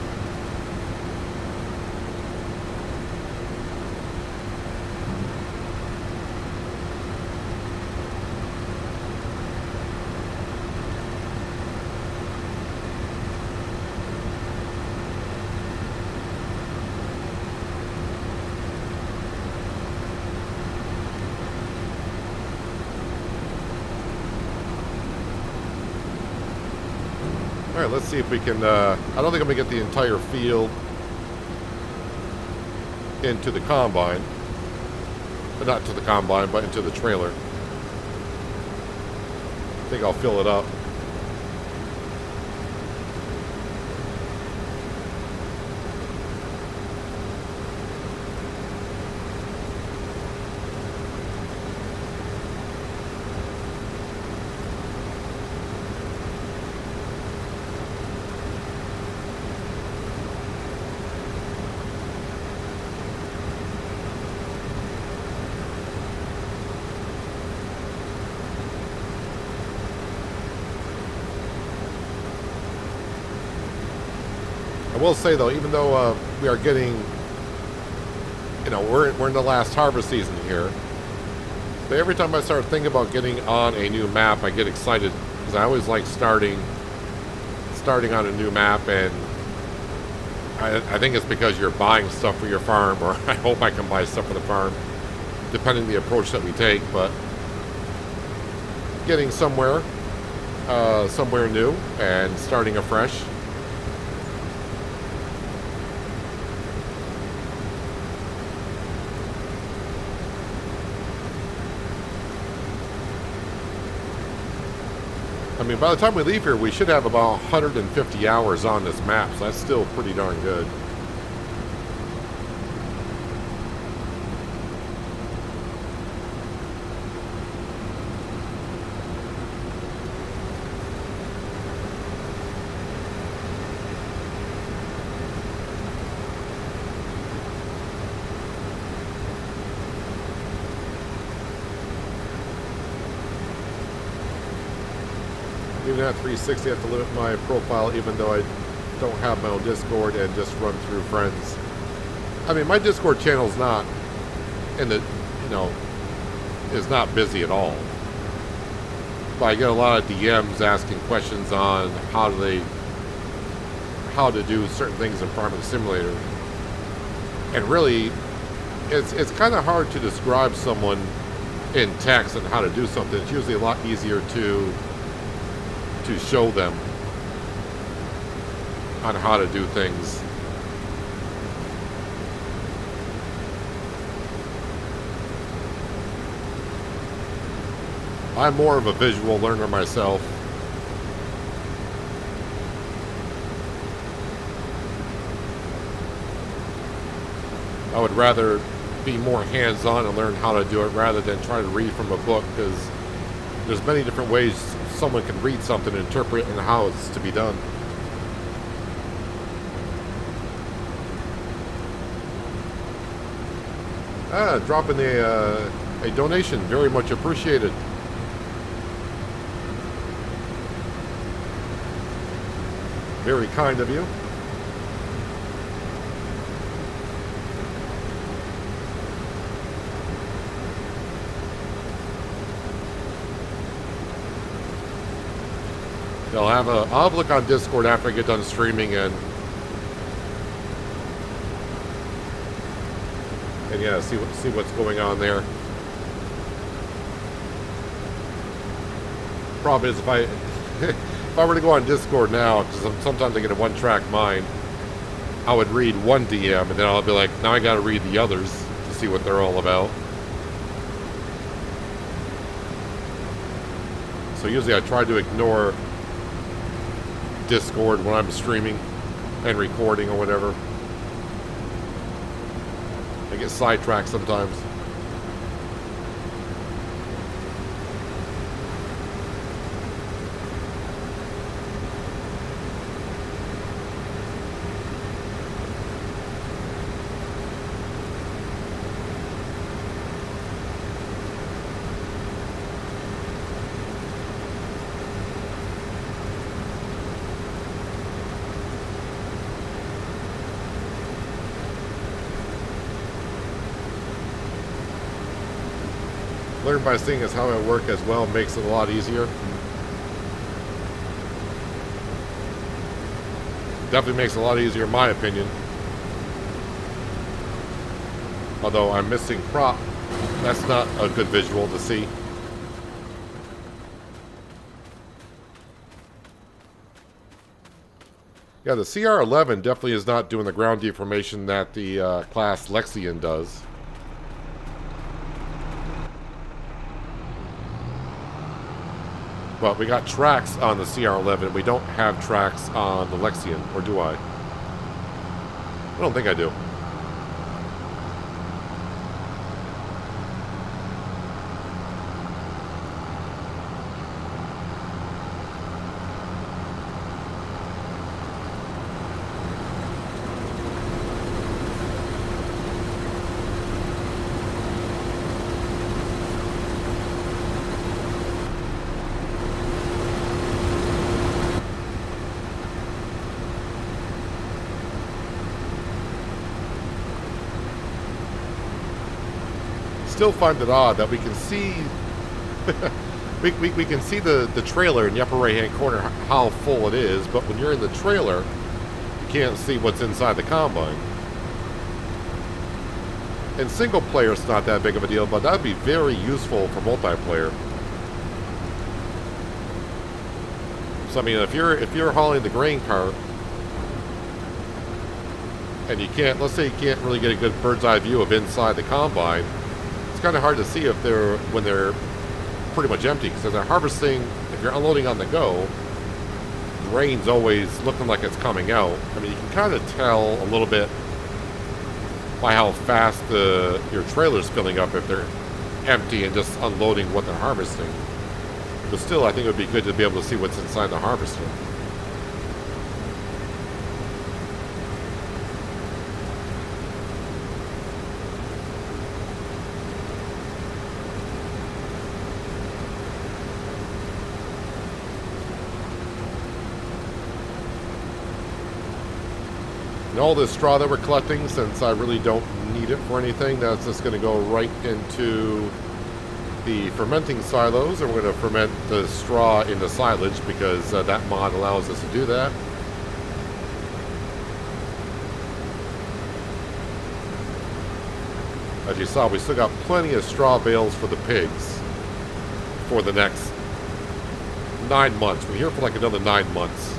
Alright, let's see if we can, I don't think I'm going to get the entire field into the combine. But not to the combine, but into the trailer. I think I'll fill it up. I will say though, even though we are getting, you know, we're in the last harvest season here, but every time I start thinking about getting on a new map, I get excited because I always like starting on a new map, and I think it's because you're buying stuff for your farm, or I hope I can buy stuff for the farm, depending the approach that we take. But getting somewhere somewhere new and starting afresh. I mean, by the time we leave here, we should have about 150 hours on this map, so that's still pretty darn good. Even at 360, I have to limit my profile, even though I don't have my own Discord and just run through friends. I mean, my Discord channel's not in the, is not busy at all. But I get a lot of DMs asking questions on how to do certain things in Farming Simulator. And really, it's kind of hard to describe someone in text on how to do something. It's usually a lot easier to show them on how to do things. I'm more of a visual learner myself. I would rather be more hands-on and learn how to do it rather than try to read from a book, because there's many different ways someone can read something and interpret and how it's to be done. Dropping a donation, very much appreciated. Very kind of you. I'll have a look on Discord after I get done streaming and yeah, see what's going on there. Problem is, if I were to go on Discord now, because sometimes I get a one-track mind, I would read one DM and then I'll be like, now I got to read the others to see what they're all about. So usually I try to ignore Discord when I'm streaming and recording or whatever. I get sidetracked sometimes. Learn by seeing is how I work as well, makes it a lot easier. Definitely makes it a lot easier in my opinion. Although I'm missing crop, that's not a good visual to see. Yeah, the CR11 definitely is not doing the ground deformation that the class Lexian does. But we got tracks on the CR11. We don't have tracks on the Lexian, or do I? I don't think I do. Still find it odd that we can see we can see the trailer in the upper right hand corner, how full it is, but when you're in the trailer you can't see what's inside the combine. In single player it's not that big of a deal, but that'd be very useful for multiplayer. So I mean, if you're hauling the grain cart and you can't, let's say you can't really get a good bird's eye view of inside the combine, it's kind of hard to see if when they're pretty much empty, because if they're harvesting, if you're unloading on the go, grain's always looking like it's coming out. I mean, you can kind of tell a little bit by how fast your trailer's filling up if they're empty and just unloading what they're harvesting. But still, I think it would be good to be able to see what's inside the harvester. And all this straw that we're collecting, since I really don't need it for anything, that's just going to go right into the fermenting silos, and we're going to ferment the straw into silage because that mod allows us to do that. As you saw, we still got plenty of straw bales for the pigs for the next 9 months. We're here for like another 9 months.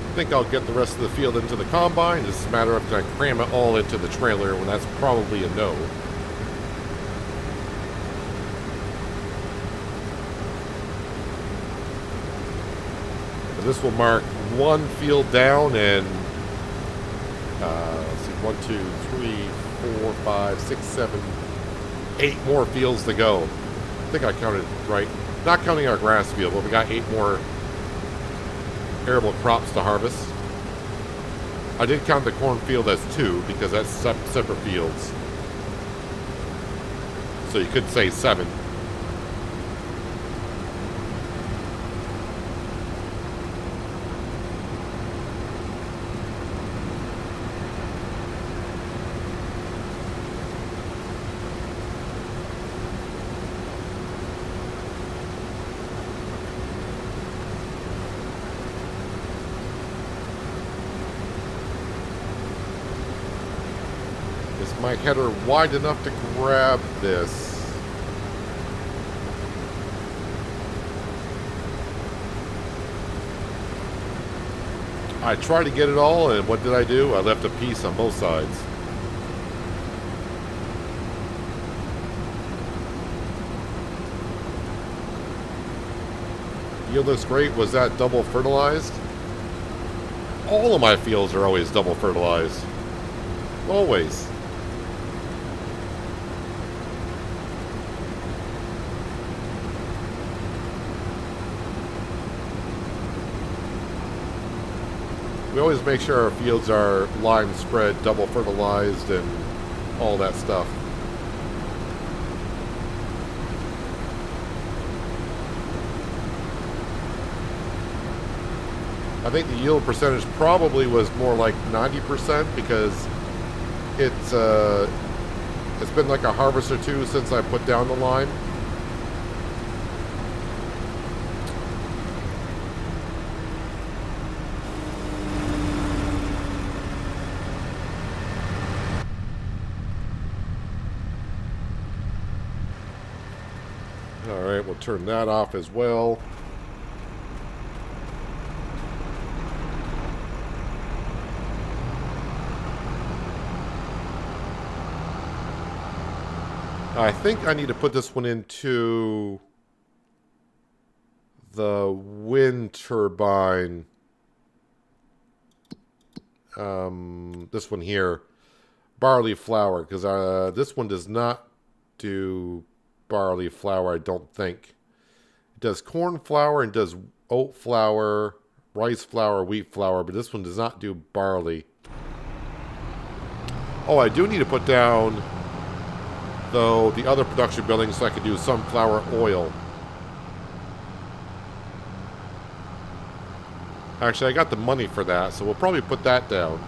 I think I'll get the rest of the field into the combine. It's just a matter of can I cram it all into the trailer, when that's probably a no. But this will mark one field down, and let's see, 1, 2, 3, 4, 5, 6, 7, 8 more fields to go. I think I counted right. Not counting our grass field, but we got 8 more arable crops to harvest. I did count the cornfield as 2 because that's separate fields. So you could say 7. Is my header wide enough to grab this? I tried to get it all, and what did I do? I left a piece on both sides. Yield looks great. Was that double fertilized? All of my fields are always double fertilized. Always. We always make sure our fields are line spread, double fertilized, and all that stuff. I think the yield percentage probably was more like 90% because it's been like a harvest or two since I put down the line. Alright, we'll turn that off as well. I think I need to put this one into the wind turbine. This one here, barley flour, because this one does not do barley flour, I don't think. It does corn flour and does oat flour, rice flour, wheat flour, but this one does not do barley. Oh, I do need to put down, though, the other production building so I could do sunflower oil. Actually, I got the money for that, so we'll probably put that down.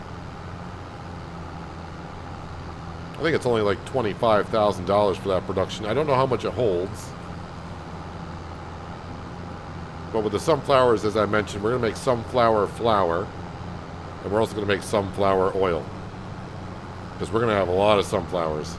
I think it's only like $25,000 for that production. I don't know how much it holds. But with the sunflowers, as I mentioned, we're going to make sunflower flour. And we're also going to make sunflower oil. Because we're going to have a lot of sunflowers.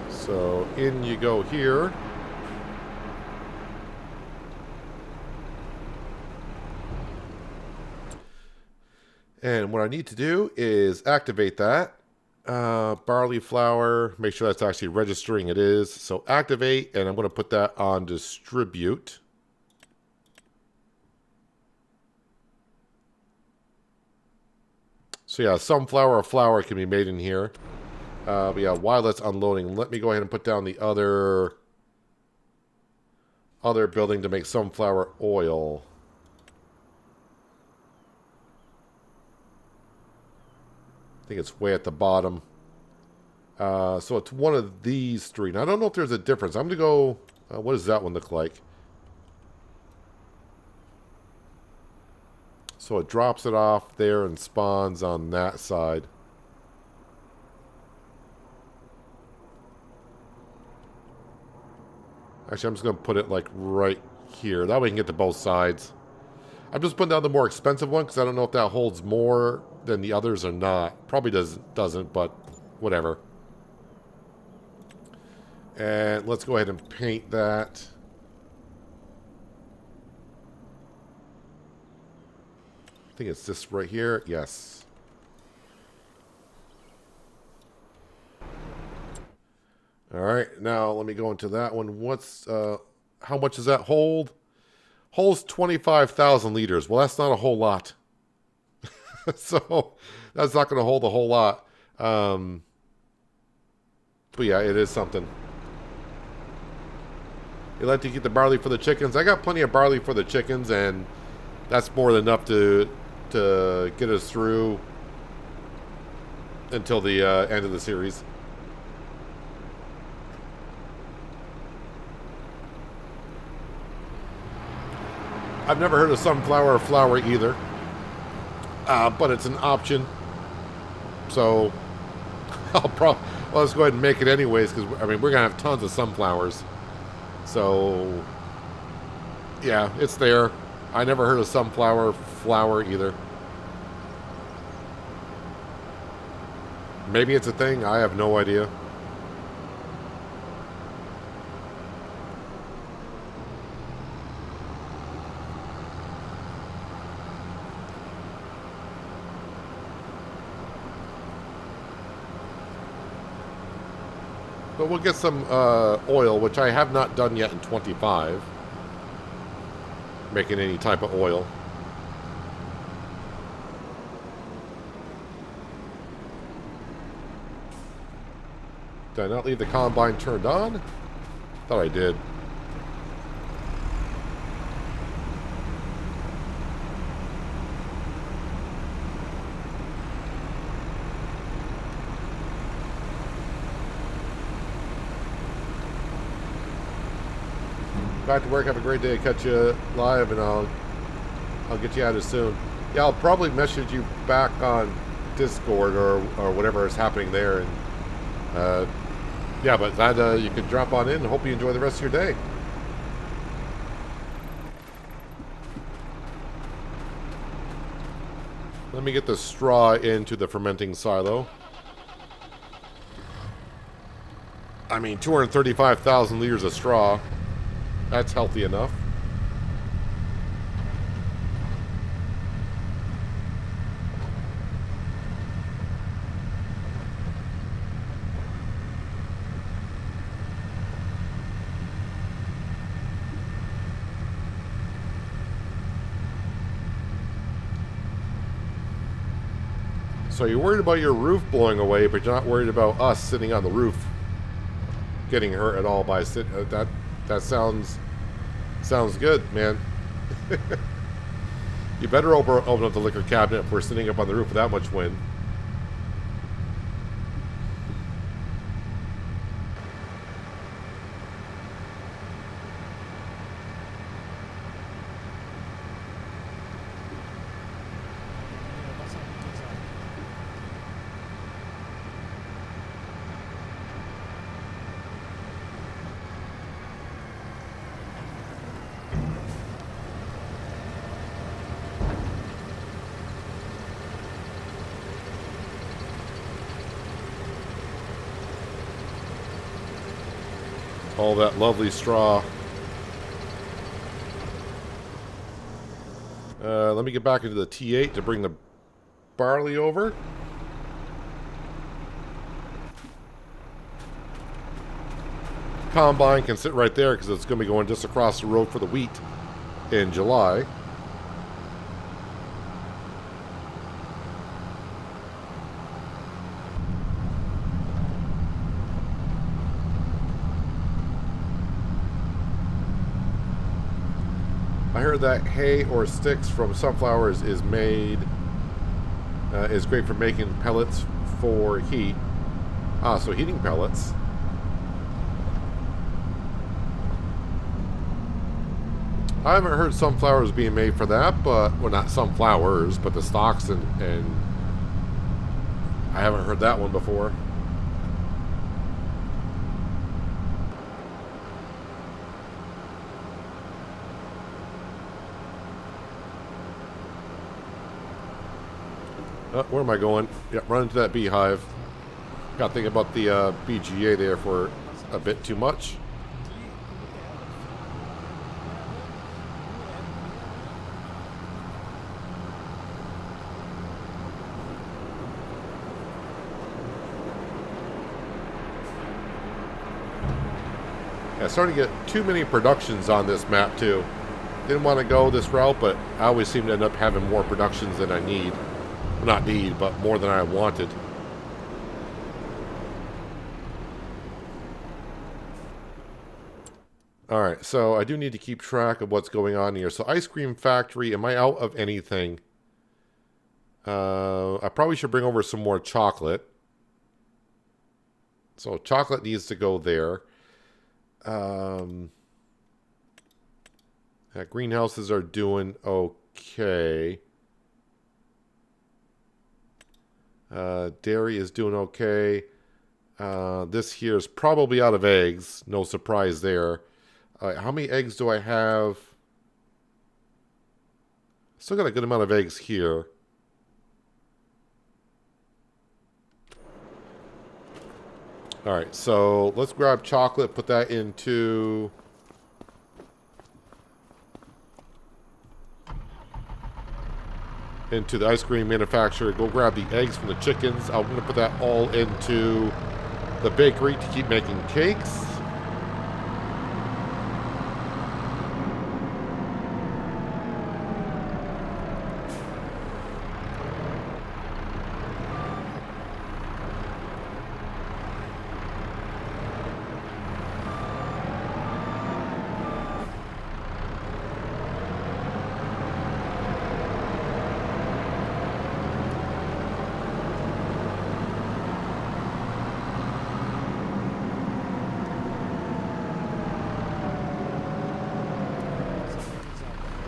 So in you go here. And what I need to do is activate that. Barley flour, make sure that's actually registering it is. So activate, and I'm going to put that on distribute. So yeah, sunflower flour can be made in here. But yeah, while that's unloading, let me go ahead and put down the other building to make sunflower oil. I think it's way at the bottom. So it's one of these three. Now, I don't know if there's a difference. I'm going to go... what does that one look like? So it drops it off there and spawns on that side. Actually, I'm just going to put it like right here. That way we can get to both sides. I'm just putting down the more expensive one because I don't know if that holds more than the others or not. Probably doesn't, but whatever. And let's go ahead and paint that. I think it's this right here. Yes. All right, now let me go into that one. What's how much does that hold? Holds 25,000 liters. Well, that's not a whole lot. So that's not going to hold a whole lot. But yeah, it is something. You like to keep the barley for the chickens? I got plenty of barley for the chickens, and that's more than enough to get us through until the end of the series. I've never heard of sunflower flour either, but it's an option. So let's go ahead and make it anyways, because I mean we're gonna have tons of sunflowers. So yeah, it's there. I never heard of sunflower flour either. Maybe it's a thing. I have no idea. But we'll get some oil, which I have not done yet in 25. Making any type of oil. Did I not leave the combine turned on? Thought I did. Back to work. Have a great day. Catch you live, and I'll get you out of soon. Yeah, I'll probably message you back on Discord or whatever is happening there. And yeah, but glad you could drop on in. Hope you enjoy the rest of your day. Let me get the straw into the fermenting silo. I mean, 235,000 liters of straw. That's healthy enough. So you're worried about your roof blowing away, but you're not worried about us sitting on the roof getting hurt at all by that sounds good, man. You better open up the liquor cabinet if we're sitting up on the roof with that much wind. All that lovely straw. Let me get back into the T8 to bring the barley over. Combine can sit right there because it's going to be going just across the road for the wheat in July. I heard that hay or sticks from sunflowers is great for making pellets for heat. So heating pellets. I haven't heard sunflowers being made for that, but, well, not sunflowers, but the stalks, and I haven't heard that one before. Where am I going? Yeah, run into that beehive. Got to think about the BGA there for a bit too much. Yeah, starting to get too many productions on this map too. Didn't want to go this route, but I always seem to end up having more productions than I need. Not need, but more than I wanted. Alright, so I do need to keep track of what's going on here. So ice cream factory, am I out of anything? I probably should bring over some more chocolate. So chocolate needs to go there. Greenhouses are doing okay. Dairy is doing okay. This here is probably out of eggs. No surprise there. How many eggs do I have? Still got a good amount of eggs here. Alright, so let's grab chocolate, put that into the ice cream manufacturer. Go grab the eggs from the chickens. I'm going to put that all into the bakery to keep making cakes.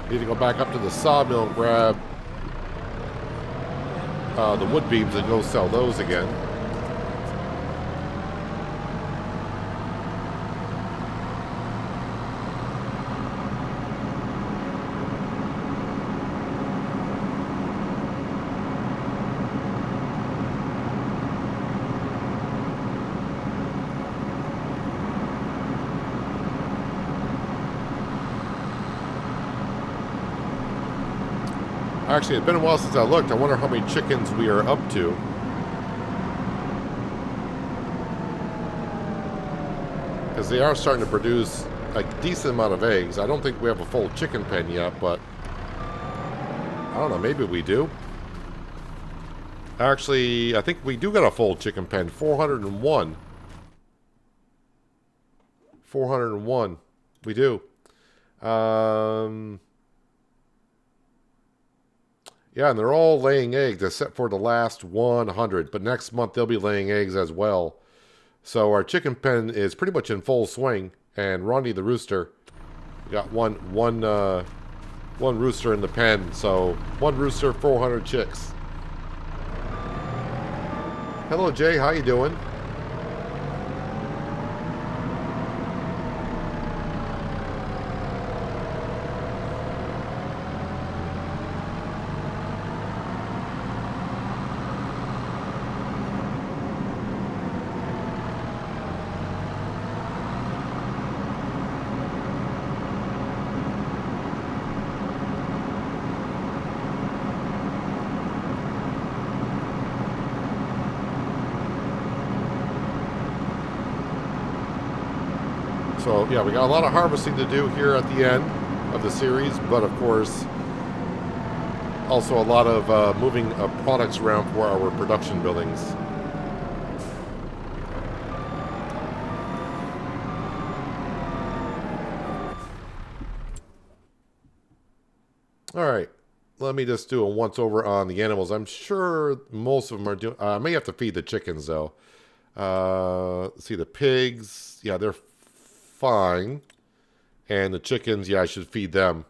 Need to go back up to the sawmill and grab the wood beams and go sell those again. Actually, it's been a while since I looked. I wonder how many chickens we are up to. Because they are starting to produce a decent amount of eggs. I don't think we have a full chicken pen yet, but I don't know, maybe we do. Actually, I think we do got a full chicken pen. 401. 401. We do. Yeah, and they're all laying eggs except for the last 100. But next month they'll be laying eggs as well. So our chicken pen is pretty much in full swing. And Ronnie the rooster, we got one rooster in the pen. So one rooster, 400 chicks. Hello Jay, how you doing? So, yeah, we got a lot of harvesting to do here at the end of the series, but of course, also a lot of moving products around for our production buildings. All right, let me just do a once over on the animals. I'm sure most of them are doing. I may have to feed the chickens though. Let's see, the pigs. Yeah, they're fine. And the chickens, yeah, I should feed them.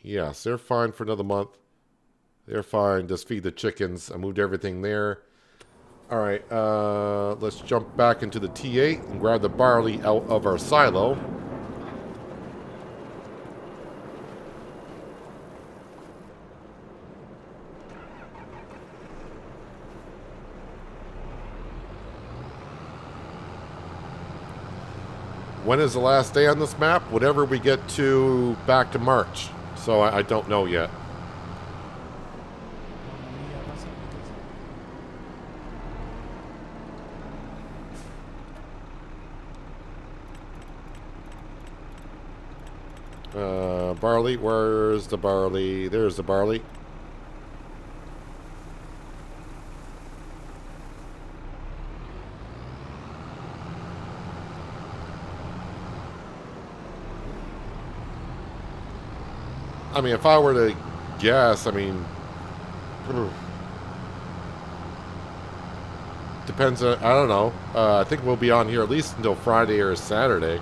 Yes, they're fine for another month. They're fine. Just feed the chickens. I moved everything there. All right, let's jump back into the T8 and grab the barley out of our silo. When is the last day on this map? Whatever we get to back to March. So I don't know yet. Barley, where's the barley? There's the barley. I mean, if I were to guess, I mean, depends on, I don't know. I think we'll be on here at least until Friday or Saturday.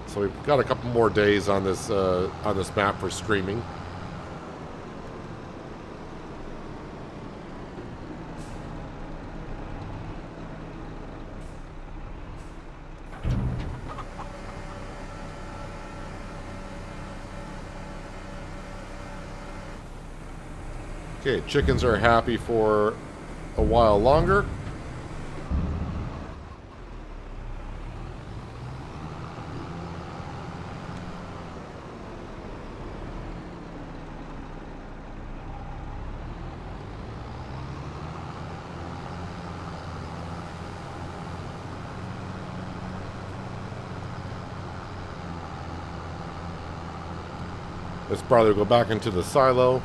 So we've got a couple more days on this map for streaming. Okay, chickens are happy for a while longer. Let's probably go back into the silo.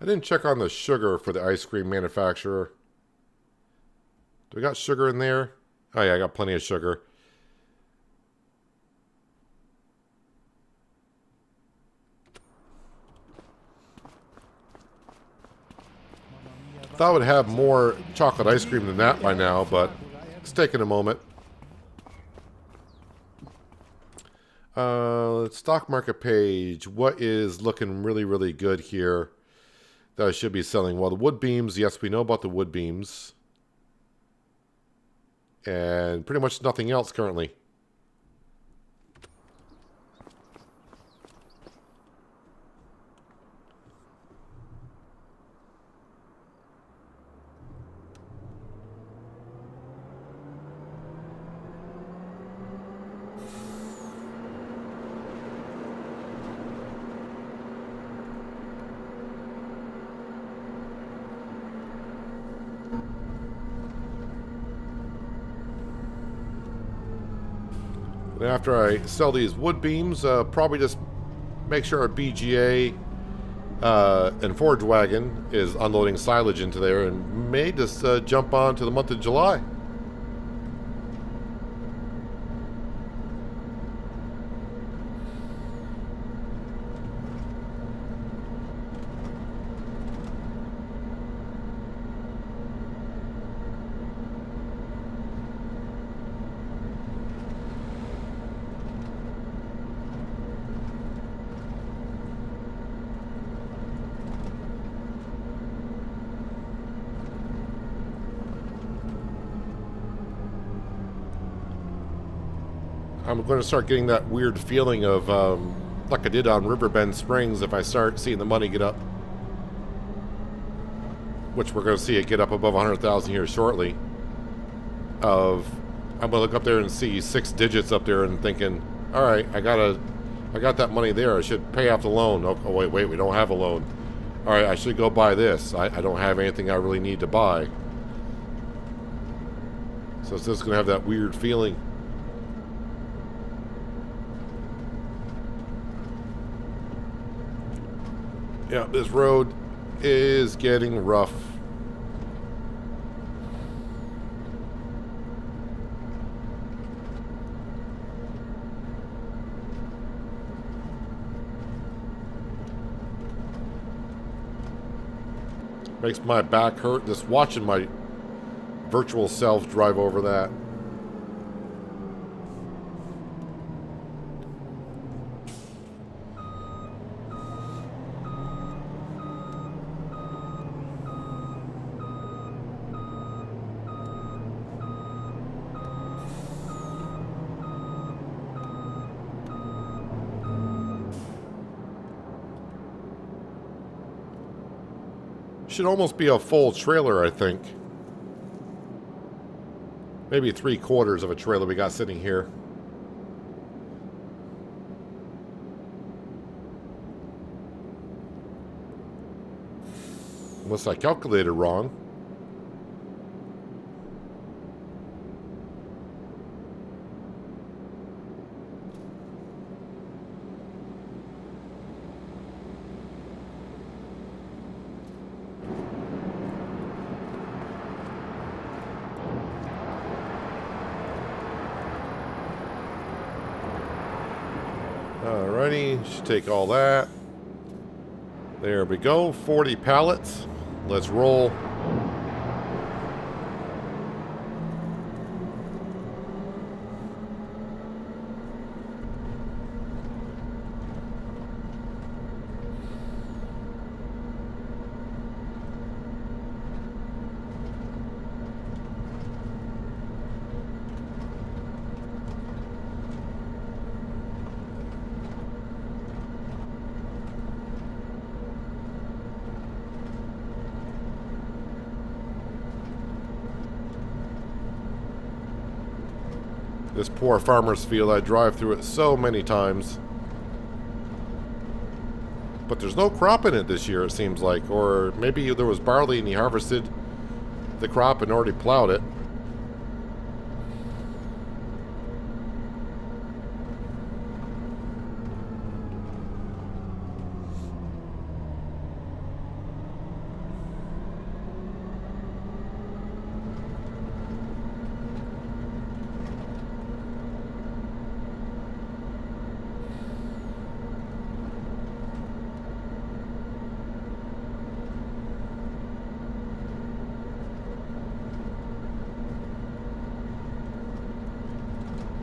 I didn't check on the sugar for the ice cream manufacturer. Do we got sugar in there? Oh yeah, I got plenty of sugar. Thought I would have more chocolate ice cream than that by now, but it's taking a moment. Stock market page. What is looking really, really good here that I should be selling? Well, the wood beams. Yes, we know about the wood beams. And pretty much nothing else currently. And after I sell these wood beams, probably just make sure our BGA and forage wagon is unloading silage into there, and may just jump on to the month of July. I'm going to start getting that weird feeling of, like I did on Riverbend Springs, if I start seeing the money get up. Which we're going to see it get up above 100,000 here shortly. I'm going to look up there and see 6 digits up there and thinking, all right, I got that money there. I should pay off the loan. Oh, wait, we don't have a loan. All right, I should go buy this. I don't have anything I really need to buy. So it's just going to have that weird feeling. Yeah, this road is getting rough. Makes my back hurt just watching my virtual self drive over that. Should almost be a full trailer, I think. Maybe 3/4 of a trailer we got sitting here. Unless I calculated wrong. Alrighty, should take all that. There we go, 40 pallets. Let's roll. This poor farmer's field, I drive through it so many times. But there's no crop in it this year, it seems like. Or maybe there was barley and he harvested the crop and already plowed it.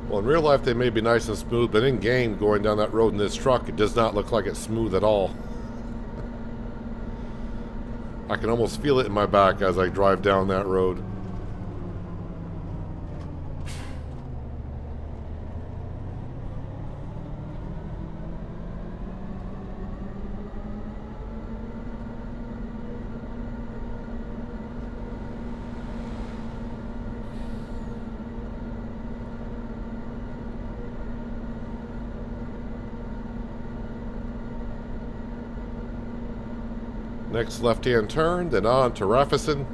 Well, in real life they may be nice and smooth, but in game, going down that road in this truck, it does not look like it's smooth at all. I can almost feel it in my back as I drive down that road. Next left-hand turn, then on to Raffison.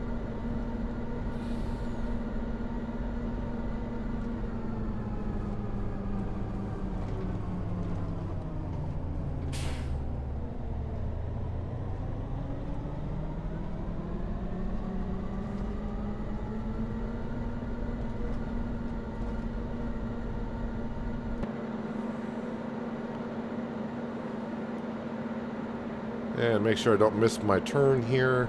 And make sure I don't miss my turn here.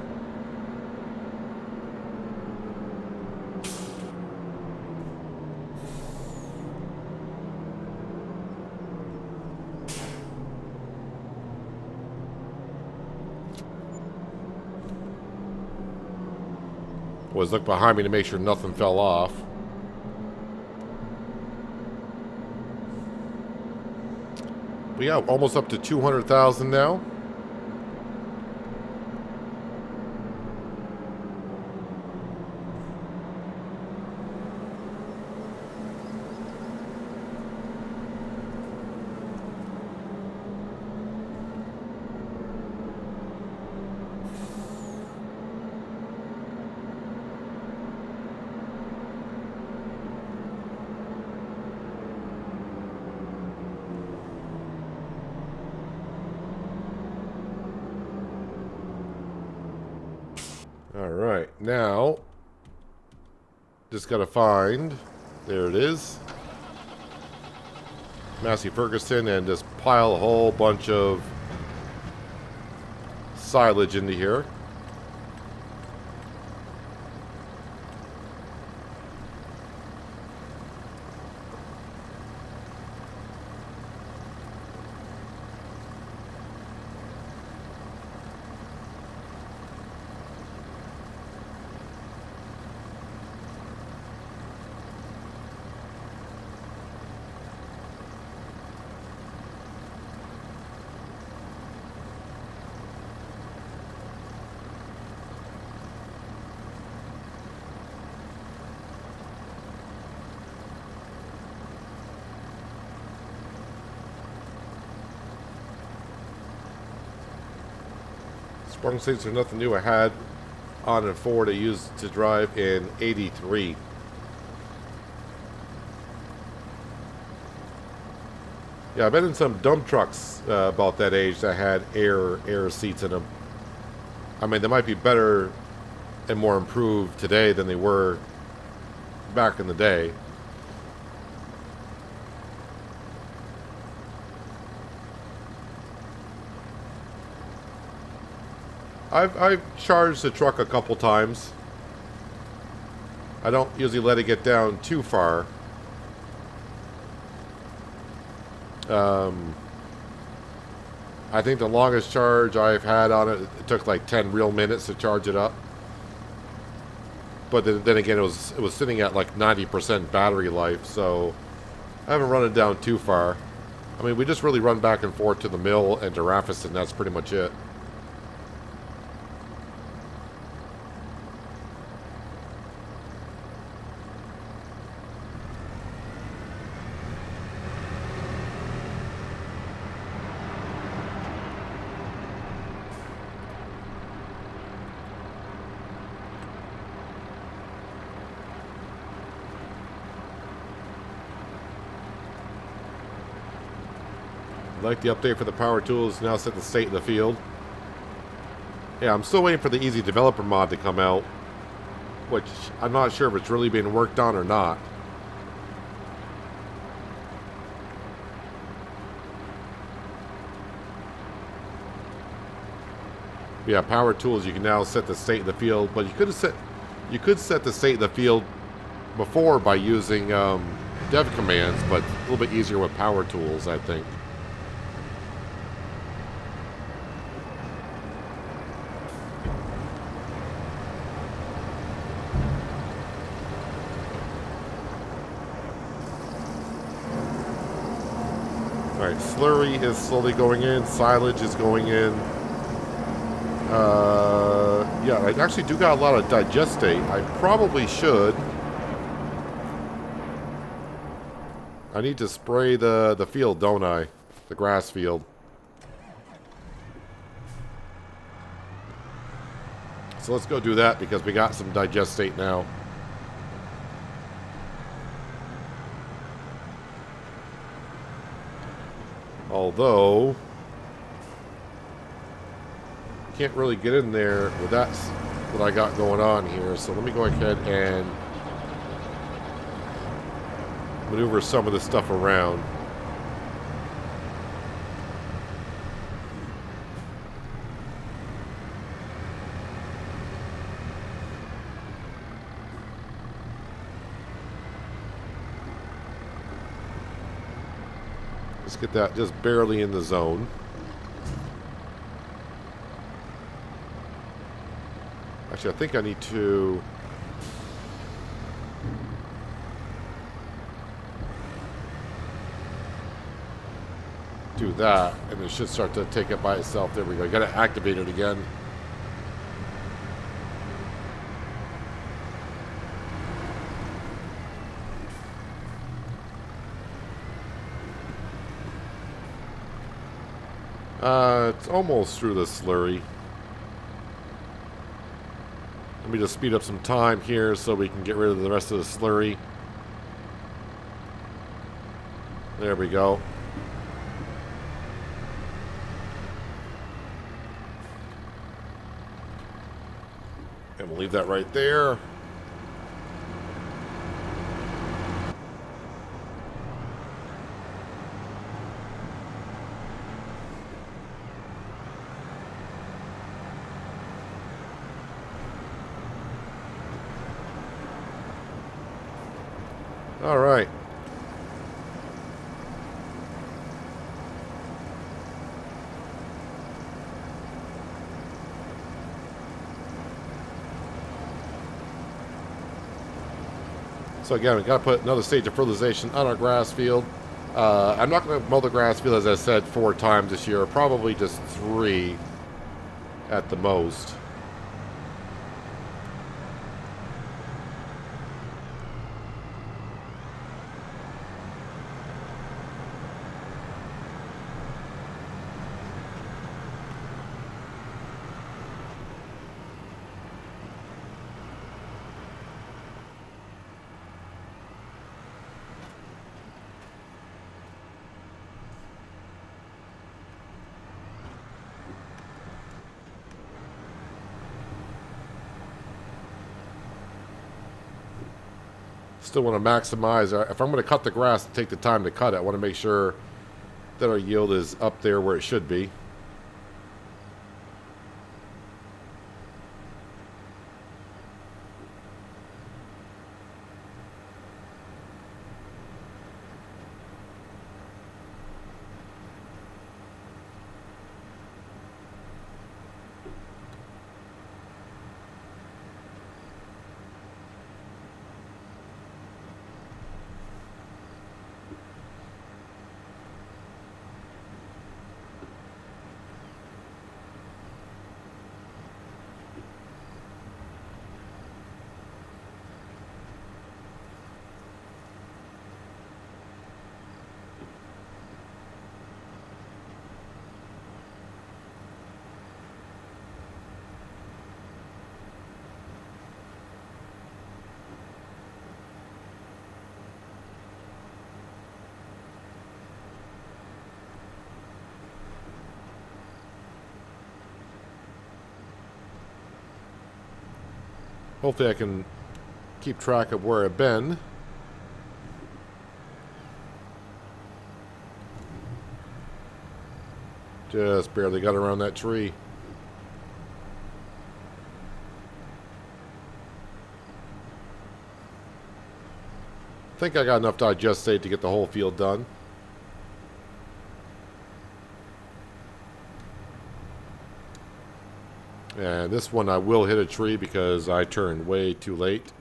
Was look behind me to make sure nothing fell off. We got almost up to 200,000 now. Alright, now, just gotta find, there it is, Massey Ferguson, and just pile a whole bunch of silage into here. Sprung seats are nothing new. I had on a Ford I used to drive in '83. Yeah, I've been in some dump trucks about that age that had air seats in them. I mean, they might be better and more improved today than they were back in the day. I've charged the truck a couple times. I don't usually let it get down too far. I think the longest charge I've had on it, it took like 10 real minutes to charge it up. But then again, it was sitting at like 90% battery life, so I haven't run it down too far. I mean, we just really run back and forth to the mill and to Raffiston. That's pretty much it. Like the update for the power tools now set the state of the field. Yeah, I'm still waiting for the easy developer mod to come out, which I'm not sure if it's really being worked on or not. Yeah, power tools, you can now set the state of the field, but you could set the state of the field before by using dev commands, but a little bit easier with power tools, I think. Alright, slurry is slowly going in, silage is going in. Yeah, I actually do got a lot of digestate. I probably should. I need to spray the field, don't I? The grass field. So let's go do that because we got some digestate now. Although, can't really get in there with that, what I got going on here. So let me go ahead and maneuver some of this stuff around. Let's get that just barely in the zone. Actually, I think I need to... do that, and it should start to take it by itself. There we go. You got to activate it again. It's almost through the slurry. Let me just speed up some time here so we can get rid of the rest of the slurry. There we go. And we'll leave that right there. All right. So again, we got to put another stage of fertilization on our grass field. I'm not going to mow the grass field, as I said, 4 times this year. Probably just 3 at the most. Still want to maximize if I'm going to cut the grass, take the time to cut it. I want to make sure that our yield is up there where it should be. Hopefully I can keep track of where I've been. Just barely got around that tree. I think I got enough digestate to get the whole field done. And this one I will hit a tree because I turned way too late.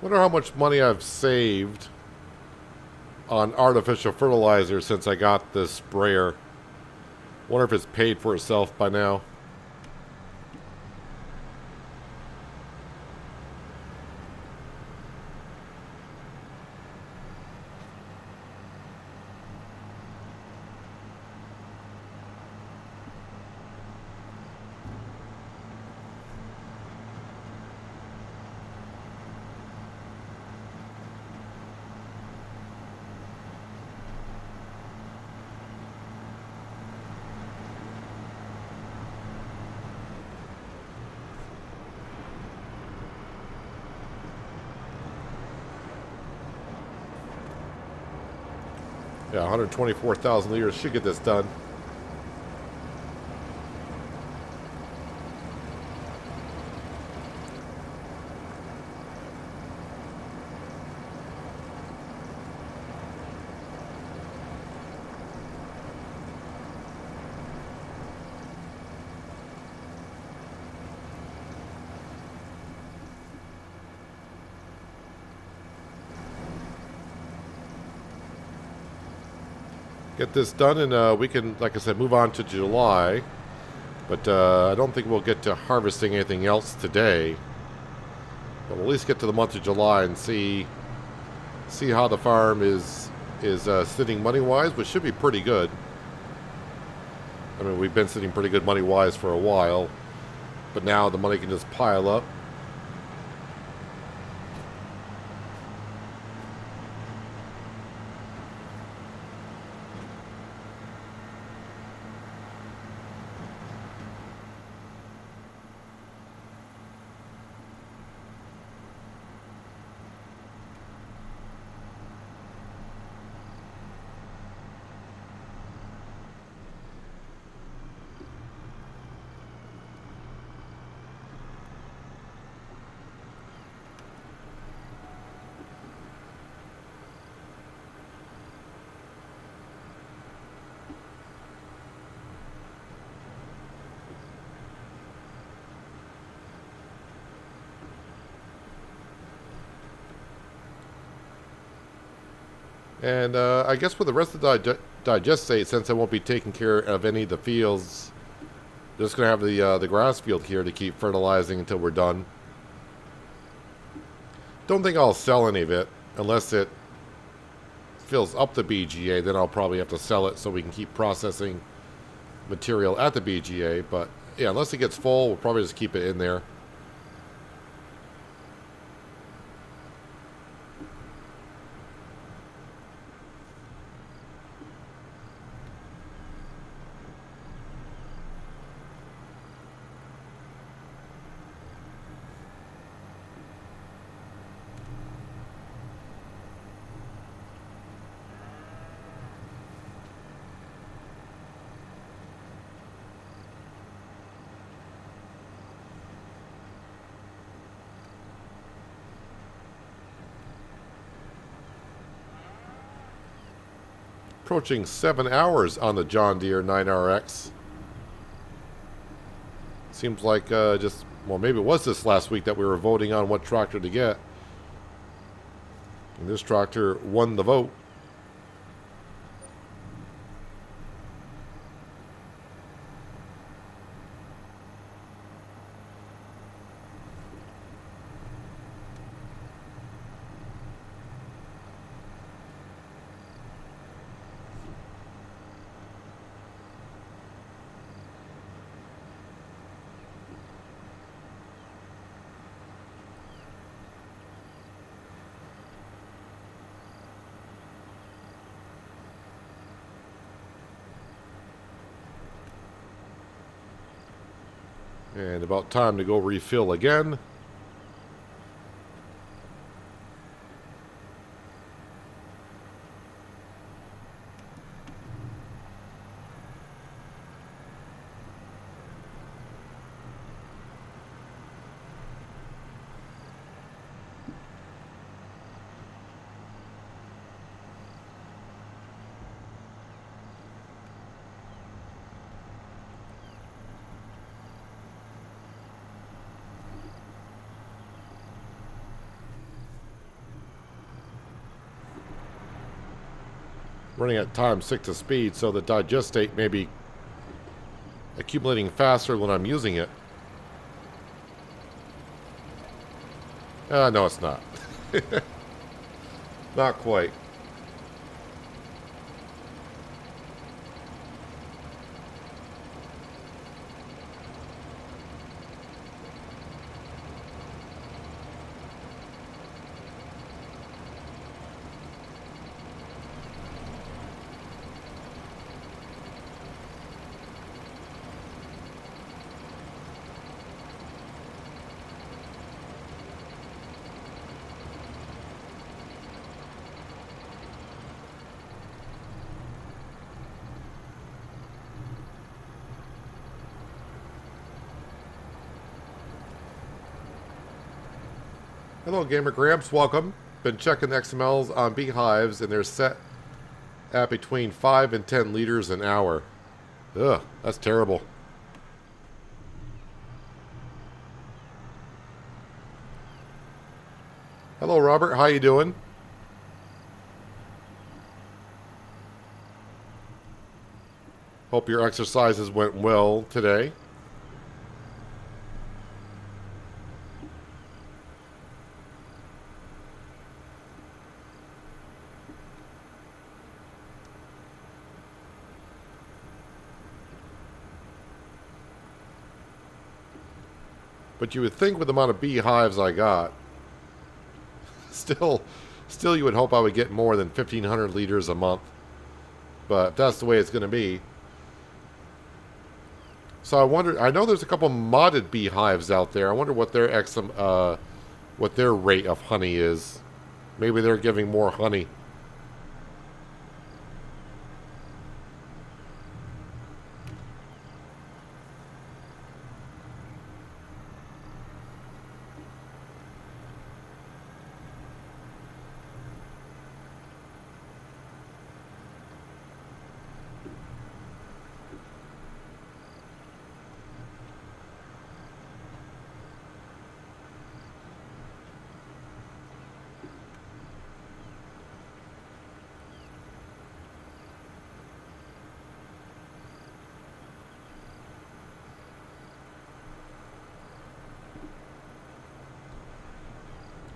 Wonder how much money I've saved on artificial fertilizer since I got this sprayer. Wonder if it's paid for itself by now. Yeah, 124,000 liters should get this done. Get this done, and we can, like I said, move on to July. But I don't think we'll get to harvesting anything else today. But we'll at least get to the month of July and see how the farm is sitting money-wise, which should be pretty good. I mean, we've been sitting pretty good money-wise for a while, but now the money can just pile up. And I guess with the rest of the digestate, since I won't be taking care of any of the fields, just going to have the grass field here to keep fertilizing until we're done. Don't think I'll sell any of it unless it fills up the BGA. Then I'll probably have to sell it so we can keep processing material at the BGA. But yeah, unless it gets full, we'll probably just keep it in there. Approaching 7 hours on the John Deere 9RX. Seems like well, maybe it was this last week that we were voting on what tractor to get. And this tractor won the vote. And about time to go refill again. Running at times 6 of speed, so the digestate may be accumulating faster when I'm using it. No, it's not. Not quite. Hello, Gamer Gramps. Welcome. Been checking XMLs on beehives, and they're set at between 5 and 10 liters an hour. Ugh, that's terrible. Hello, Robert. How you doing? Hope your exercises went well today. But you would think with the amount of beehives I got, still you would hope I would get more than 1,500 liters a month. But if that's the way it's going to be. So I wonder, I know there's a couple modded beehives out there. I wonder what their what their rate of honey is. Maybe they're giving more honey.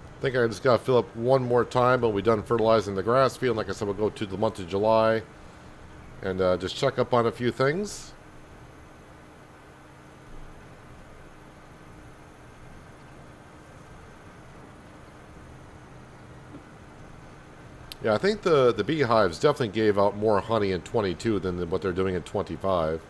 I think I just got to fill up one more time, but we're done fertilizing the grass field. Like I said, we'll go to the month of July and just check up on a few things. Yeah, I think the beehives definitely gave out more honey in 22 than what they're doing in 25.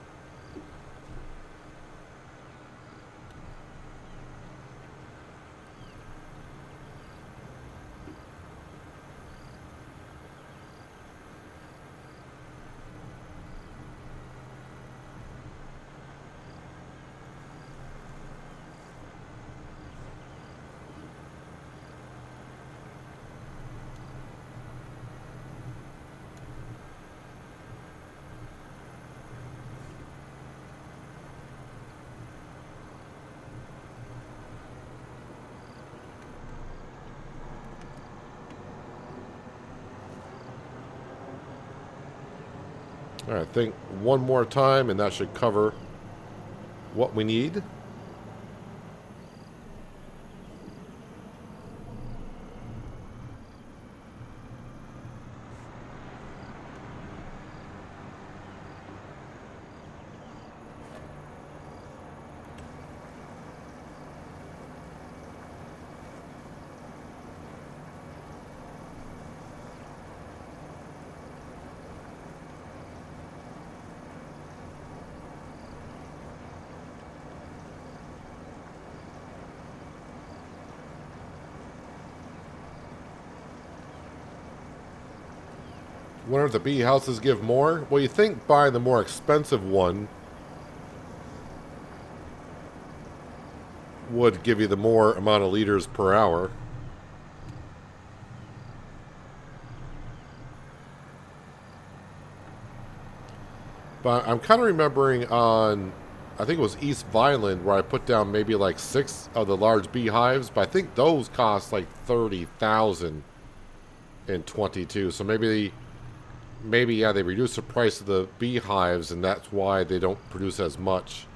All right, I think one more time, and that should cover what we need. Wonder if the bee houses give more? Well, you think buying the more expensive one would give you the more amount of liters per hour. But I'm kind of remembering on, I think it was East Vineland, where I put down maybe like 6 of the large beehives, but I think those cost like 30,000 in 22. So maybe yeah, they reduce the price of the beehives, and that's why they don't produce as much.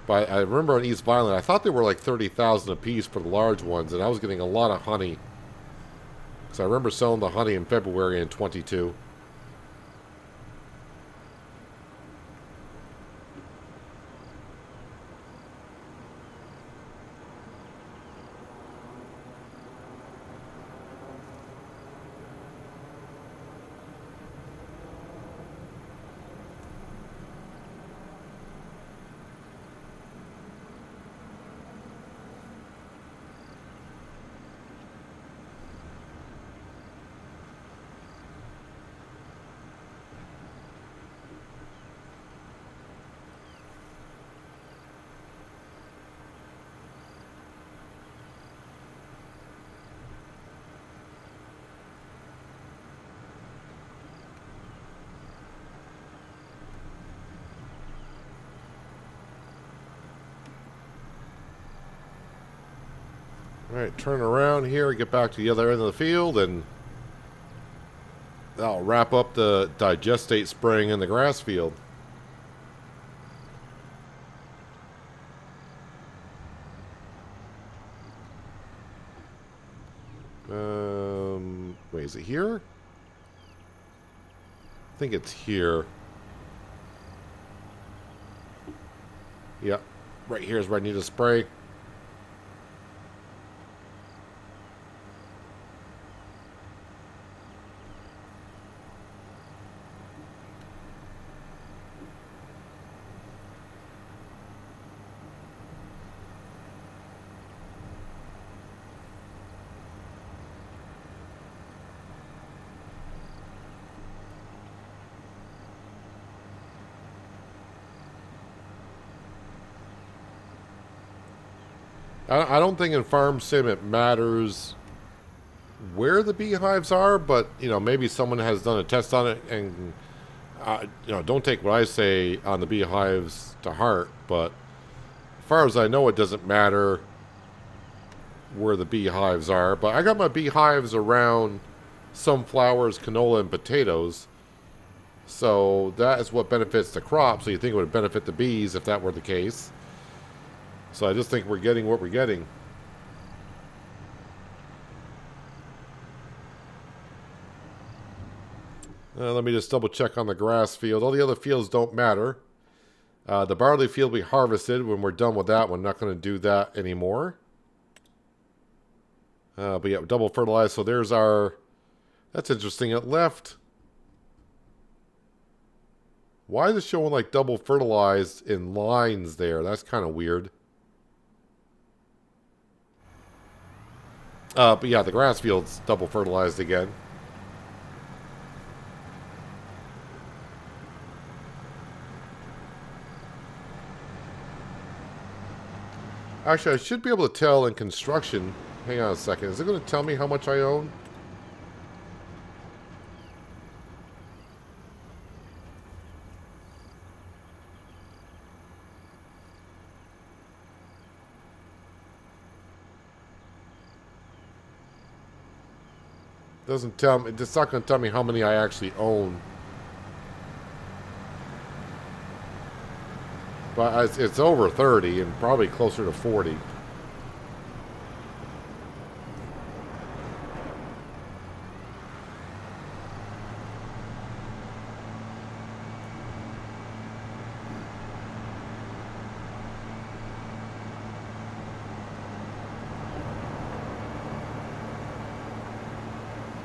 But I remember on East Vineland, I thought they were like 30,000 a piece for the large ones, and I was getting a lot of honey. So I remember selling the honey in February in 22. Alright, turn around here, get back to the other end of the field, and that'll wrap up the digestate spraying in the grass field. Wait, is it here? I think it's here. Yep, right here is where I need to spray. I don't think in Farm Sim it matters where the beehives are, but, you know, maybe someone has done a test on it, and, you know, don't take what I say on the beehives to heart, but as far as I know, it doesn't matter where the beehives are. But I got my beehives around sunflowers, canola, and potatoes, so that is what benefits the crop, so you think it would benefit the bees if that were the case. So I just think we're getting what we're getting. Let me just double check on the grass field. All the other fields don't matter. The barley field we harvested. When we're done with that, we're not going to do that anymore. But yeah, double fertilized. So there's our... That's interesting. It left... Why is it showing like double fertilized in lines there? That's kind of weird. But yeah, the grass field's double fertilized again. Actually, I should be able to tell in construction. Hang on a second. Is it going to tell me how much I own? Doesn't tell me. It's not going to tell me how many I actually own. But it's over 30 and probably closer to 40.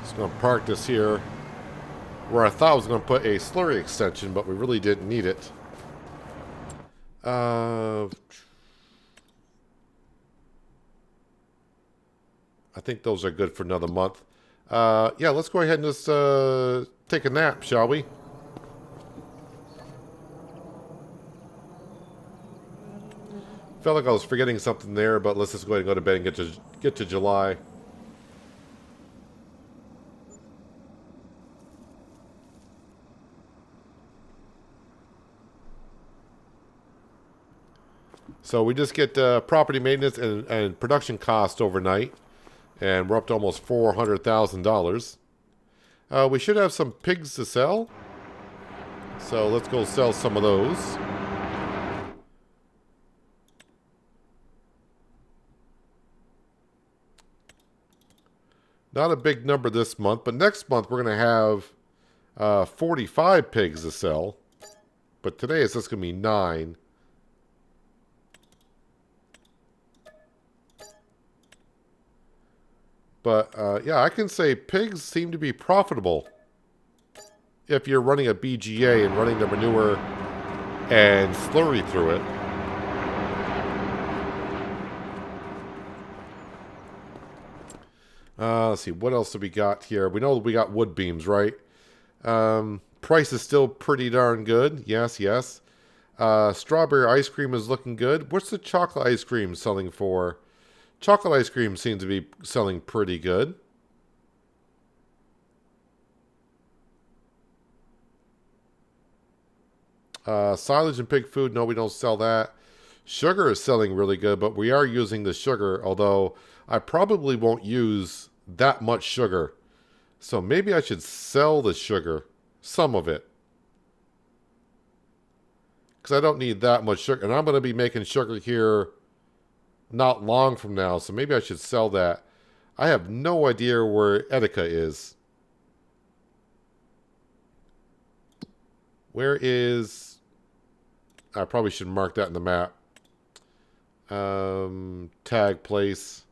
Just going to park this here where I thought I was going to put a slurry extension, but we really didn't need it. I think those are good for another month. Yeah, let's go ahead and just take a nap, shall we? Felt like I was forgetting something there, but let's just go ahead and go to bed and get to July. So we just get property maintenance and production cost overnight, and we're up to almost $400,000. We should have some pigs to sell, so let's go sell some of those. Not a big number this month, but next month we're going to have 45 pigs to sell. But today it's just going to be 9. But, yeah, I can say pigs seem to be profitable if you're running a BGA and running the manure and slurry through it. Let's see, what else have we got here? We know we got wood beams, right? Price is still pretty darn good. Yes, yes. Strawberry ice cream is looking good. What's the chocolate ice cream selling for? Chocolate ice cream seems to be selling pretty good. Silage and pig food, no, we don't sell that. Sugar is selling really good, but we are using the sugar, although I probably won't use that much sugar. So maybe I should sell the sugar, some of it. Because I don't need that much sugar. And I'm going to be making sugar here not long from now, so maybe I should sell that. I have no idea where Etika is. Where is... I probably should mark that in the map. Tag place.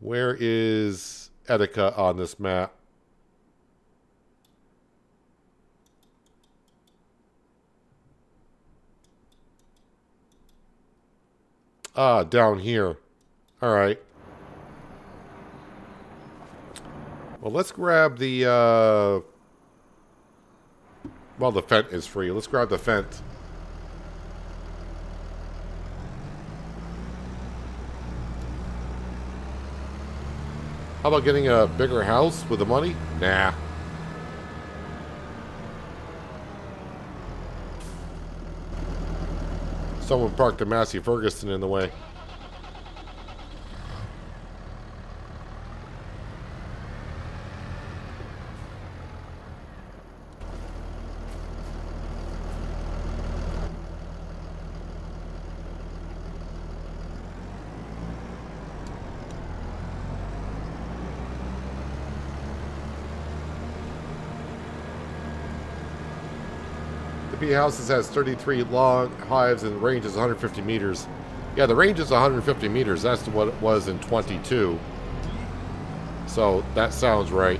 Where is Etika on this map? Ah, down here. All right. Well, let's grab the, well, the Fent is free. Let's grab the Fent. How about getting a bigger house with the money? Nah. Someone parked a Massey Ferguson in the way. The bee houses has 33 long hives and the range is 150 meters. Yeah, the range is 150 meters. That's what it was in 22. So that sounds right.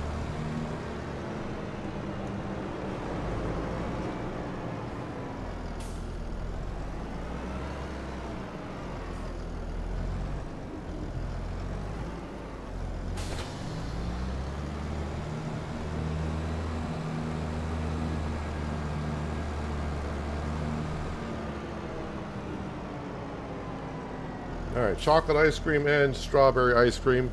Alright, chocolate ice cream and strawberry ice cream.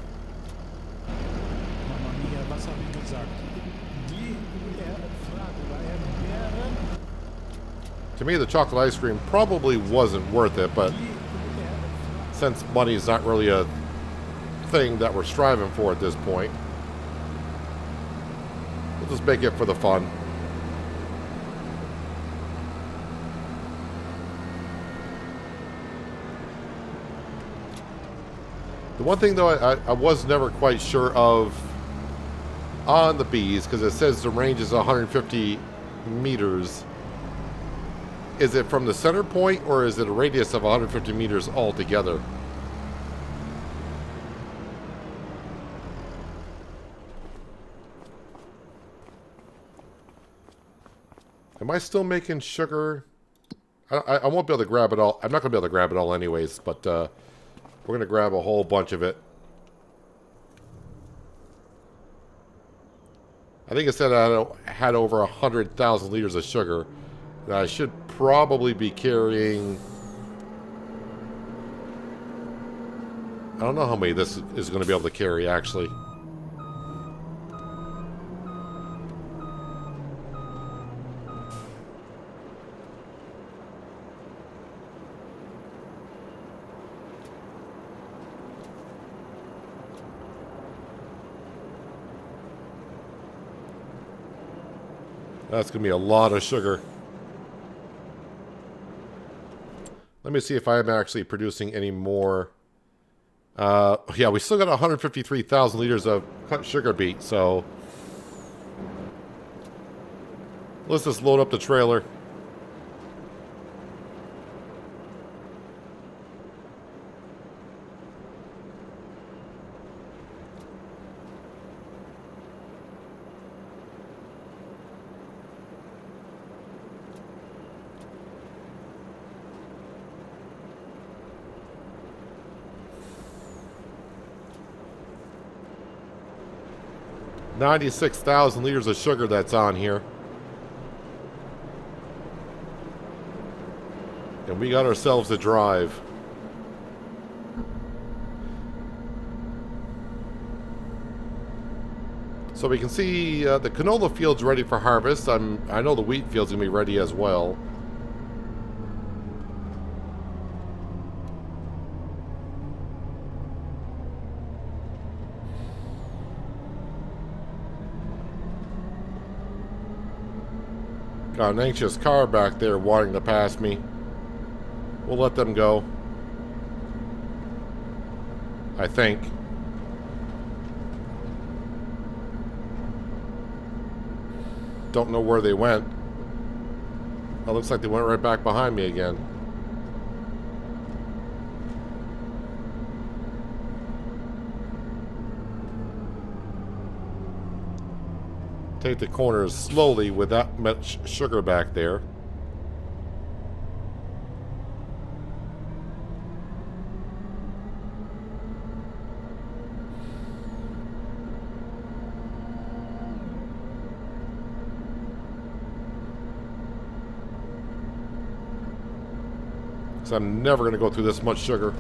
To me, the chocolate ice cream probably wasn't worth it, but since money is not really a thing that we're striving for at this point, we'll just make it for the fun. The one thing, though, I was never quite sure of on the bees, because it says the range is 150 meters. Is it from the center point, or is it a radius of 150 meters altogether? Am I still making sugar? I won't be able to grab it all. I'm not going to be able to grab it all anyways, but... we're going to grab a whole bunch of it. I think it said I had over 100,000 liters of sugar. And I should probably be carrying... I don't know how many this is going to be able to carry, actually. That's going to be a lot of sugar. Let me see if I'm actually producing any more. Yeah, we still got 153,000 liters of cut sugar beet, so... let's just load up the trailer. $96,000 liters of sugar that's on here. And we got ourselves a drive. So we can see the canola field's ready for harvest. I know the wheat field's going to be ready as well. Got an anxious car back there wanting to pass me. We'll let them go. I think. Don't know where they went. Oh, looks like they went right back behind me again. Take the corners slowly with that much sugar back there. So I'm never going to go through this much sugar.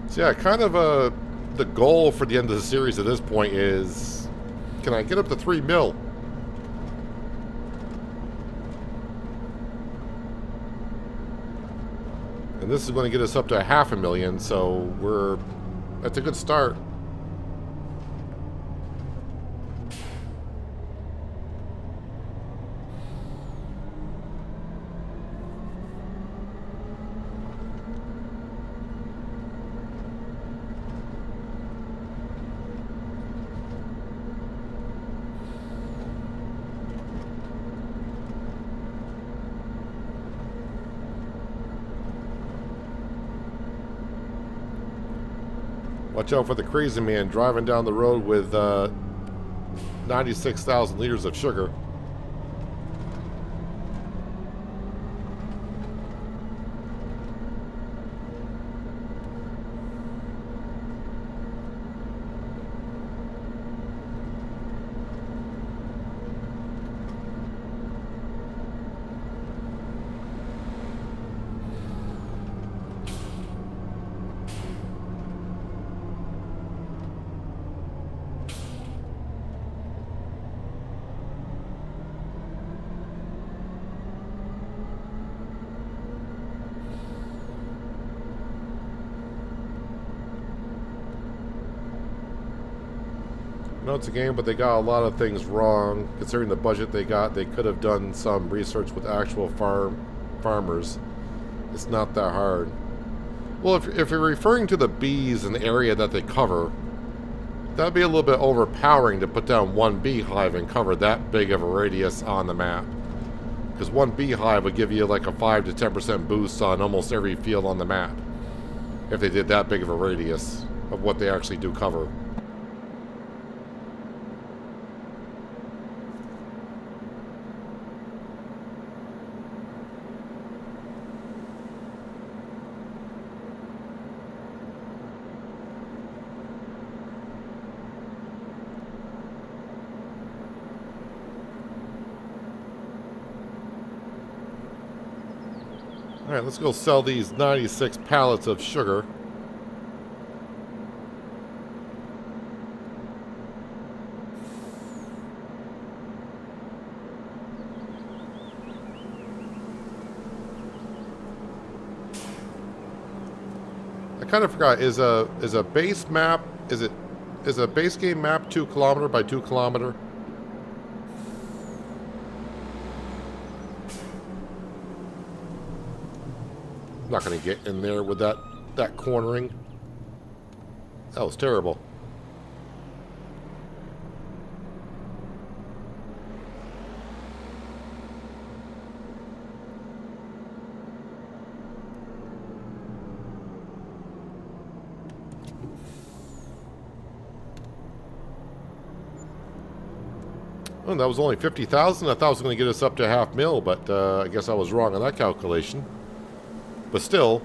So yeah, kind of the goal for the end of the series at this point is, can I get up to 3 mil? And this is going to get us up to 500,000, so that's a good start. Watch out for the crazy man driving down the road with 96,000 liters of sugar. I know it's a game, but they got a lot of things wrong. Considering the budget they got, they could have done some research with actual farmers. It's not that hard. Well, if you're referring to the bees in the area that they cover, that'd be a little bit overpowering to put down one beehive and cover that big of a radius on the map. Because one beehive would give you like a 5 to 10% boost on almost every field on the map, if they did that big of a radius of what they actually do cover. Alright, let's go sell these 96 pallets of sugar. I kind of forgot, is a base map, is a base game map 2 kilometer by 2 kilometer? Not going to get in there with that cornering. That was terrible. Oh, that was only 50,000. I thought it was going to get us up to 500,000, but I guess I was wrong on that calculation. But still,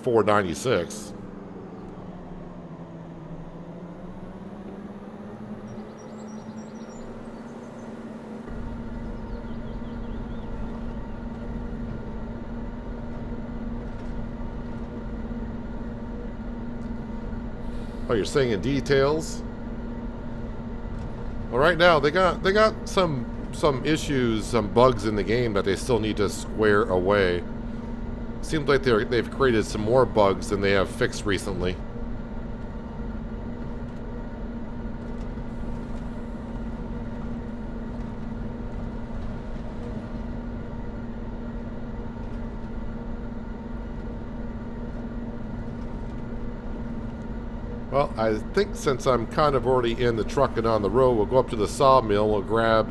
496. Oh, you're saying in details? Well, right now they got some issues, some bugs in the game that they still need to square away. Seems like they've created some more bugs than they have fixed recently. Well, I think since I'm kind of already in the truck and on the road, we'll go up to the sawmill. We'll grab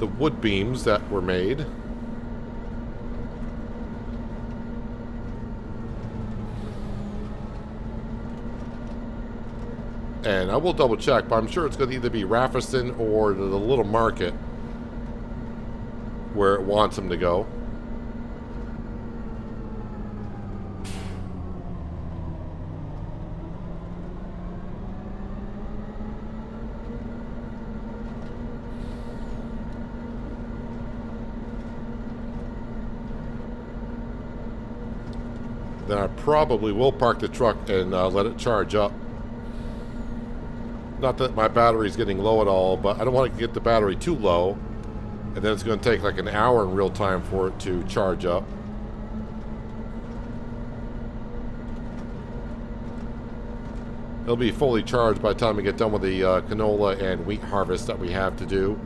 the wood beams that were made. And I will double check, but I'm sure it's going to either be Raffiston or the little market where it wants them to go. Then I probably will park the truck and let it charge up. Not that my battery's getting low at all, but I don't want to get the battery too low. And then it's going to take like an hour in real time for it to charge up. It'll be fully charged by the time we get done with the canola and wheat harvest that we have to do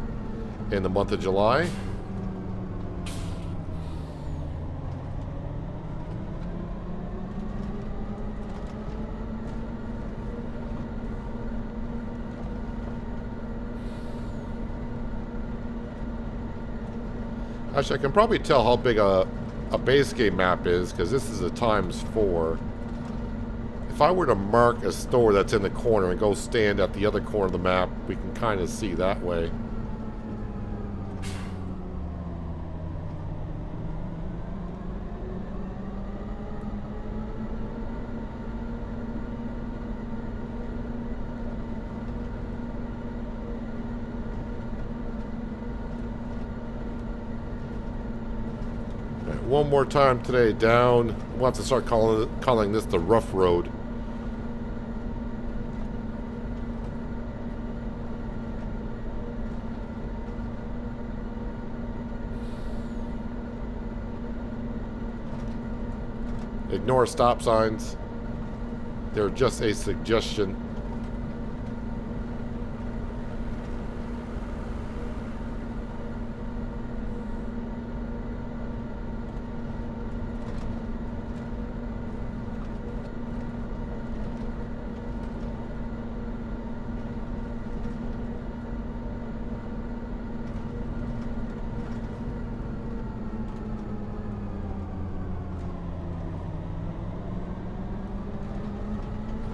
in the month of July. Actually, I can probably tell how big a base game map is, because this is a ×4. If I were to mark a store that's in the corner and go stand at the other corner of the map, we can kind of see that way. One more time today down. We'll have to start calling this the rough road. Ignore stop signs. They're just a suggestion.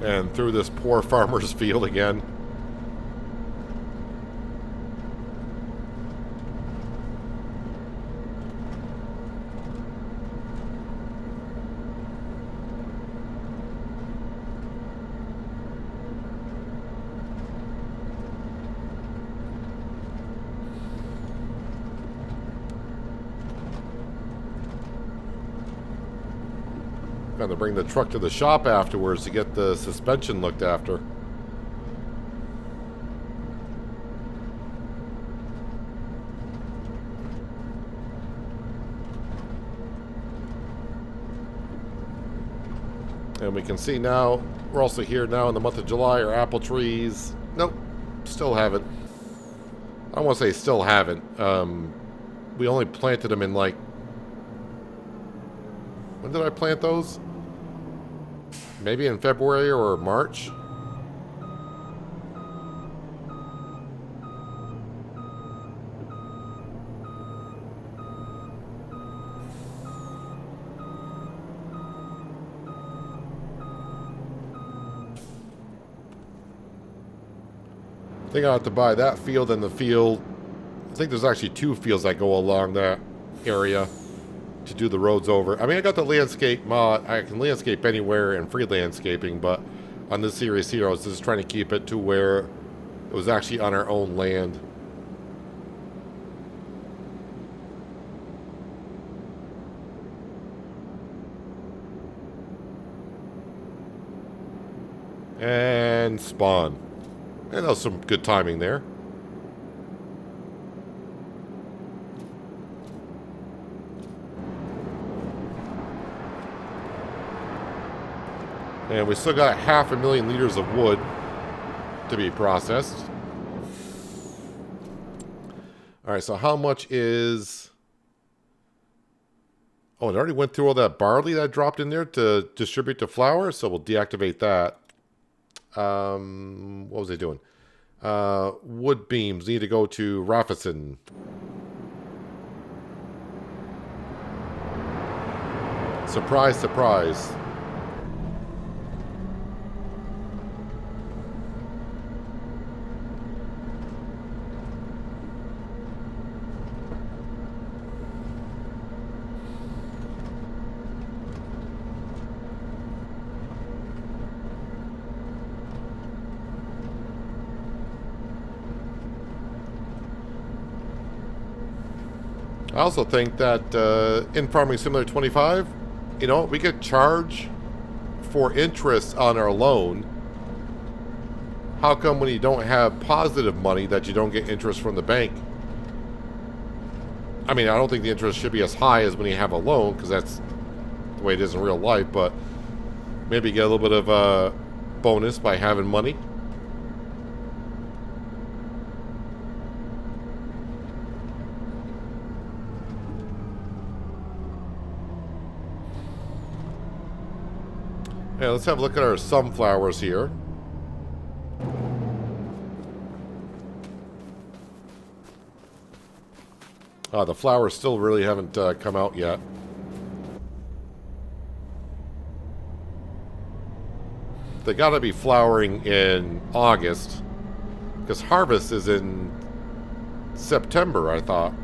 And through this poor farmer's field again. Going to bring the truck to the shop afterwards to get the suspension looked after. And we can see now, we're also here now in the month of July, our apple trees. Nope, still haven't. I don't want to say still haven't. We only planted them in like... When did I plant those? Maybe in February or March? I think I have to buy that field and the field. I think there's actually 2 fields that go along that area to do the roads over. I mean, I got the landscape mod. I can landscape anywhere in free landscaping, but on this series here, I was just trying to keep it to where it was actually on our own land. And spawn. And that was some good timing there. And we still got 500,000 liters of wood to be processed. Alright, so how much is... Oh, it already went through all that barley that dropped in there to distribute to flour, so we'll deactivate that. What was I doing? Wood beams need to go to Raffison. Surprise, surprise. I also think that in Farming Simulator 25, you know, we could charge for interest on our loan. How come when you don't have positive money that you don't get interest from the bank? I mean, I don't think the interest should be as high as when you have a loan, because that's the way it is in real life, but maybe get a little bit of a bonus by having money. Yeah, let's have a look at our sunflowers here. The flowers still really haven't come out yet. They gotta be flowering in August, because harvest is in September, I thought.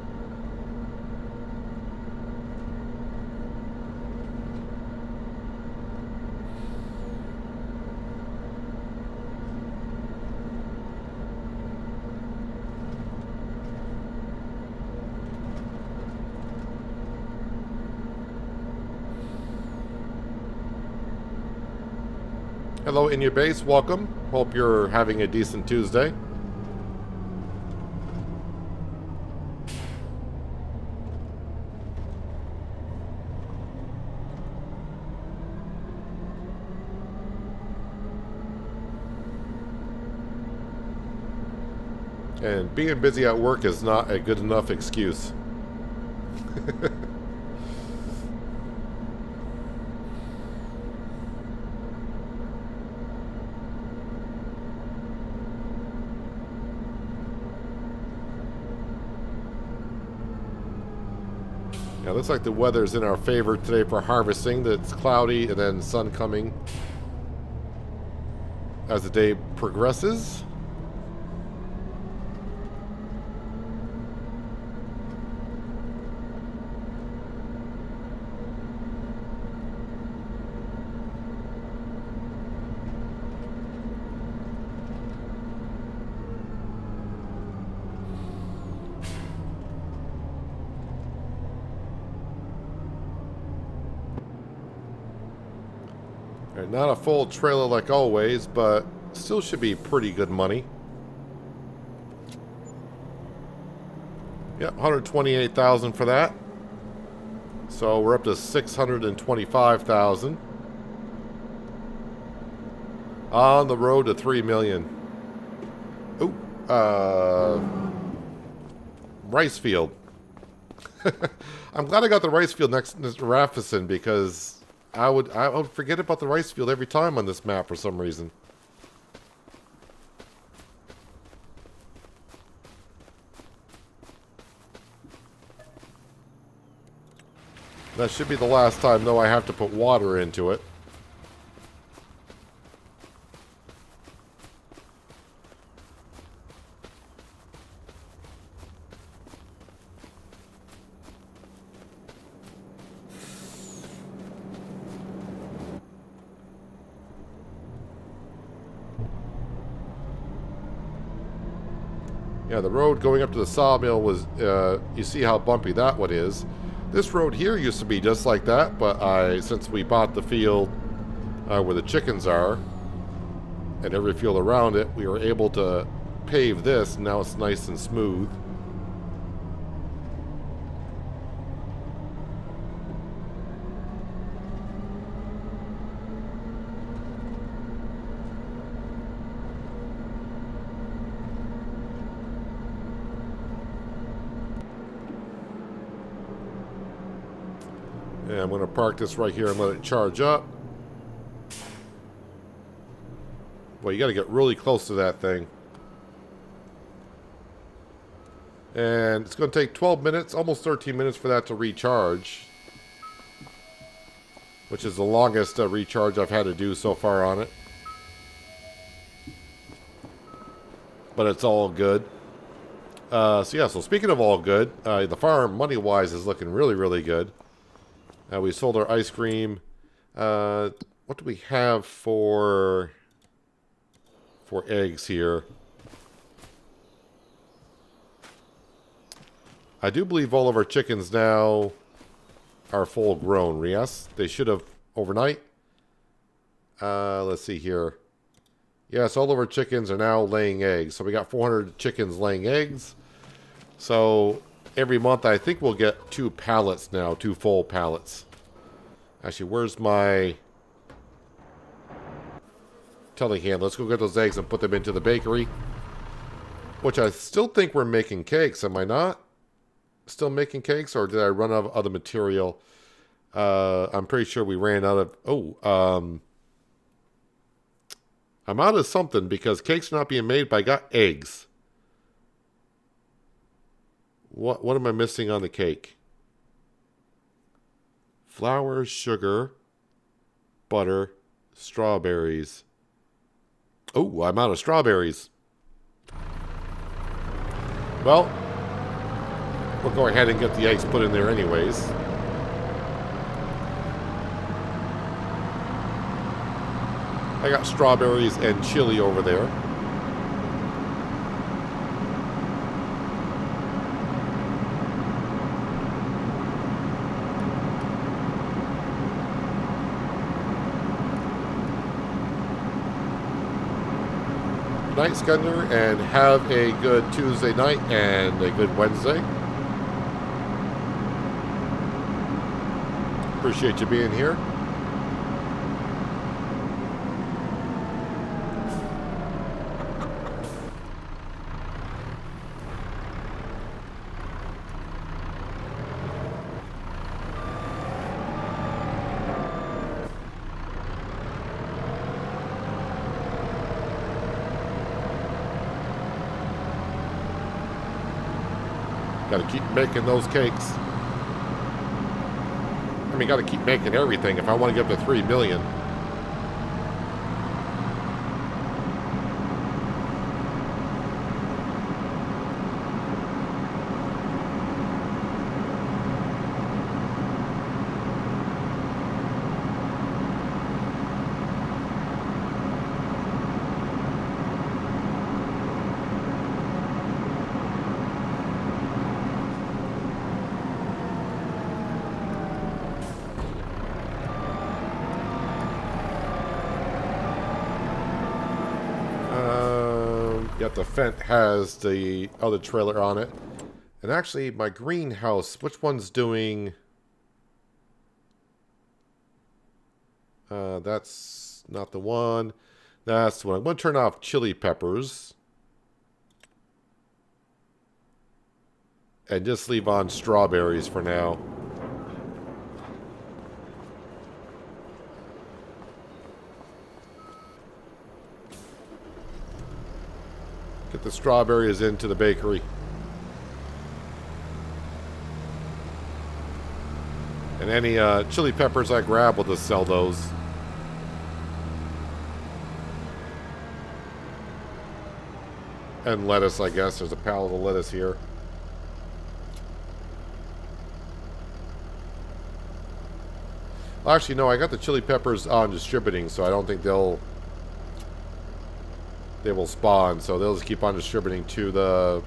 Hello, in your base, welcome. Hope you're having a decent Tuesday. And being busy at work is not a good enough excuse. Yeah, looks like the weather's in our favor today for harvesting. It's cloudy and then sun coming as the day progresses. Not a full trailer like always, but still should be pretty good money. Yep, 128,000 for that. So we're up to 625,000. On the road to 3 million. Ooh, rice field. I'm glad I got the rice field next to Raffison, because I would forget about the rice field every time on this map for some reason. That should be the last time, though, I have to put water into it. Yeah, the road going up to the sawmill was, you see how bumpy that one is. This road here used to be just like that, but since we bought the field where the chickens are, and every field around it, we were able to pave this, and now it's nice and smooth. And I'm going to park this right here and let it charge up. Well, you got to get really close to that thing. And it's going to take 12 minutes, almost 13 minutes for that to recharge. Which is the longest recharge I've had to do so far on it. But it's all good. So speaking of all good, the farm, money-wise, is looking really, really good. We sold our ice cream. What do we have for eggs here? I do believe all of our chickens now are full grown. Yes, they should have overnight. Let's see here. Yes, all of our chickens are now laying eggs. So we got 400 chickens laying eggs. So every month I think we'll get 2 pallets now, 2 full pallets. Actually, where's my telehandler? Let's go get those eggs and put them into the bakery. Which I still think we're making cakes, am I not? Still making cakes, or did I run out of other material? I'm pretty sure we ran out of... I'm out of something because cakes are not being made, but I got eggs. What am I missing on the cake? Flour, sugar, butter, strawberries. Oh, I'm out of strawberries. Well, we'll go ahead and get the eggs put in there anyways. I got strawberries and chili over there. Good night, Skender, and have a good Tuesday night and a good Wednesday. Appreciate you being here. Got to keep making those cakes. I mean, got to keep making everything if I want to get up to 3 million. Yep, the Fent has the other trailer on it. And actually, my greenhouse, which one's doing... that's not the one. That's the one. I'm going to turn off chili peppers. And just leave on strawberries for now. Get the strawberries into the bakery. And any chili peppers I grab, we'll just sell those. And lettuce, I guess. There's a pallet of lettuce here. Actually, no, I got the chili peppers on distributing, so I don't think they will spawn, so they'll just keep on distributing to the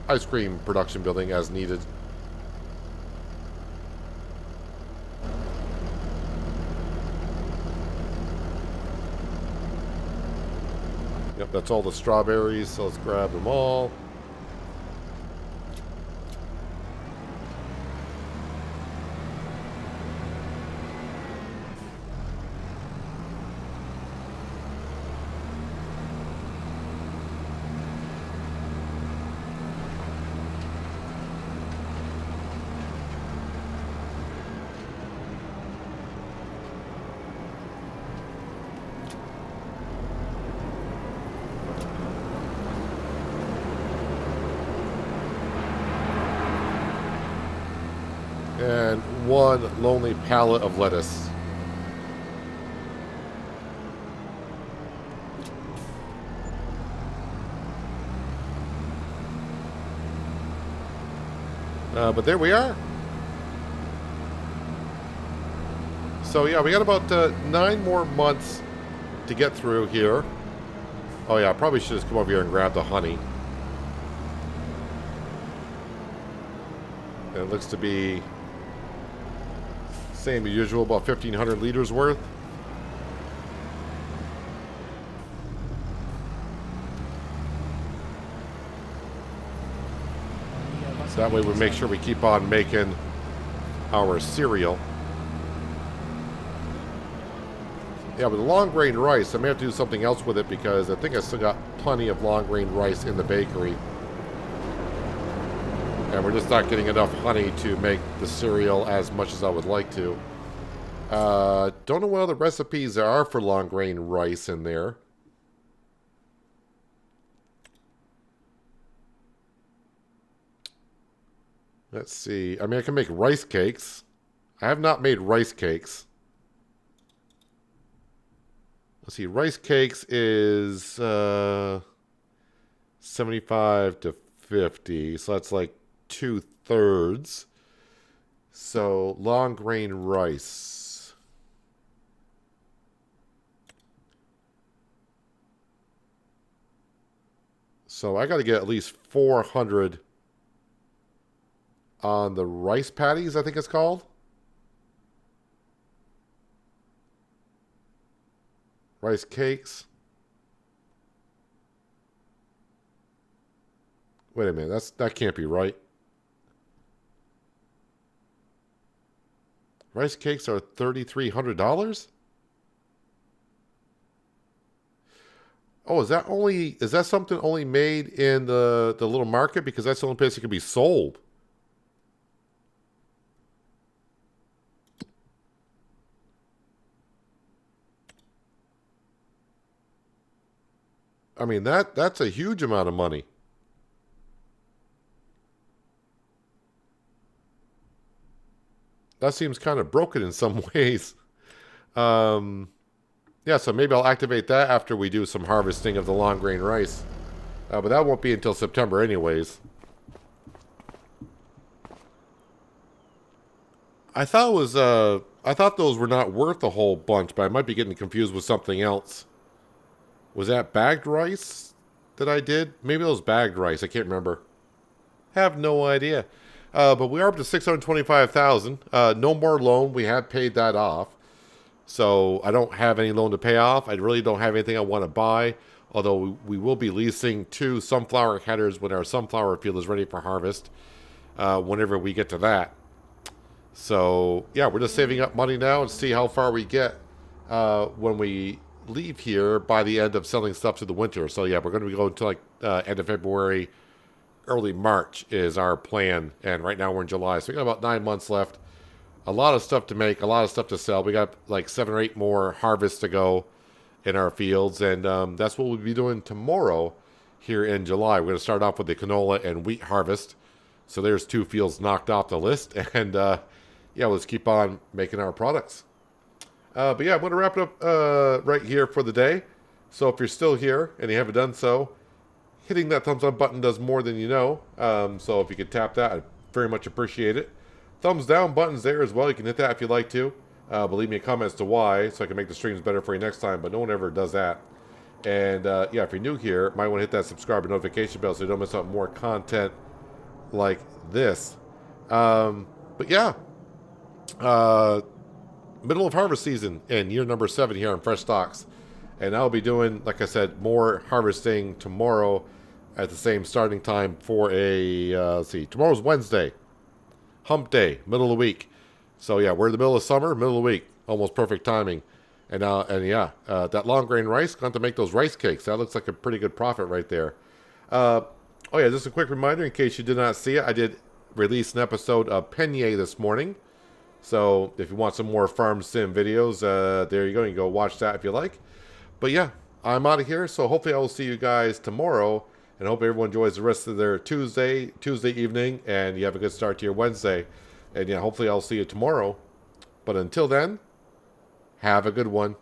ice cream production building as needed. Yep, that's all the strawberries, so let's grab them all. And one lonely pallet of lettuce. But there we are. So yeah, we got about 9 more months to get through here. Oh yeah, I probably should just come over here and grab the honey. And it looks to be same as usual, about 1,500 liters worth. So that way we make sure we keep on making our cereal. Yeah, with the long grain rice, I may have to do something else with it because I think I still got plenty of long grain rice in the bakery. And we're just not getting enough honey to make the cereal as much as I would like to. Don't know what other recipes there are for long grain rice in there. Let's see. I mean, I can make rice cakes. I have not made rice cakes. Let's see. Rice cakes is 75 to 50. So that's like 2/3. So long grain rice. So I got to get at least 400 on the rice patties, I think it's called. Rice cakes. Wait a minute, that can't be right. Rice cakes are $3,300? Oh, is that something only made in the little market? Because that's the only place it can be sold. I mean, that's a huge amount of money. That seems kind of broken in some ways. Yeah, so maybe I'll activate that after we do some harvesting of the long grain rice. But that won't be until September anyways. I thought those were not worth a whole bunch, but I might be getting confused with something else. Was that bagged rice that I did? Maybe it was bagged rice. I can't remember. Have no idea. But we are up to 625,000. No more loan. We have paid that off. So I don't have any loan to pay off. I really don't have anything I want to buy. Although we will be leasing 2 sunflower headers when our sunflower field is ready for harvest. Whenever we get to that. So yeah, we're just saving up money now and see how far we get when we leave here by the end of selling stuff to the winter. So yeah, we're going to be going to like end of February, early March is our plan. And right now we're in July. So we got about 9 months left. A lot of stuff to make, a lot of stuff to sell. We got like 7 or 8 more harvests to go in our fields. And that's what we'll be doing tomorrow here in July. We're going to start off with the canola and wheat harvest. So there's 2 fields knocked off the list. And yeah, let's keep on making our products. But yeah, I'm going to wrap it up right here for the day. So if you're still here and you haven't done so, hitting that thumbs up button does more than you know. So if you could tap that, I'd very much appreciate it. Thumbs down button's there as well. You can hit that if you'd like to. But leave me a comment as to why, so I can make the streams better for you next time. But no one ever does that. And yeah, if you're new here, might want to hit that subscribe and notification bell so you don't miss out more content like this. But yeah. Middle of harvest season in year number 7 here on Frechdachs. And I'll be doing, like I said, more harvesting tomorrow at the same starting time for a, let's see, tomorrow's Wednesday. Hump day, middle of the week. So yeah, we're in the middle of summer, middle of the week. Almost perfect timing. And yeah, that long grain rice, going to make those rice cakes. That looks like a pretty good profit right there. Oh yeah, just a quick reminder in case you did not see it. I did release an episode of Penier this morning. So if you want some more farm sim videos, there you go. You can go watch that if you like. But yeah, I'm out of here. So hopefully I will see you guys tomorrow. And hope everyone enjoys the rest of their Tuesday evening. And you have a good start to your Wednesday. And yeah, hopefully I'll see you tomorrow. But until then, have a good one.